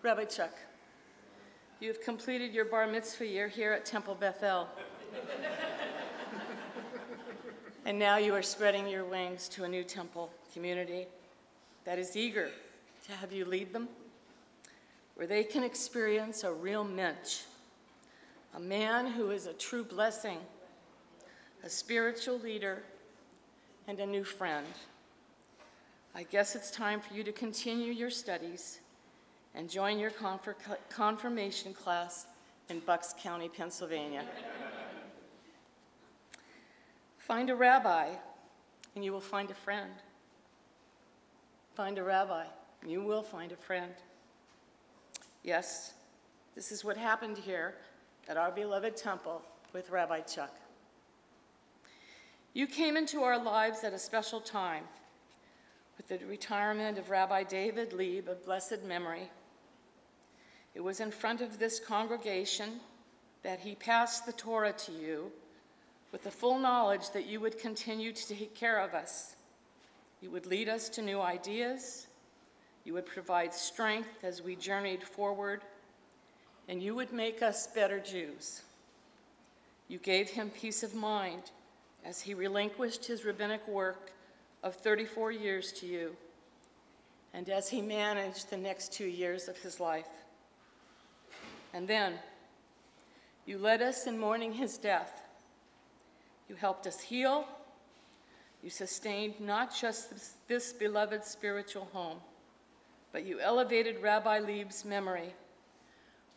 Rabbi Chuck, you have completed your bar mitzvah year here at Temple Bethel. And now you are spreading your wings to a new temple community that is eager to have you lead them, where they can experience a real mensch, a man who is a true blessing, a spiritual leader, and a new friend. I guess it's time for you to continue your studies and join your confirmation class in Bucks County, Pennsylvania. Find a rabbi, and you will find a friend. Find a rabbi, and you will find a friend. Yes, this is what happened here at our beloved temple with Rabbi Chuck. You came into our lives at a special time with the retirement of Rabbi David Lieb of blessed memory. It was in front of this congregation that he passed the Torah to you with the full knowledge that you would continue to take care of us. You would lead us to new ideas, you would provide strength as we journeyed forward, and you would make us better Jews. You gave him peace of mind as he relinquished his rabbinic work of 34 years to you, and as he managed the next 2 years of his life. And then, you led us in mourning his death. You helped us heal. You sustained not just this beloved spiritual home, but you elevated Rabbi Lieb's memory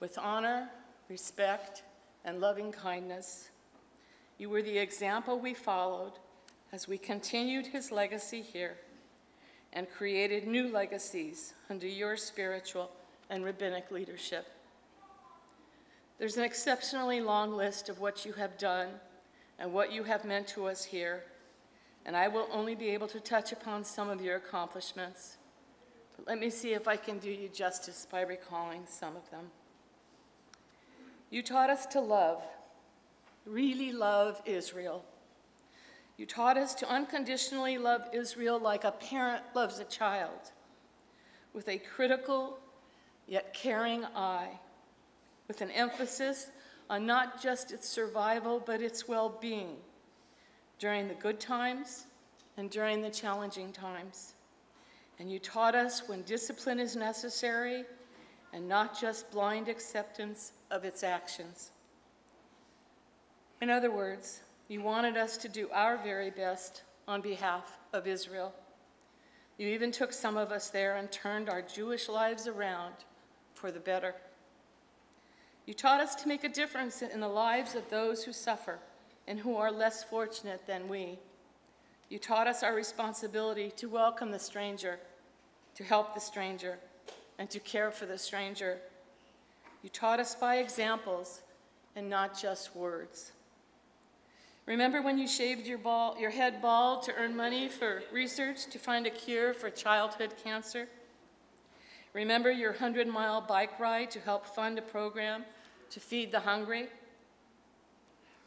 with honor, respect, and loving kindness. You were the example we followed as we continued his legacy here and created new legacies under your spiritual and rabbinic leadership. There's an exceptionally long list of what you have done and what you have meant to us here, and I will only be able to touch upon some of your accomplishments. But let me see if I can do you justice by recalling some of them. You taught us to love, really love Israel. You taught us to unconditionally love Israel like a parent loves a child, with a critical yet caring eye, with an emphasis on not just its survival, but its well-being during the good times and during the challenging times. And you taught us when discipline is necessary and not just blind acceptance of its actions. In other words, you wanted us to do our very best on behalf of Israel. You even took some of us there and turned our Jewish lives around for the better. You taught us to make a difference in the lives of those who suffer and who are less fortunate than we. You taught us our responsibility to welcome the stranger, to help the stranger, and to care for the stranger. You taught us by examples and not just words. Remember when you shaved your head bald to earn money for research to find a cure for childhood cancer? Remember your 100-mile bike ride to help fund a program to feed the hungry?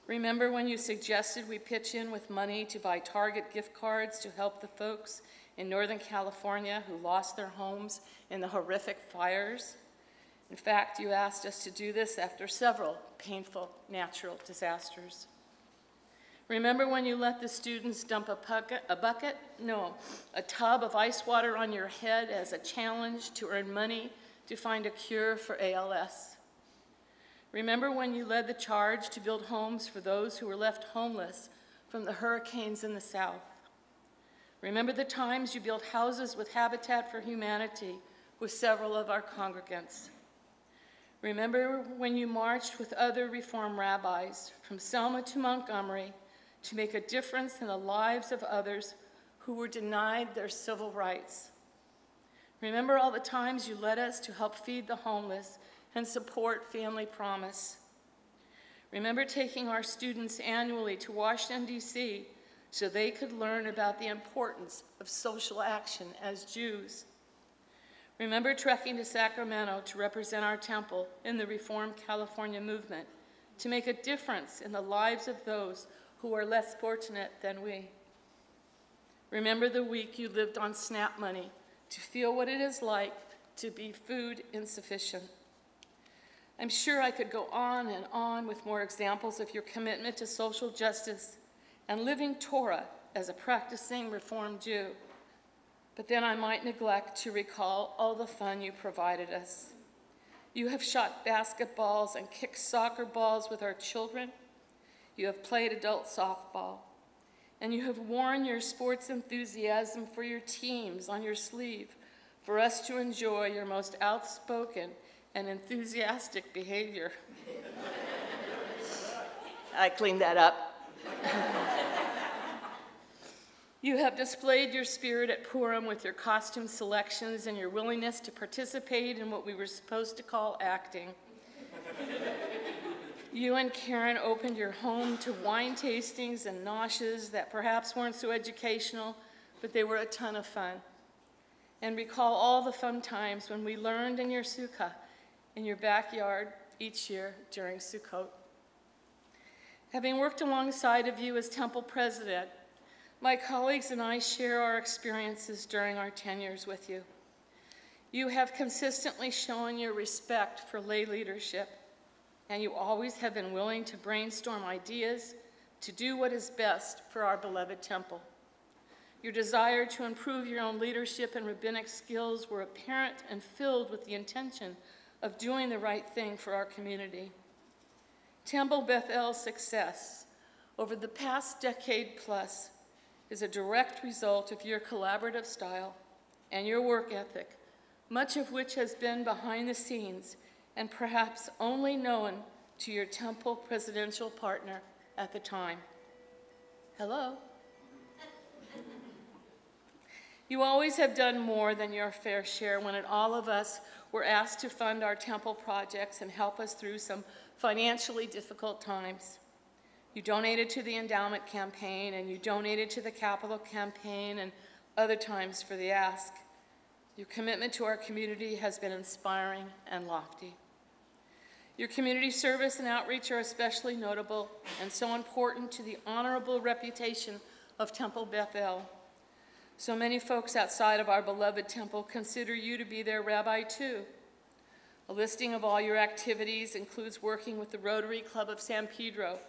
Remember when you suggested we pitch in with money to buy Target gift cards to help the folks in Northern California who lost their homes in the horrific fires? In fact, you asked us to do this after several painful natural disasters. Remember when you let the students dump a tub of ice water on your head as a challenge to earn money to find a cure for ALS? Remember when you led the charge to build homes for those who were left homeless from the hurricanes in the South? Remember the times you built houses with Habitat for Humanity with several of our congregants? Remember when you marched with other Reform rabbis from Selma to Montgomery to make a difference in the lives of others who were denied their civil rights? Remember all the times you led us to help feed the homeless and support Family Promise? Remember taking our students annually to Washington, D.C. so they could learn about the importance of social action as Jews? Remember trekking to Sacramento to represent our temple in the Reform California movement to make a difference in the lives of those who are less fortunate than we? Remember the week you lived on SNAP money to feel what it is like to be food insufficient. I'm sure I could go on and on with more examples of your commitment to social justice and living Torah as a practicing Reformed Jew, but then I might neglect to recall all the fun you provided us. You have shot basketballs and kicked soccer balls with our children. You have played adult softball, and you have worn your sports enthusiasm for your teams on your sleeve for us to enjoy your most outspoken and enthusiastic behavior. I cleaned that up. You have displayed your spirit at Purim with your costume selections and your willingness to participate in what we were supposed to call acting. You and Karen opened your home to wine tastings and noshes that perhaps weren't so educational, but they were a ton of fun. And recall all the fun times when we learned in your sukkah, in your backyard, each year during Sukkot. Having worked alongside of you as temple president, my colleagues and I share our experiences during our tenures with you. You have consistently shown your respect for lay leadership, and you always have been willing to brainstorm ideas to do what is best for our beloved temple. Your desire to improve your own leadership and rabbinic skills were apparent and filled with the intention of doing the right thing for our community. Temple Beth El's success over the past decade plus is a direct result of your collaborative style and your work ethic, much of which has been behind the scenes and perhaps only known to your temple presidential partner at the time. Hello. You always have done more than your fair share when all of us were asked to fund our temple projects and help us through some financially difficult times. You donated to the endowment campaign, and you donated to the capital campaign and other times for the ask. Your commitment to our community has been inspiring and lofty. Your community service and outreach are especially notable and so important to the honorable reputation of Temple Beth El. So many folks outside of our beloved temple consider you to be their rabbi too. A listing of all your activities includes working with the Rotary Club of San Pedro,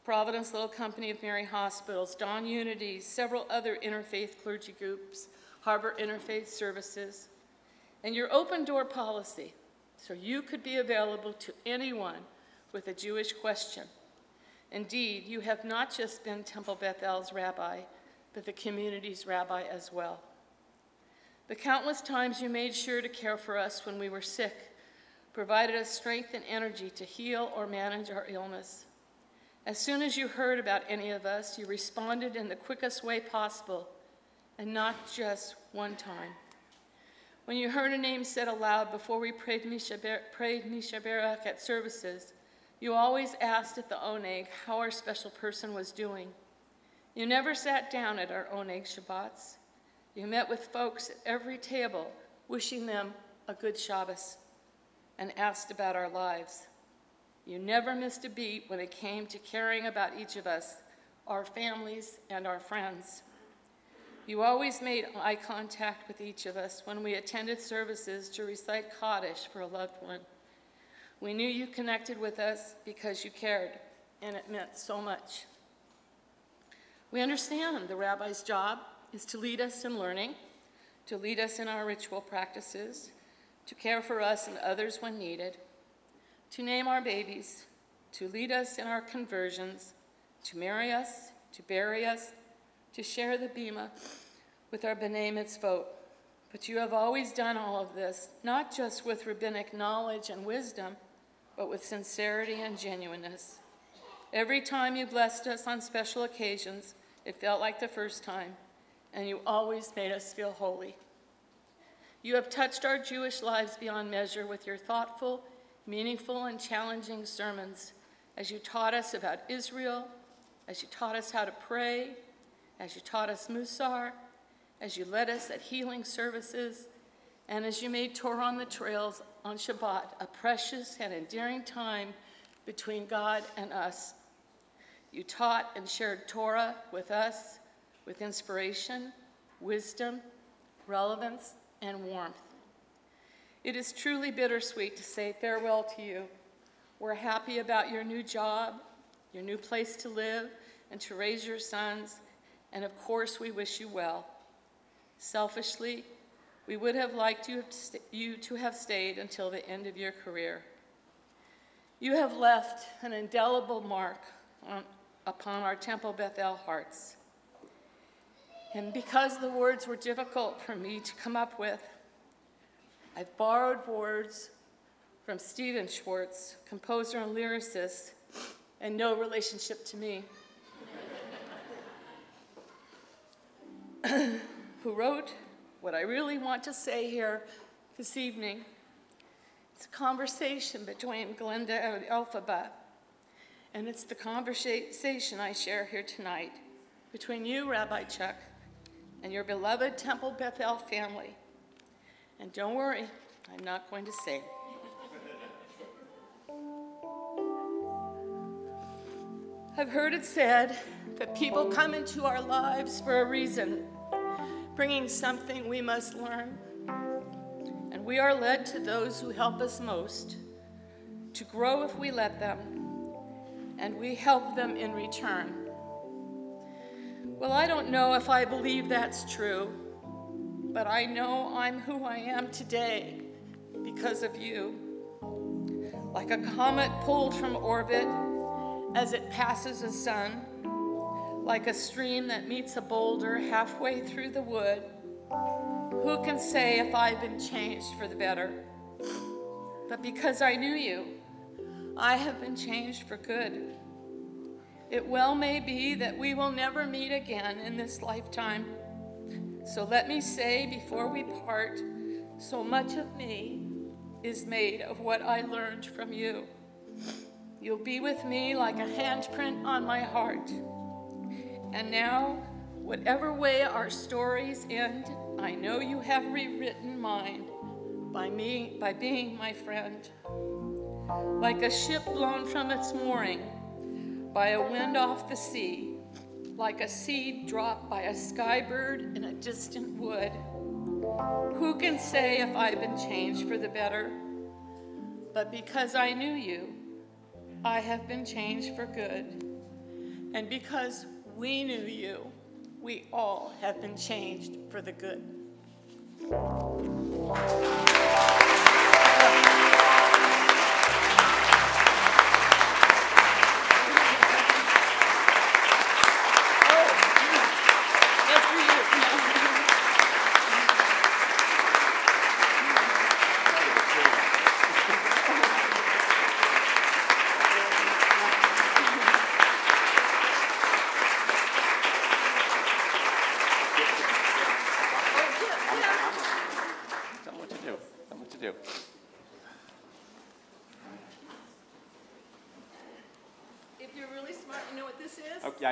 Providence Little Company of Mary Hospitals, Dawn Unity, several other interfaith clergy groups, Harbor Interfaith Services, and your open door policy, so you could be available to anyone with a Jewish question. Indeed, you have not just been Temple Beth El's rabbi, but the community's rabbi as well. The countless times you made sure to care for us when we were sick, provided us strength and energy to heal or manage our illness. As soon as you heard about any of us, you responded in the quickest way possible, and not just one time. When you heard a name said aloud before we prayed Mishaberach at services, you always asked at the Oneg how our special person was doing. You never sat down at our Oneg Shabbats. You met with folks at every table, wishing them a good Shabbos, and asked about our lives. You never missed a beat when it came to caring about each of us, our families, and our friends. You always made eye contact with each of us when we attended services to recite Kaddish for a loved one. We knew you connected with us because you cared, and it meant so much. We understand the rabbi's job is to lead us in learning, to lead us in our ritual practices, to care for us and others when needed, to name our babies, to lead us in our conversions, to marry us, to bury us, to share the bima with our b'nai mitzvot. But you have always done all of this, not just with rabbinic knowledge and wisdom, but with sincerity and genuineness. Every time you blessed us on special occasions, it felt like the first time, and you always made us feel holy. You have touched our Jewish lives beyond measure with your thoughtful, meaningful, and challenging sermons as you taught us about Israel, as you taught us how to pray, as you taught us Musar, as you led us at healing services, and as you made Torah on the trails on Shabbat a precious and endearing time between God and us. You taught and shared Torah with us with inspiration, wisdom, relevance, and warmth. It is truly bittersweet to say farewell to you. We're happy about your new job, your new place to live, and to raise your sons, and of course we wish you well. Selfishly, we would have liked you to have stayed until the end of your career. You have left an indelible mark upon our Temple Bethel hearts. And because the words were difficult for me to come up with, I've borrowed words from Stephen Schwartz, composer and lyricist, and no relationship to me, who wrote what I really want to say here this evening. It's a conversation between Glenda and Elphaba, and it's the conversation I share here tonight between you, Rabbi Chuck, and your beloved Temple Bethel family. And don't worry, I'm not going to sing. I've heard it said that people come into our lives for a reason, bringing something we must learn. And we are led to those who help us most, to grow if we let them, and we help them in return. Well, I don't know if I believe that's true, but I know I'm who I am today because of you. Like a comet pulled from orbit as it passes a sun, like a stream that meets a boulder halfway through the wood, who can say if I've been changed for the better? But because I knew you, I have been changed for good. It well may be that we will never meet again in this lifetime. So let me say before we part, so much of me is made of what I learned from you. You'll be with me like a handprint on my heart. And now, whatever way our stories end, I know you have rewritten mine by being my friend. Like a ship blown from its mooring by a wind off the sea, like a seed dropped by a skybird in a distant wood. Who can say if I've been changed for the better? But because I knew you, I have been changed for good. And because we knew you, we all have been changed for the good.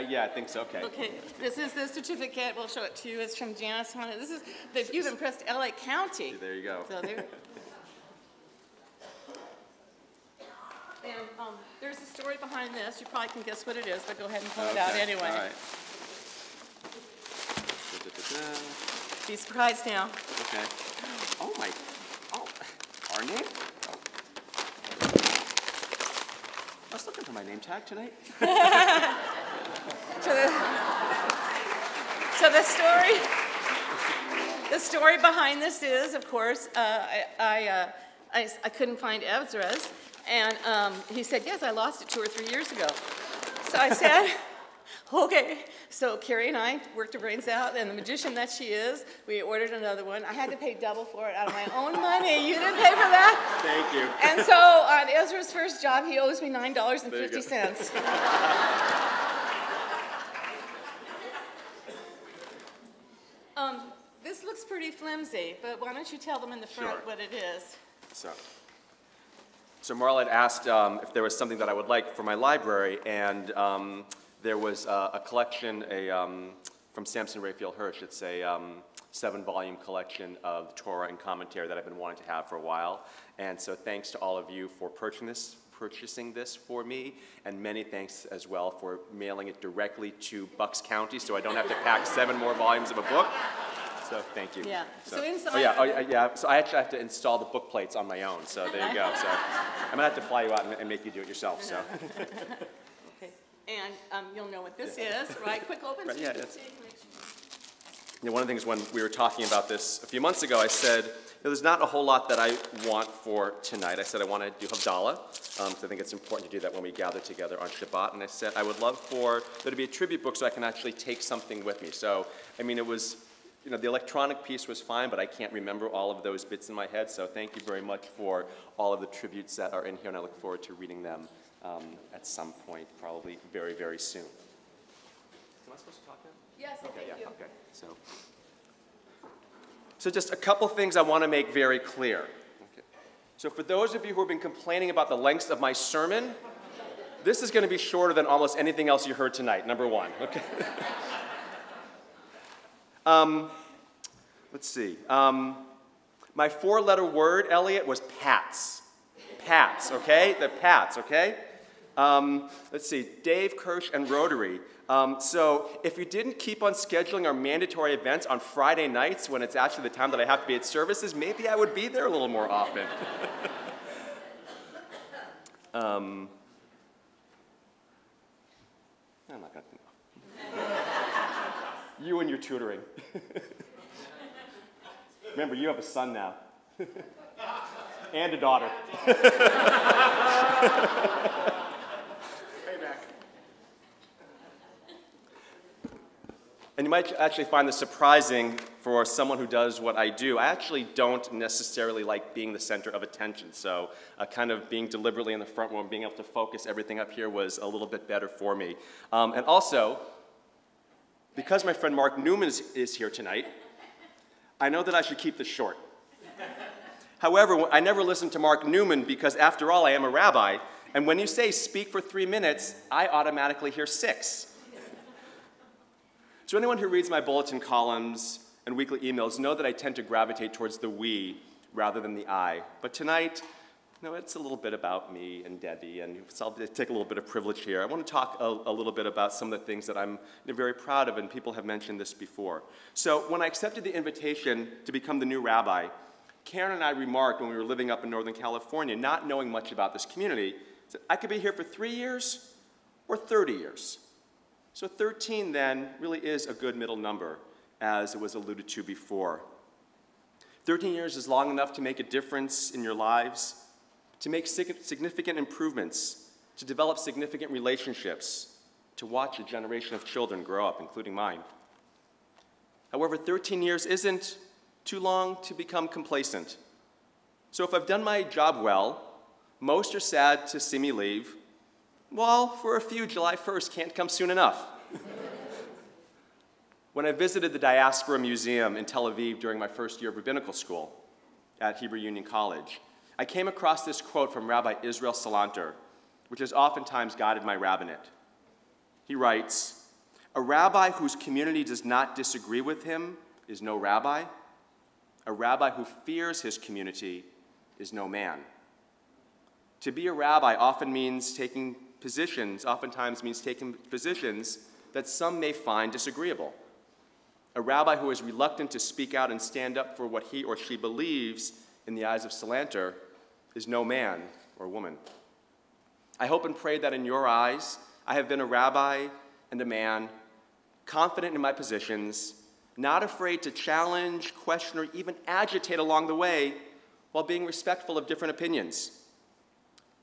Yeah, I think so. Okay. Okay, this is the certificate. We'll show it to you. It's from Janice Hunter. This is that you've impressed LA County. There you go. So there. And there's a story behind this. You probably can guess what it is, but go ahead and pull it out anyway. All right. Be surprised now. Okay. Oh my. Oh, our name? Oh. I was looking for my name tag tonight. So the story behind this is, of course, I couldn't find Ezra's, and he said, yes, I lost it 2 or 3 years ago. So I said, okay. So Carrie and I worked our brains out, and the magician that she is, we ordered another one. I had to pay double for it out of my own money. You didn't pay for that? Thank you. And so on Ezra's first job, he owes me $9.50. This looks pretty flimsy, but why don't you tell them in the front what it is? So Marla had asked if there was something that I would like for my library, and there was a collection from Samson Raphael Hirsch. It's a 7-volume collection of Torah and commentary that I've been wanting to have for a while. And so thanks to all of you for purchasing this for me, and many thanks as well for mailing it directly to Bucks County so I don't have to pack 7 more volumes of a book. So thank you. Yeah. So inside. Yeah. So I actually have to install the book plates on my own. So there you go. So I'm gonna have to fly you out and make you do it yourself. So. Okay. And you'll know what this is, right? Quick open. Right, yeah. One of the things when we were talking about this a few months ago, I said, there's not a whole lot that I want for tonight. I said I want to do Havdalah, because I think it's important to do that when we gather together on Shabbat. And I said I would love for there to be a tribute book so I can actually take something with me. So, I mean, it was, the electronic piece was fine, but I can't remember all of those bits in my head. So thank you very much for all of the tributes that are in here, and I look forward to reading them at some point, probably very, very soon. Am I supposed to talk now? Yes, okay, thank you. Okay, so just a couple things I want to make very clear. Okay. So for those of you who have been complaining about the length of my sermon, this is going to be shorter than almost anything else you heard tonight, number one. Okay. Let's see. My four-letter word, Elliot, was pats. Pats, okay? The pats, okay? Let's see, Dave, Kirsch, and Rotary. So if you didn't keep on scheduling our mandatory events on Friday nights when it's actually the time that I have to be at services, maybe I would be there a little more often. I'm not going to. You and your tutoring. Remember, you have a son now. And a daughter. And you might actually find this surprising for someone who does what I do. I actually don't necessarily like being the center of attention, so kind of being deliberately in the front row and being able to focus everything up here was a little bit better for me. And also, because my friend Mark Newman is here tonight, I know that I should keep this short. However, I never listen to Mark Newman because, after all, I am a rabbi, and when you say speak for 3 minutes, I automatically hear 6. So anyone who reads my bulletin columns and weekly emails know that I tend to gravitate towards the we rather than the I. But tonight, it's a little bit about me and Debbie, and so I'll take a little bit of privilege here. I want to talk a little bit about some of the things that I'm very proud of, and people have mentioned this before. So when I accepted the invitation to become the new rabbi, Karen and I remarked when we were living up in Northern California, not knowing much about this community, that I could be here for 3 years or 30 years. So 13 then really is a good middle number, as it was alluded to before. 13 years is long enough to make a difference in your lives, to make significant improvements, to develop significant relationships, to watch a generation of children grow up, including mine. However, 13 years isn't too long to become complacent. So if I've done my job well, most are sad to see me leave, while for a few, July 1st can't come soon enough. When I visited the Diaspora Museum in Tel Aviv during my first year of rabbinical school at Hebrew Union College, I came across this quote from Rabbi Israel Salanter, which has oftentimes guided my rabbinate. He writes, "A rabbi whose community does not disagree with him is no rabbi. A rabbi who fears his community is no man." To be a rabbi oftentimes means taking positions that some may find disagreeable. A rabbi who is reluctant to speak out and stand up for what he or she believes in the eyes of Salanter is no man or woman. I hope and pray that in your eyes, I have been a rabbi and a man, confident in my positions, not afraid to challenge, question, or even agitate along the way while being respectful of different opinions.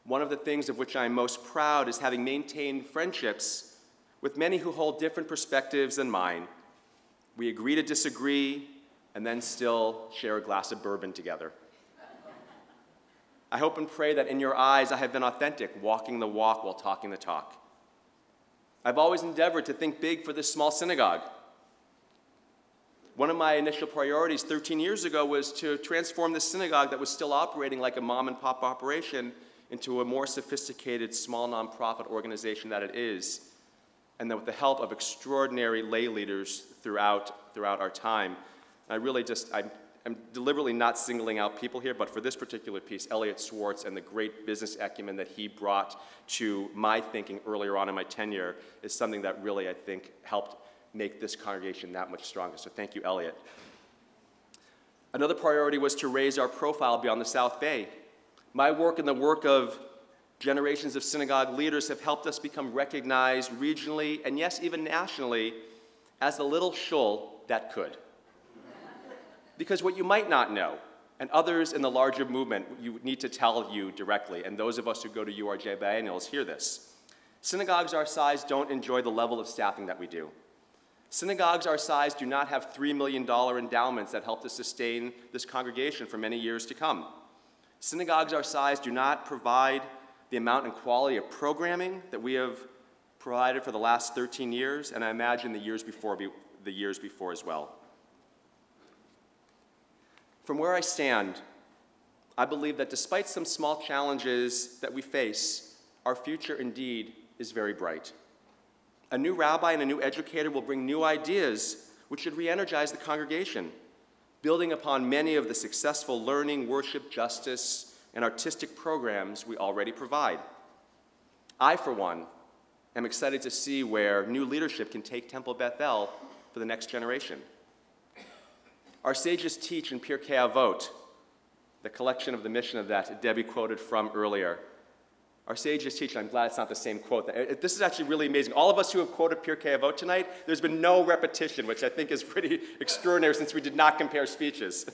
One of the things of which I am most proud is having maintained friendships with many who hold different perspectives than mine. We agree to disagree and then still share a glass of bourbon together. I hope and pray that in your eyes I have been authentic, walking the walk while talking the talk. I've always endeavored to think big for this small synagogue. One of my initial priorities 13 years ago was to transform the synagogue that was still operating like a mom-and-pop operation into a more sophisticated, small nonprofit organization that it is, and that with the help of extraordinary lay leaders throughout our time. I'm deliberately not singling out people here, but for this particular piece, Elliot Swartz and the great business acumen that he brought to my thinking earlier on in my tenure is something that really, I think, helped make this congregation that much stronger. So thank you, Elliot. Another priority was to raise our profile beyond the South Bay. My work and the work of generations of synagogue leaders have helped us become recognized regionally and yes, even nationally as the little shul that could. Because what you might not know, and others in the larger movement you need to tell you directly, and those of us who go to URJ biennials hear this, synagogues our size don't enjoy the level of staffing that we do. Synagogues our size do not have $3 million endowments that help to sustain this congregation for many years to come. Synagogues our size do not provide the amount and quality of programming that we have provided for the last 13 years, and I imagine the years before as well. From where I stand, I believe that despite some small challenges that we face, our future indeed is very bright. A new rabbi and a new educator will bring new ideas which should re-energize the congregation, building upon many of the successful learning, worship, justice, and artistic programs we already provide. I, for one, am excited to see where new leadership can take Temple Beth El for the next generation. Our sages teach in Pirkei Avot, the collection of the Mishnah that Debi quoted from earlier. Our sages teach, and I'm glad it's not the same quote. This is actually really amazing. All of us who have quoted Pirkei Avot tonight, there's been no repetition, which I think is pretty extraordinary since we did not compare speeches.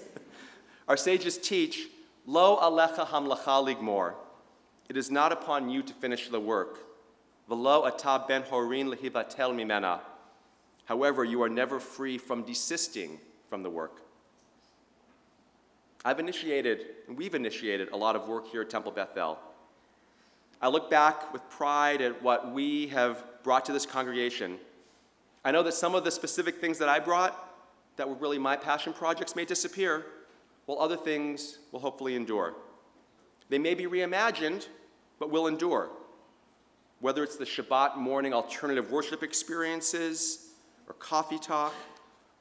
Our sages teach, Lo alecha hamlacha ligmor. It is not upon you to finish the work. V'lo ata ben horin lehivatel mimena. However, you are never free from desisting from the work. We've initiated a lot of work here at Temple Beth El. I look back with pride at what we have brought to this congregation. I know that some of the specific things that I brought that were really my passion projects may disappear, while other things will hopefully endure. They may be reimagined, but will endure. Whether it's the Shabbat morning alternative worship experiences, or coffee talk,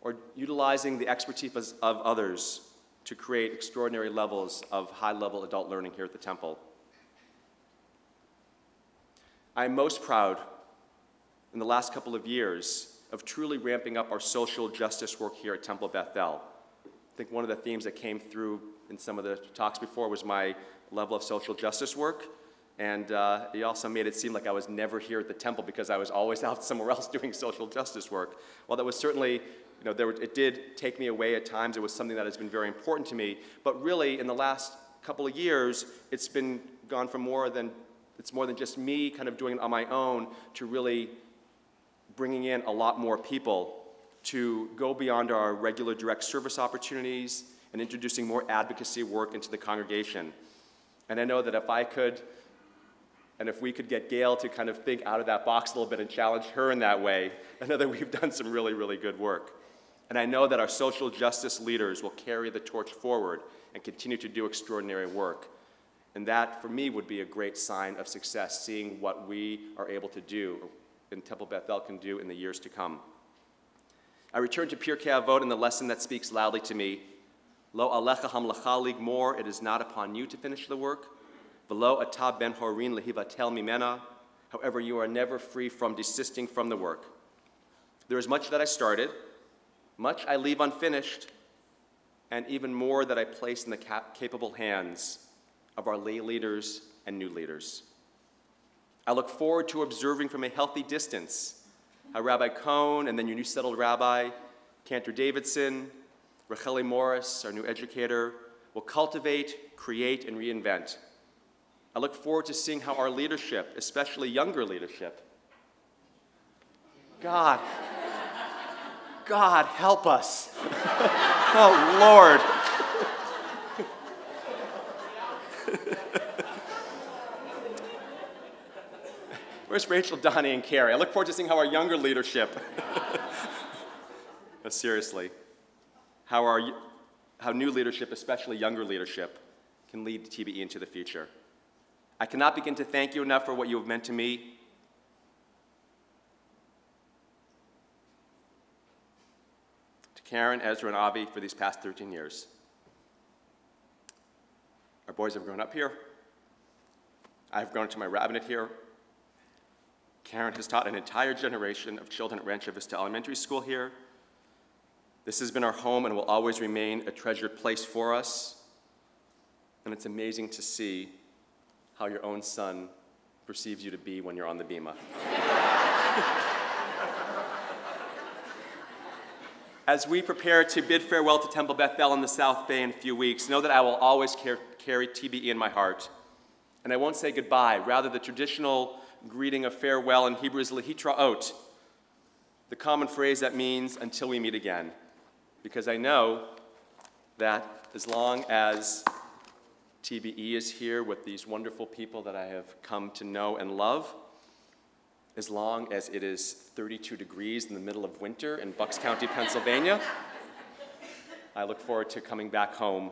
or utilizing the expertise of others to create extraordinary levels of high-level adult learning here at the Temple. I am most proud in the last couple of years of truly ramping up our social justice work here at Temple Beth El. I think one of the themes that came through in some of the talks before was my level of social justice work, and it also made it seem like I was never here at the Temple because I was always out somewhere else doing social justice work. While that was certainly, it did take me away at times. It was something that has been very important to me, but really in the last couple of years, it's more than just me kind of doing it on my own to really bringing in a lot more people to go beyond our regular direct service opportunities and introducing more advocacy work into the congregation. And I know that if we could get Gail to kind of think out of that box a little bit and challenge her in that way, I know that we've done some really, really good work. And I know that our social justice leaders will carry the torch forward and continue to do extraordinary work. And that, for me, would be a great sign of success, seeing what we are able to do and Temple Beth El can do in the years to come. I return to Pirkei Avot and the lesson that speaks loudly to me. Lo alecha hamlacha ligmor. It is not upon you to finish the work. V'lo ata ben horin lehivatel mimena. However, you are never free from desisting from the work. There is much that I started, much I leave unfinished, and even more that I place in the capable hands of our lay leaders and new leaders. I look forward to observing from a healthy distance how Rabbi Cohn and then your new settled rabbi, Cantor Davidson, Racheli Morris, our new educator, will cultivate, create, and reinvent. I look forward to seeing how our leadership, especially younger leadership, God help us. Oh, Lord. Where's Rachel, Donnie, and Carrie? I look forward to seeing how our younger leadership, but seriously, how new leadership, especially younger leadership, can lead TBE into the future. I cannot begin to thank you enough for what you have meant to me. To Karen, Ezra, and Avi for these past 13 years. Our boys have grown up here. I've grown to my rabbinate here. Karen has taught an entire generation of children at Rancho Vista Elementary School here. This has been our home and will always remain a treasured place for us. And it's amazing to see how your own son perceives you to be when you're on the bima. As we prepare to bid farewell to Temple Beth El in the South Bay in a few weeks, know that I will always carry TBE in my heart. And I won't say goodbye. Rather, the traditional greeting of farewell in Hebrew is lehitraot, the common phrase that means until we meet again. Because I know that as long as TBE is here with these wonderful people that I have come to know and love, as long as it is 32 degrees in the middle of winter in Bucks County, Pennsylvania, I look forward to coming back home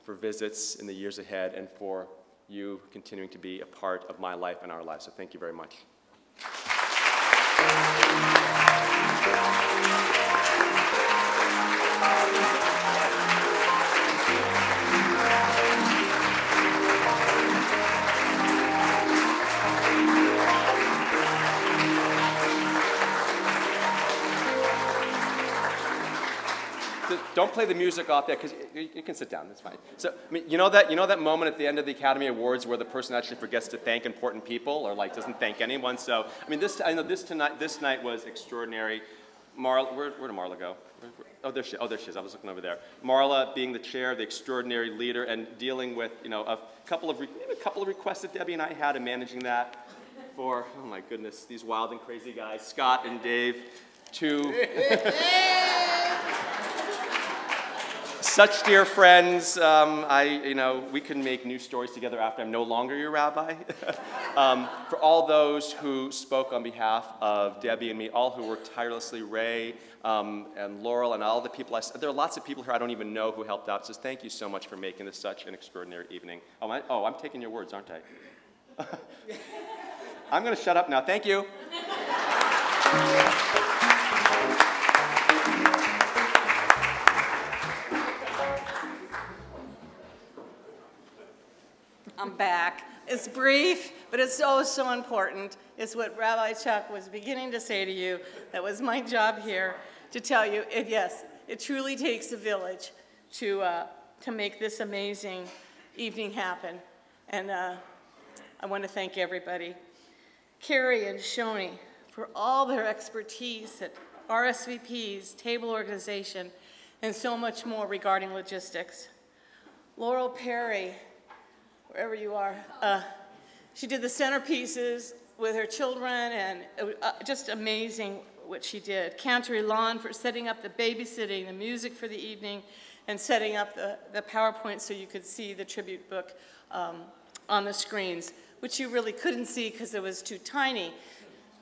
for visits in the years ahead and for you continuing to be a part of my life and our lives. So thank you very much. Don't play the music off there, because you can sit down, that's fine. So, I mean, you know that moment at the end of the Academy Awards where the person actually forgets to thank important people, or like doesn't thank anyone? So, I mean, this night was extraordinary. Marla, where did Marla go? Oh, there she is. I was looking over there. Marla being the chair, the extraordinary leader, and dealing with, maybe a couple of requests that Debbie and I had, and managing that for, oh my goodness, these wild and crazy guys, Scott and Dave, two. Such dear friends. We can make new stories together after I'm no longer your rabbi. For all those who spoke on behalf of Debbie and me, all who worked tirelessly, Ray and Laurel and all the people, there are lots of people here I don't even know who helped out. So thank you so much for making this such an extraordinary evening. I'm taking your words, aren't I? I'm going to shut up now. Thank you. I'm back. It's brief, but it's so important. It's what Rabbi Chuck was beginning to say to you. That was my job here, to tell you, yes, it truly takes a village to make this amazing evening happen. And I want to thank everybody. Carrie and Shoni for all their expertise at RSVPs, table organization, and so much more regarding logistics. Laurel Perry, wherever you are, she did the centerpieces with her children, and just amazing what she did. Cantory Lawn for setting up the babysitting, the music for the evening, and setting up the PowerPoint so you could see the tribute book on the screens, which you really couldn't see because it was too tiny.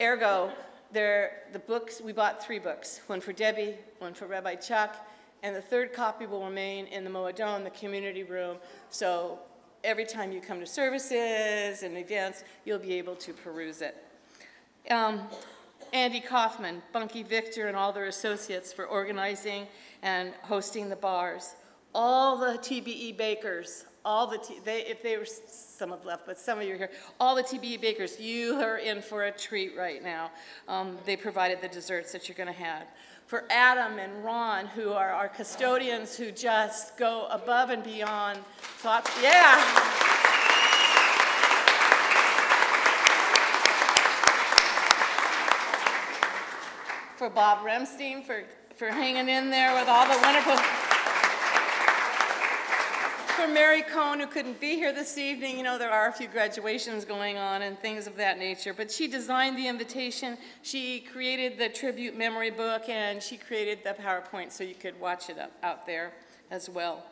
Ergo, the books, we bought 3 books, one for Debbie, one for Rabbi Chuck, and the 3rd copy will remain in the Moadon, the community room. So every time you come to services and events, you'll be able to peruse it. Andy Kaufman, Bunky Victor, and all their associates for organizing and hosting the bars. All the TBE bakers, if they were, some have left, but some of you are here, all the TBE bakers, you are in for a treat right now. They provided the desserts that you're going to have. For Adam and Ron, who are our custodians, who just go above and beyond. Yeah. For Bob Remstein, for hanging in there with all the wonderful. For Mary Cohn, who couldn't be here this evening, there are a few graduations going on and things of that nature, but she designed the invitation, she created the tribute memory book, and she created the PowerPoint so you could watch it out there as well.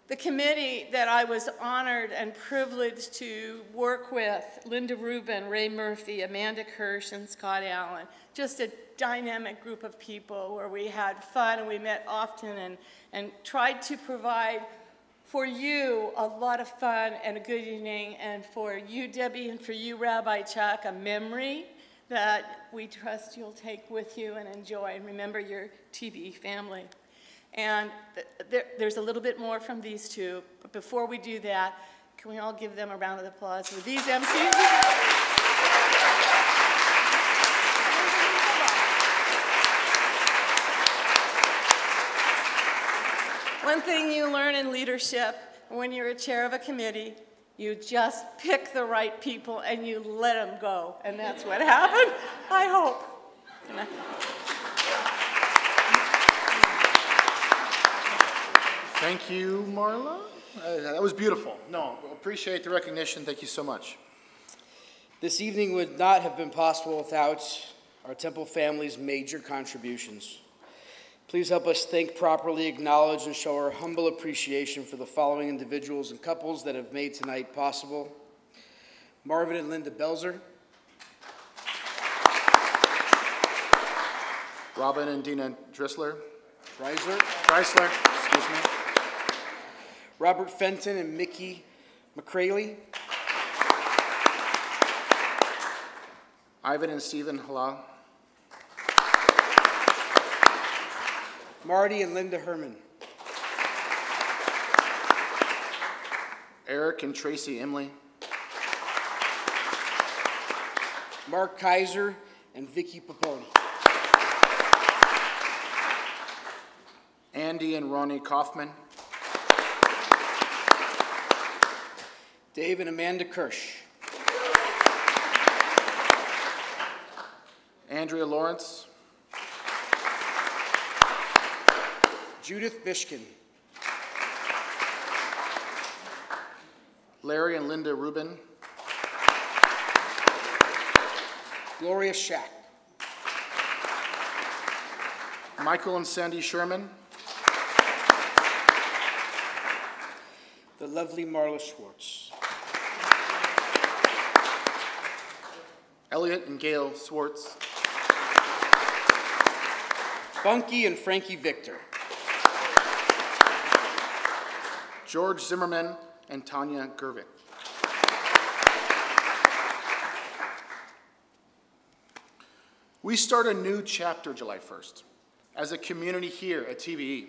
The committee that I was honored and privileged to work with, Linda Rubin, Ray Murphy, Amanda Kirsch, and Scott Allen, just a dynamic group of people where we had fun and we met often and tried to provide for you a lot of fun and a good evening, and for you, Debbie, and for you, Rabbi Chuck, a memory that we trust you'll take with you and enjoy, and remember your TBE family. And there's a little bit more from these two, but before we do that, can we all give them a round of applause for these MCs? one thing you learn in leadership when you're a chair of a committee, you just pick the right people and you let them go. And that's what happened, I hope. Thank you, Marla. That was beautiful. No, appreciate the recognition. Thank you so much. This evening would not have been possible without our Temple family's major contributions. Please help us thank, properly acknowledge, and show our humble appreciation for the following individuals and couples that have made tonight possible. Marvin and Linda Belzer. Robin and Dina Dressler. Chrysler. Excuse me. Robert Fenton and Mickey McCraley. Ivan and Stephen Halal. Marty and Linda Herman. Eric and Tracy Emily. Mark Kaiser and Vicky Paponi. Andy and Ronnie Kaufman. Dave and Amanda Kirsch. Andrea Lawrence. Judith Bishkin. Larry and Linda Rubin. Gloria Shack. Michael and Sandy Sherman. The lovely Marla Schwartz. Elliot and Gail Swartz. Bunky and Frankie Victor. George Zimmerman and Tanya Gervik. We start a new chapter July 1st as a community here at TBE.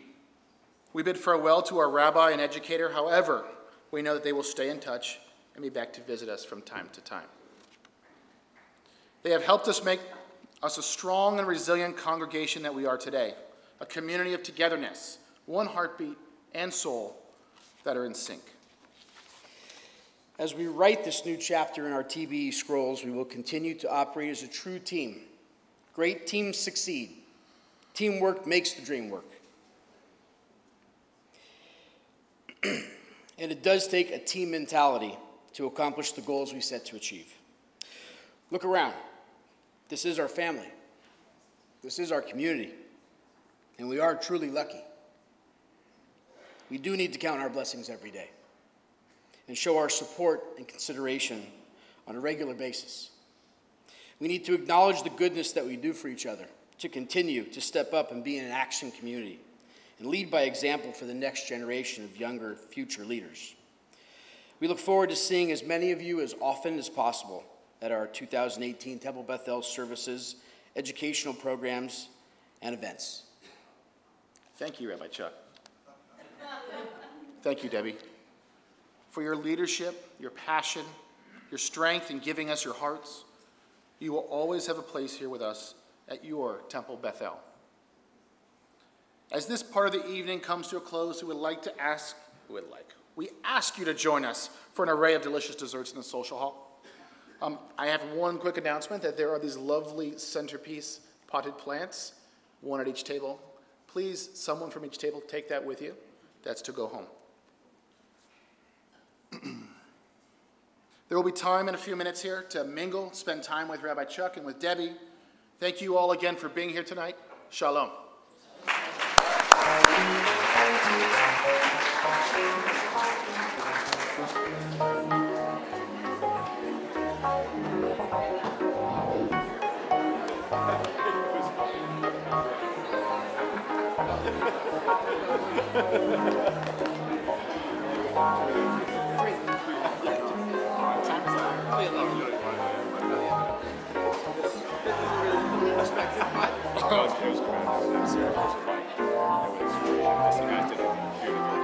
We bid farewell to our rabbi and educator. However, we know that they will stay in touch and be back to visit us from time to time. They have helped us make us a strong and resilient congregation that we are today, a community of togetherness, one heartbeat and soul that are in sync. As we write this new chapter in our TBE scrolls, we will continue to operate as a true team. Great teams succeed. Teamwork makes the dream work. And it does take a team mentality to accomplish the goals we set to achieve. Look around. This is our family. This is our community. And we are truly lucky. We do need to count our blessings every day and show our support and consideration on a regular basis. We need to acknowledge the goodness that we do for each other, to continue to step up and be an action community, and lead by example for the next generation of younger future leaders. We look forward to seeing as many of you as often as possible at our 2018 Temple Bethel services, educational programs, and events. Thank you, Rabbi Chuck. Thank you, Debbie, for your leadership, your passion, your strength in giving us your hearts. You will always have a place here with us at your Temple Bethel. As this part of the evening comes to a close, we ask you to join us for an array of delicious desserts in the social hall. I have one quick announcement that there are these lovely centerpiece potted plants, one at each table. Please, someone from each table, take that with you. That's to go home. There will be time in a few minutes here to mingle, spend time with Rabbi Chuck and with Debbie. Thank you all again for being here tonight. Shalom.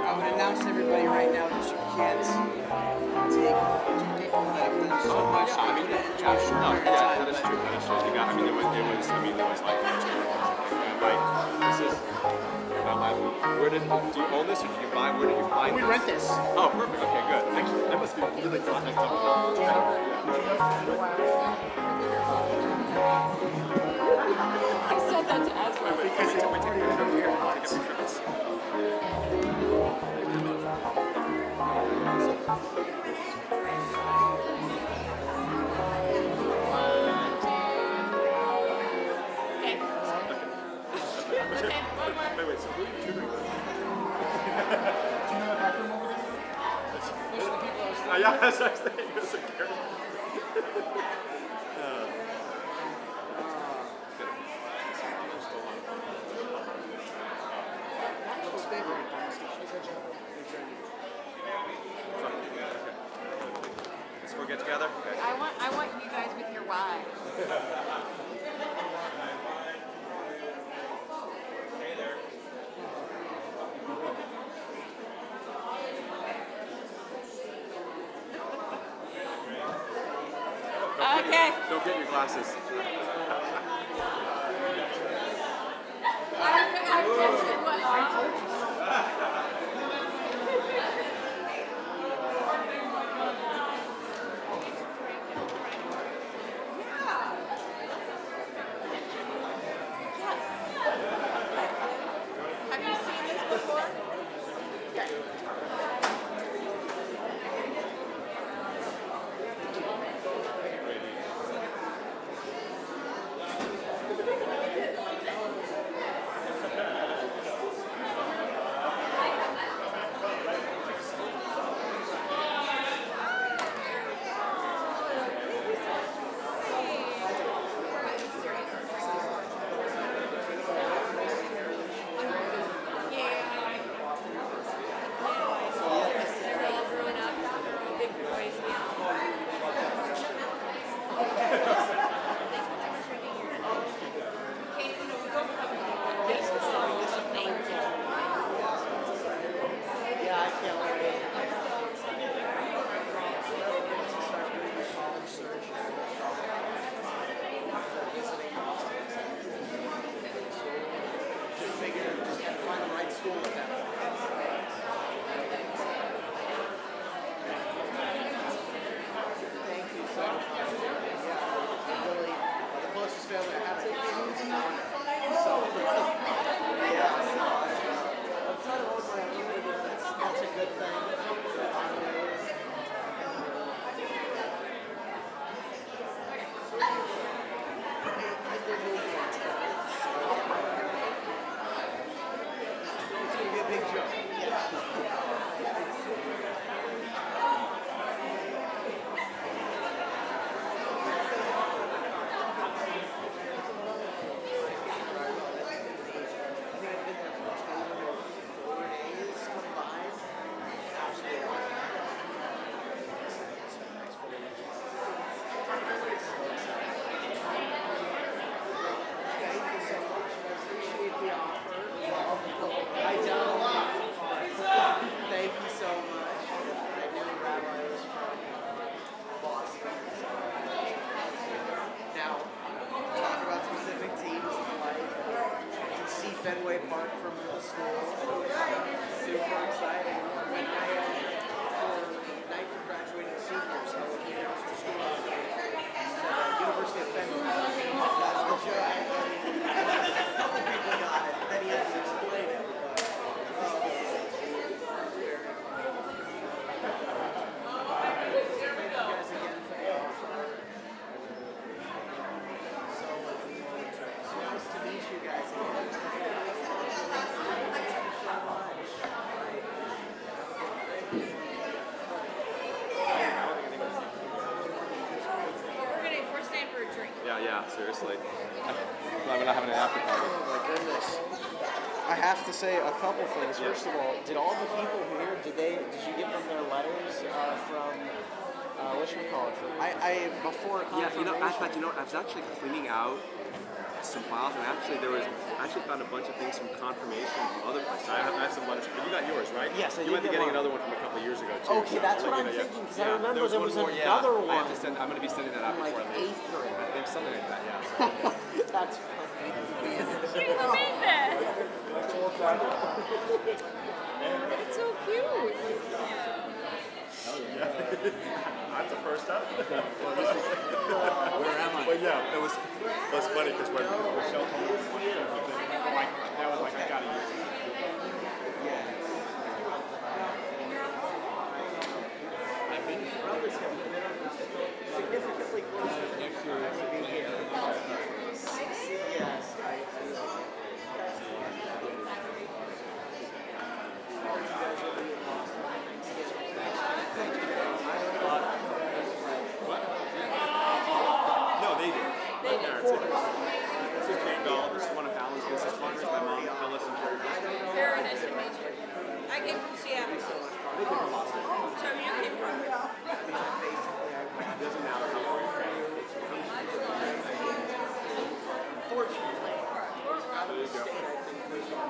I would announce to everybody right now that you can't take two people that have done so much to put it into a short period of time. That is true. That is true. There was like, this is, Do you own this or did you buy? Where did you find We this? rent this. Oh, perfect. Okay, good. Actually, that must be really fun. I said that to ask for because it's Take a picture of this. Wait, so who are you tutoring? Do you know the back room over there? Those are the people I was thinking. Yeah, that's what I was thinking. It was a character. Let's go get together? Okay. I want you guys with your wives. Okay. Don't get your glasses. Have you seen this before? Fenway Park from middle school. Super exciting. When I, for night for graduating seniors, I was announced to school. University of Fenway. That's the joke. A couple people got it. Then he had to explain it. Thank you guys again for the offer. So looking forward to it. It's nice to meet you guys again. We're staying for a drink. Yeah, seriously. Glad we're not having an after party. Oh my goodness. I have to say a couple things. Yeah. First of all, did all the people here, did you give them their letters from, whatchamacallit? Before confirmation? I was actually cleaning out some files, and actually I found a bunch of things from confirmation from other places. I have some letters, but you got yours, right? Yes, I did. You might be getting another one from a couple of years ago, too. Okay, that's what I'm thinking, because I remember there was another one. I'm going to be sending that out before I leave. 8th grade. I think something like that, yeah. That's funny. Who made this? It's so cute. That's the first time. Where am I? Well, yeah, it was funny because when Michelle told me that was like, I got to use it. I've been significantly closer to being here. Yes, No, they did. They did. This is Jane Dahl. This is one of Alan's business partners. My mom, Phyllis, and Jerry. Very nice to meet you. I came from Seattle. So you came from? Doesn't matter how far you're from. Fortunately, out of the state, I think, first one.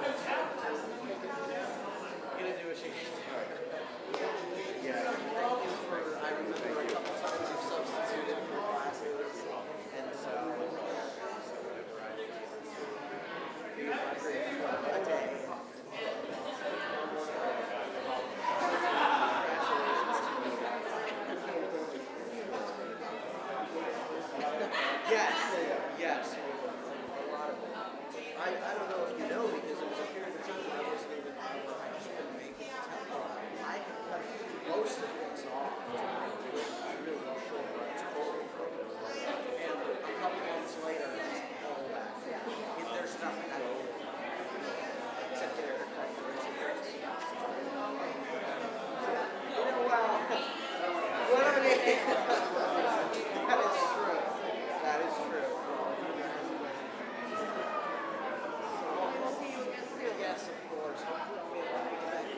Gonna do a shake. Yeah. Thank you for, I remember a couple times you've substituted for classes, and so you were great for a day. Yes, yes. A lot of it. I don't know if you know, because it was a period of time when I wasn't even, I just couldn't make it. I had cut most of this off. Really short, but it's cold. And a couple months later, it's all back. There's nothing I can do. Except get air corporation. You know, well, what I mean, that is true. That is true. Yes, of course. Hopefully I'll be able to make that.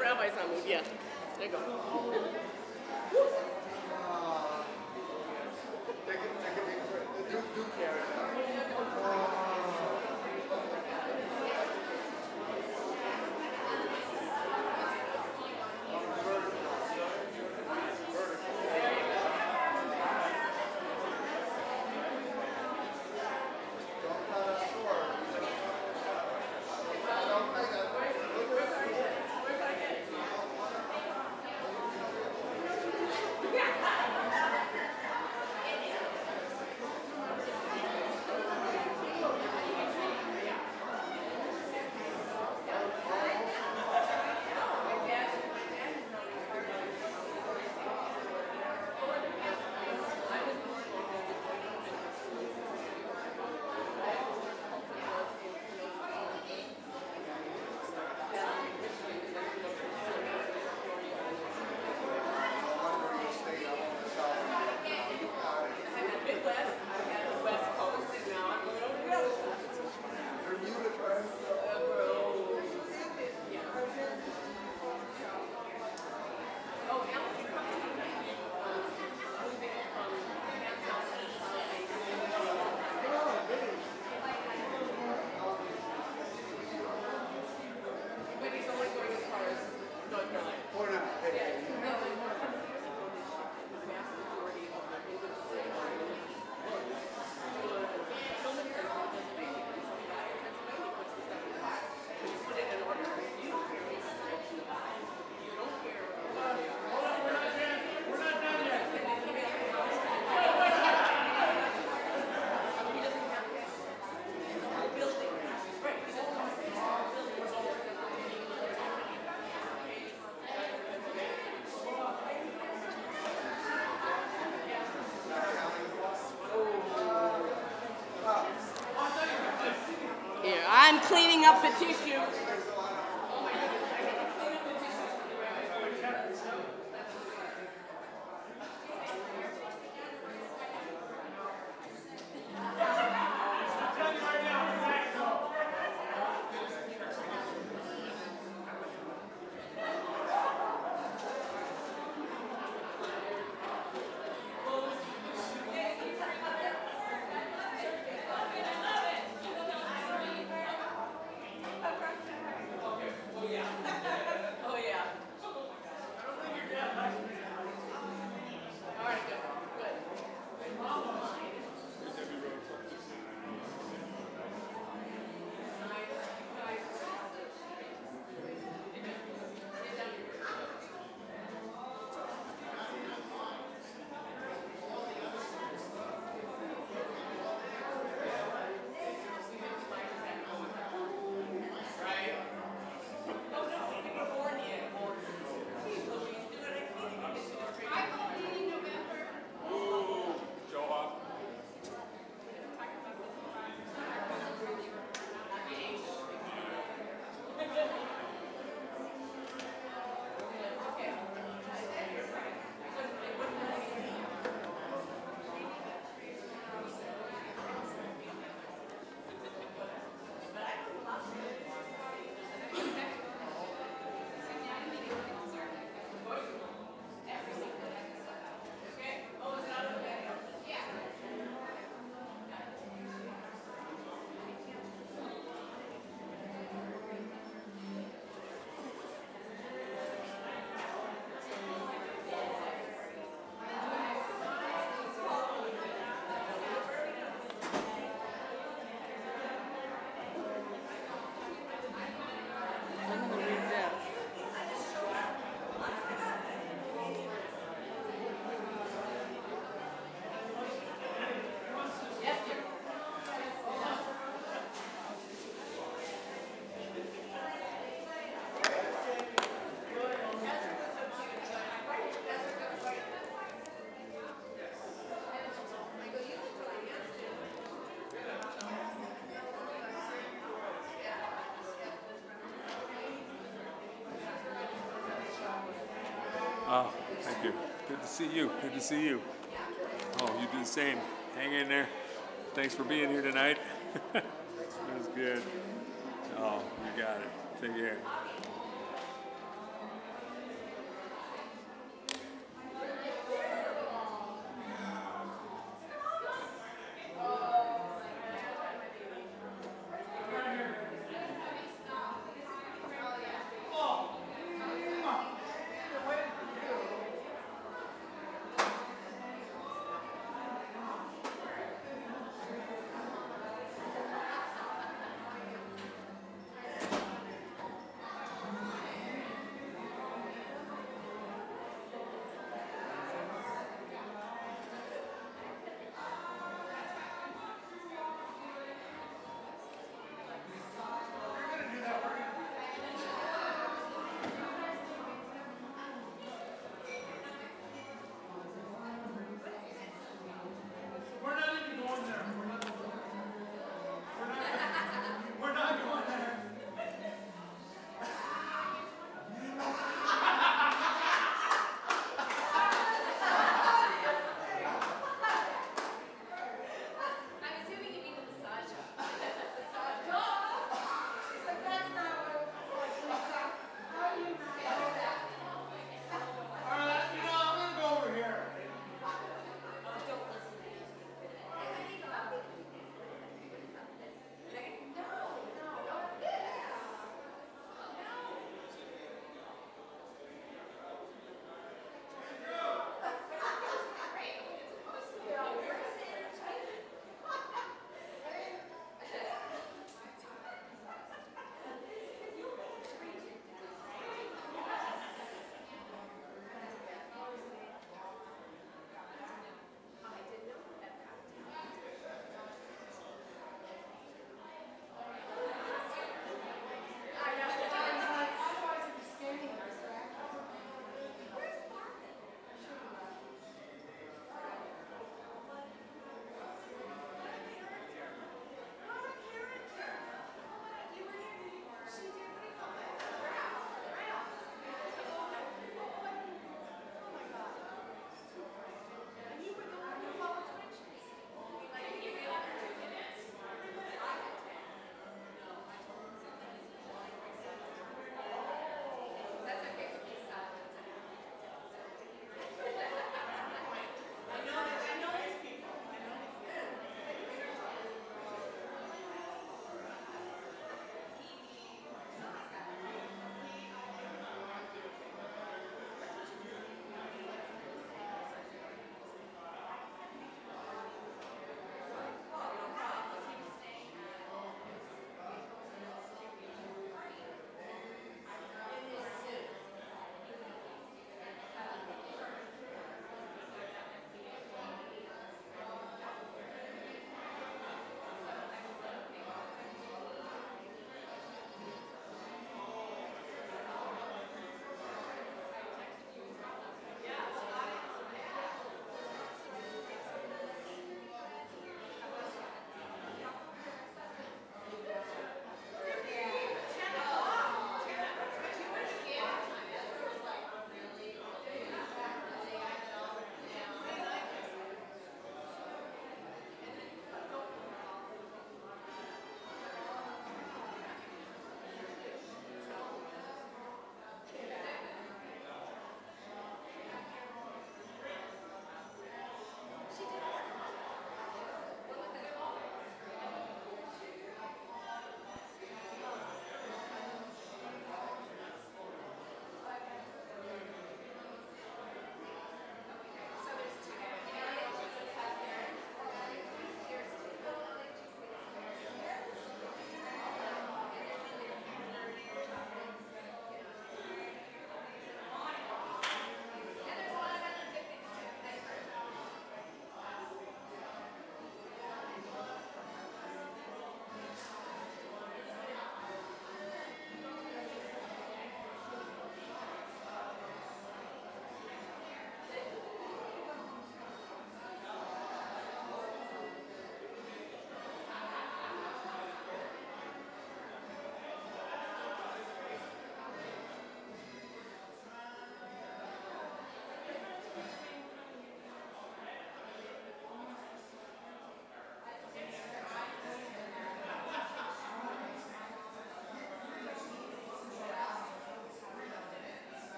Rabbi's on move, yeah. There you go. cleaning up the tissue. Oh, thank you. Good to see you. Good to see you. Oh, you do the same. Hang in there. Thanks for being here tonight. That was good. Oh, you got it. Take care.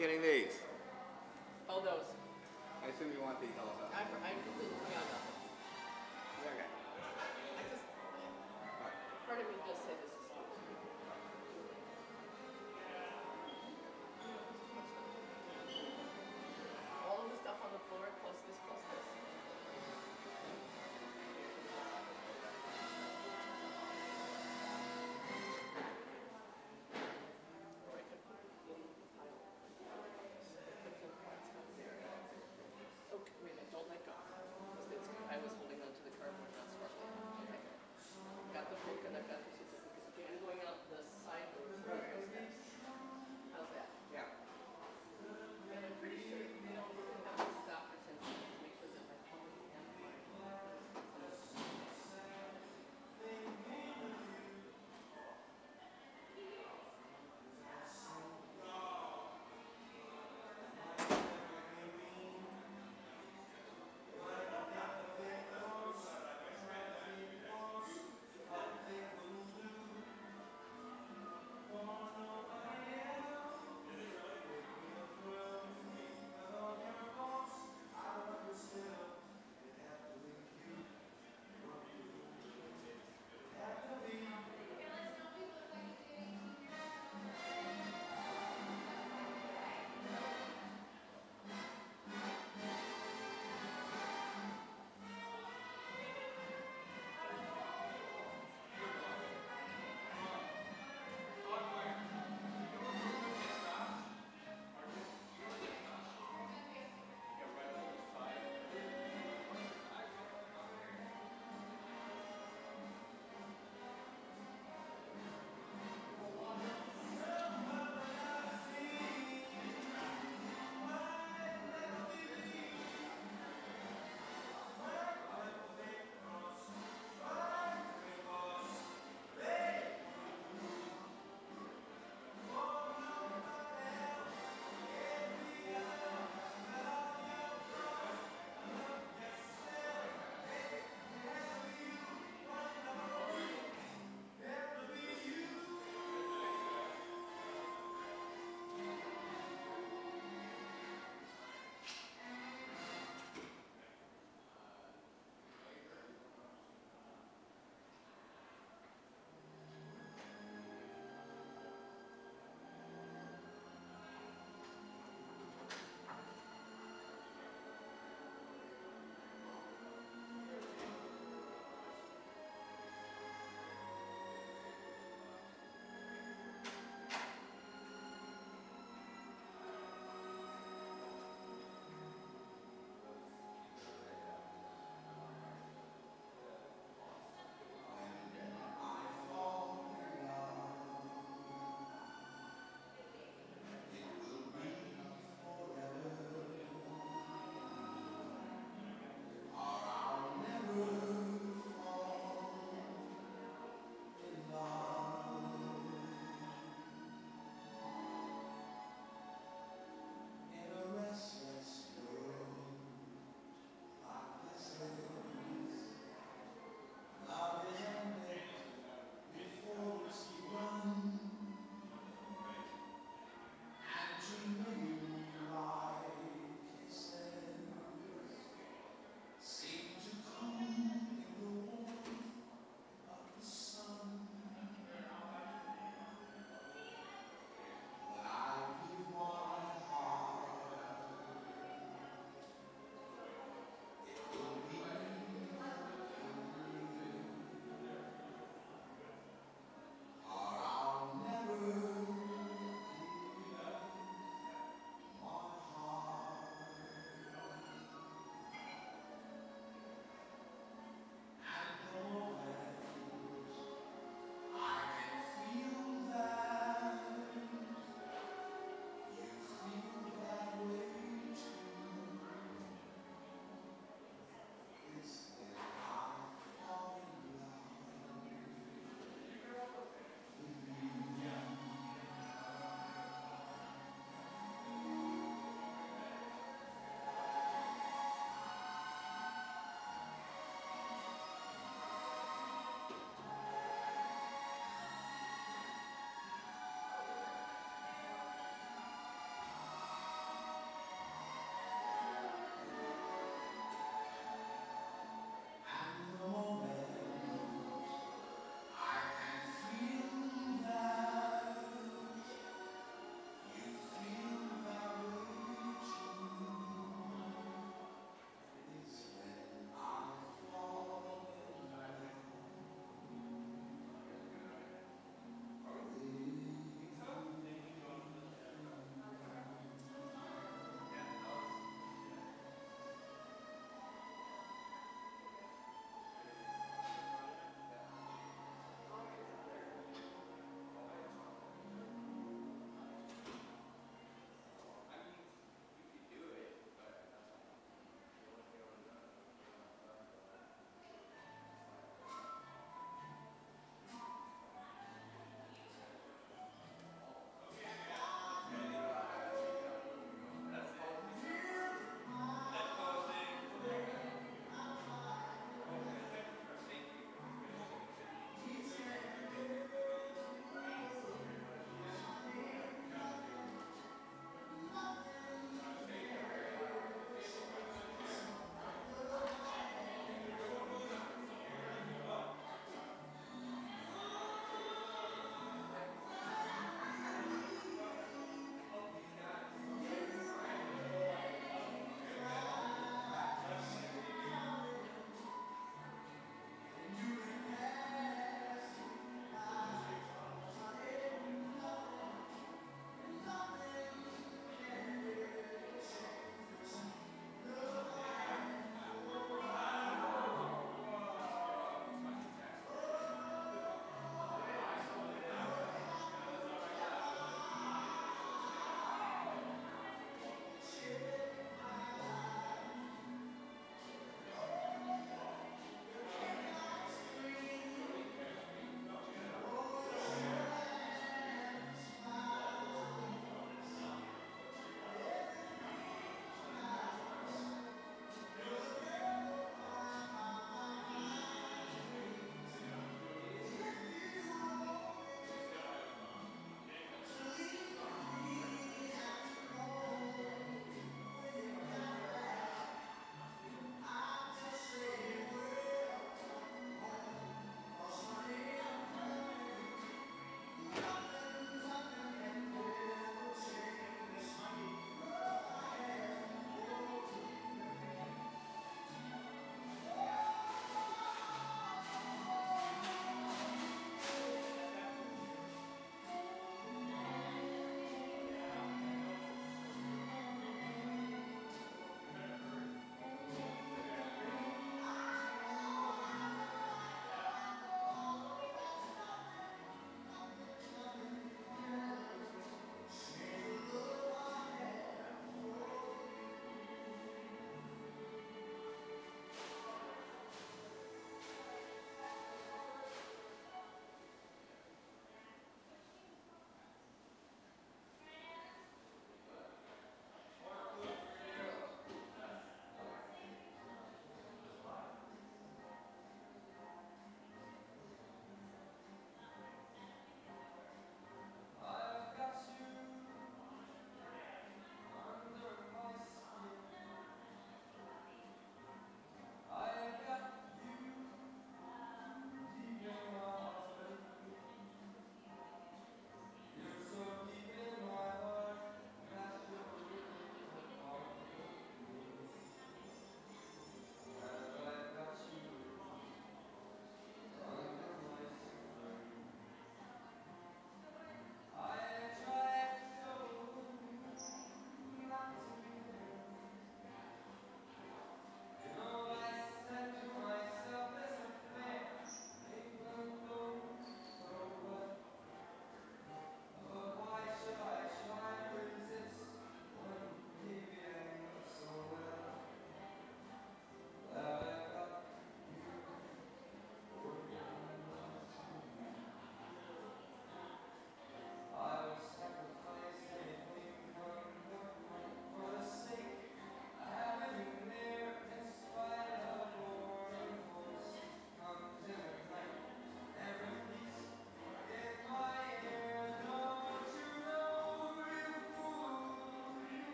getting these? All those. I assume you want these also. I completely forgot about them. Okay. Part of me does say this